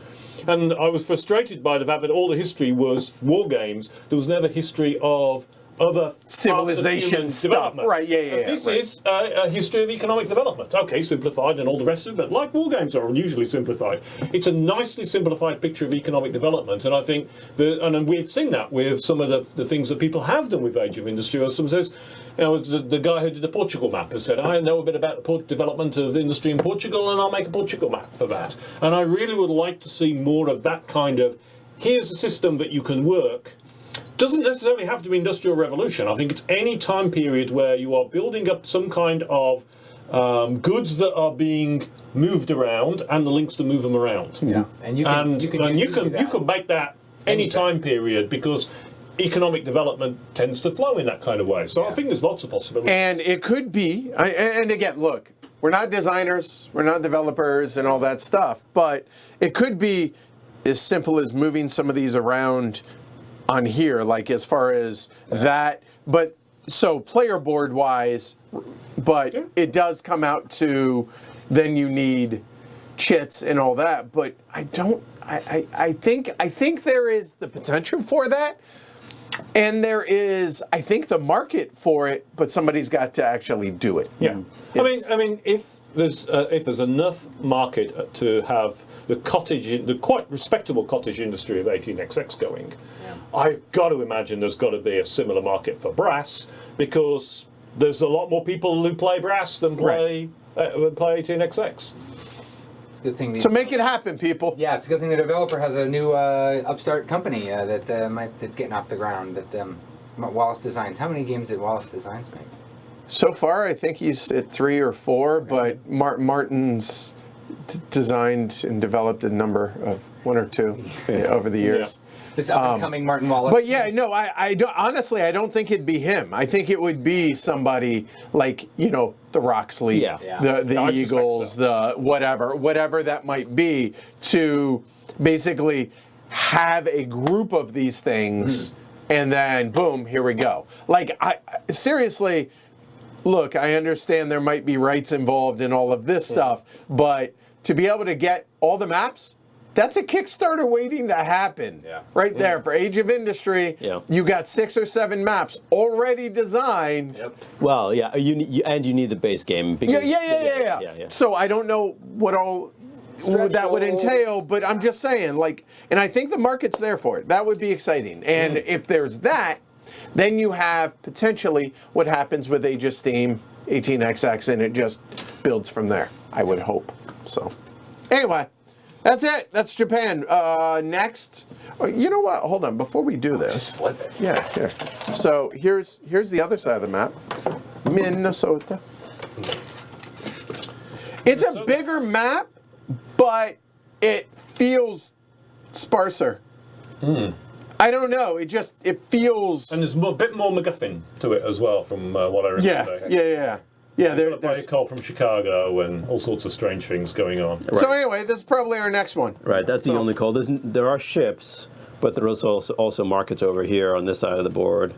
And I was frustrated by the fact that all the history was war games. There was never history of other
civilization stuff. Right, yeah.
This is a history of economic development. Okay, simplified and all the rest of it, but like war games are usually simplified. It's a nicely simplified picture of economic development, and I think and we've seen that with some of the things that people have done with Age of Industry. Or someone says, you know, the guy who did the Portugal map has said, I know a bit about the development of industry in Portugal, and I'll make a Portugal map for that. And I really would like to see more of that kind of, here's a system that you can work. Doesn't necessarily have to be Industrial Revolution. I think it's any time period where you are building up some kind of goods that are being moved around and the links to move them around.
Yeah, and you
can make that any time period, because economic development tends to flow in that kind of way. So I think there's lots of possibilities.
And it could be, and again, look, we're not designers, we're not developers and all that stuff, but it could be as simple as moving some of these around on here, like as far as that, but so player board wise, but it does come out to, then you need chits and all that, but I think there is the potential for that. And there is, I think, the market for it, but somebody's got to actually do it.
Yeah,
Yes.
I mean, if there's enough market to have the quite respectable cottage industry of 18xx going, I've got to imagine there's got to be a similar market for Brass, because there's a lot more people who play Brass than play 18xx.
Good thing
So make it happen, people.
Yeah, it's a good thing the developer has a new upstart company that's getting off the ground. That Wallace Designs. How many games did Wallace Designs make?
So far, I think he's at 3 or 4, but Martin's designed and developed a number of 1 or 2 over the years.
This up-and-coming Martin Wallace.
But yeah, no, I don't, honestly, I don't think it'd be him. I think it would be somebody like, you know, the Roxley, the Eagles, the whatever that might be, to basically have a group of these things, and then boom, here we go. Like, I seriously, look, I understand there might be rights involved in all of this stuff, but to be able to get all the maps, that's a Kickstarter waiting to happen. Right there for Age of Industry. You got 6 or 7 maps already designed.
Well, yeah, you need the base game. Because,
yeah. So I don't know what all that would entail, but I'm just saying, like, and I think the market's there for it. That would be exciting. And if there's that, then you have potentially what happens with Age of Steam, 18xx, and it just builds from there, I would hope. So anyway. That's it. That's Japan. Next, you know what? Hold on. Before we do this, yeah, here. So here's the other side of the map, Minnesota. It's a bigger map, but it feels sparser. I don't know. It feels.
And there's a bit more MacGuffin to it as well, from what I remember.
Yeah,
there's a call from Chicago and all sorts of strange things going on.
Right. So anyway, this is probably our next one.
Right, that's the only call. There are ships, but there is also markets over here on this side of the board.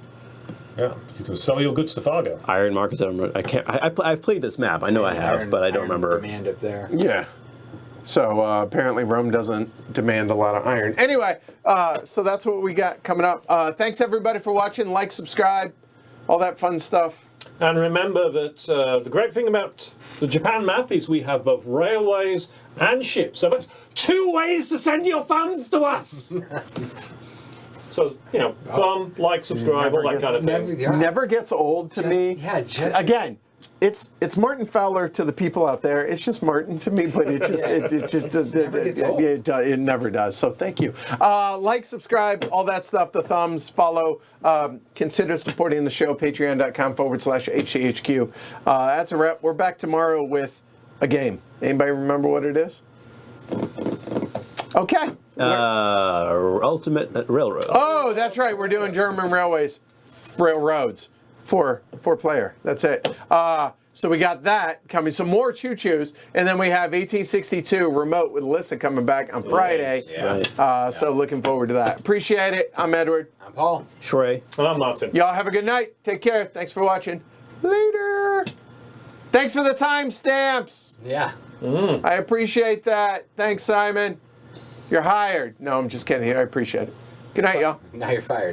Yeah, you can sell your goods to Fargo.
Iron markers. I can't. I've played this map. I know I have, but I don't remember.
Demand up there.
Yeah. So apparently Rome doesn't demand a lot of iron. Anyway, so that's what we got coming up. Thanks everybody for watching. Like, subscribe, all that fun stuff.
And remember that the great thing about the Japan map is we have both railways and ships. So that's 2 ways to send your funds to us. So, you know, thumb, like, subscribe, all that kind of thing.
Never gets old to me.
Yeah,
Again, it's Martin Fowler to the people out there. It's just Martin to me, but it never does. So thank you. Like, subscribe, all that stuff. The thumbs, follow. Consider supporting the show. Patreon.com/HCHQ. That's a wrap. We're back tomorrow with a game. Anybody remember what it is? Okay.
Ultimate Railroad.
Oh, that's right. We're doing German railroads. Four player. That's it. So we got that coming. Some more choo-choos. And then we have 1862 remote with Alyssa coming back on Friday.
Yeah.
So looking forward to that. Appreciate it. I'm Edward.
I'm Paul.
Shrey.
And I'm Martin.
Y'all have a good night. Take care. Thanks for watching. Later. Thanks for the timestamps.
Yeah.
I appreciate that. Thanks, Simon. You're hired. No, I'm just kidding. I appreciate it. Good night, y'all.
Now you're fired.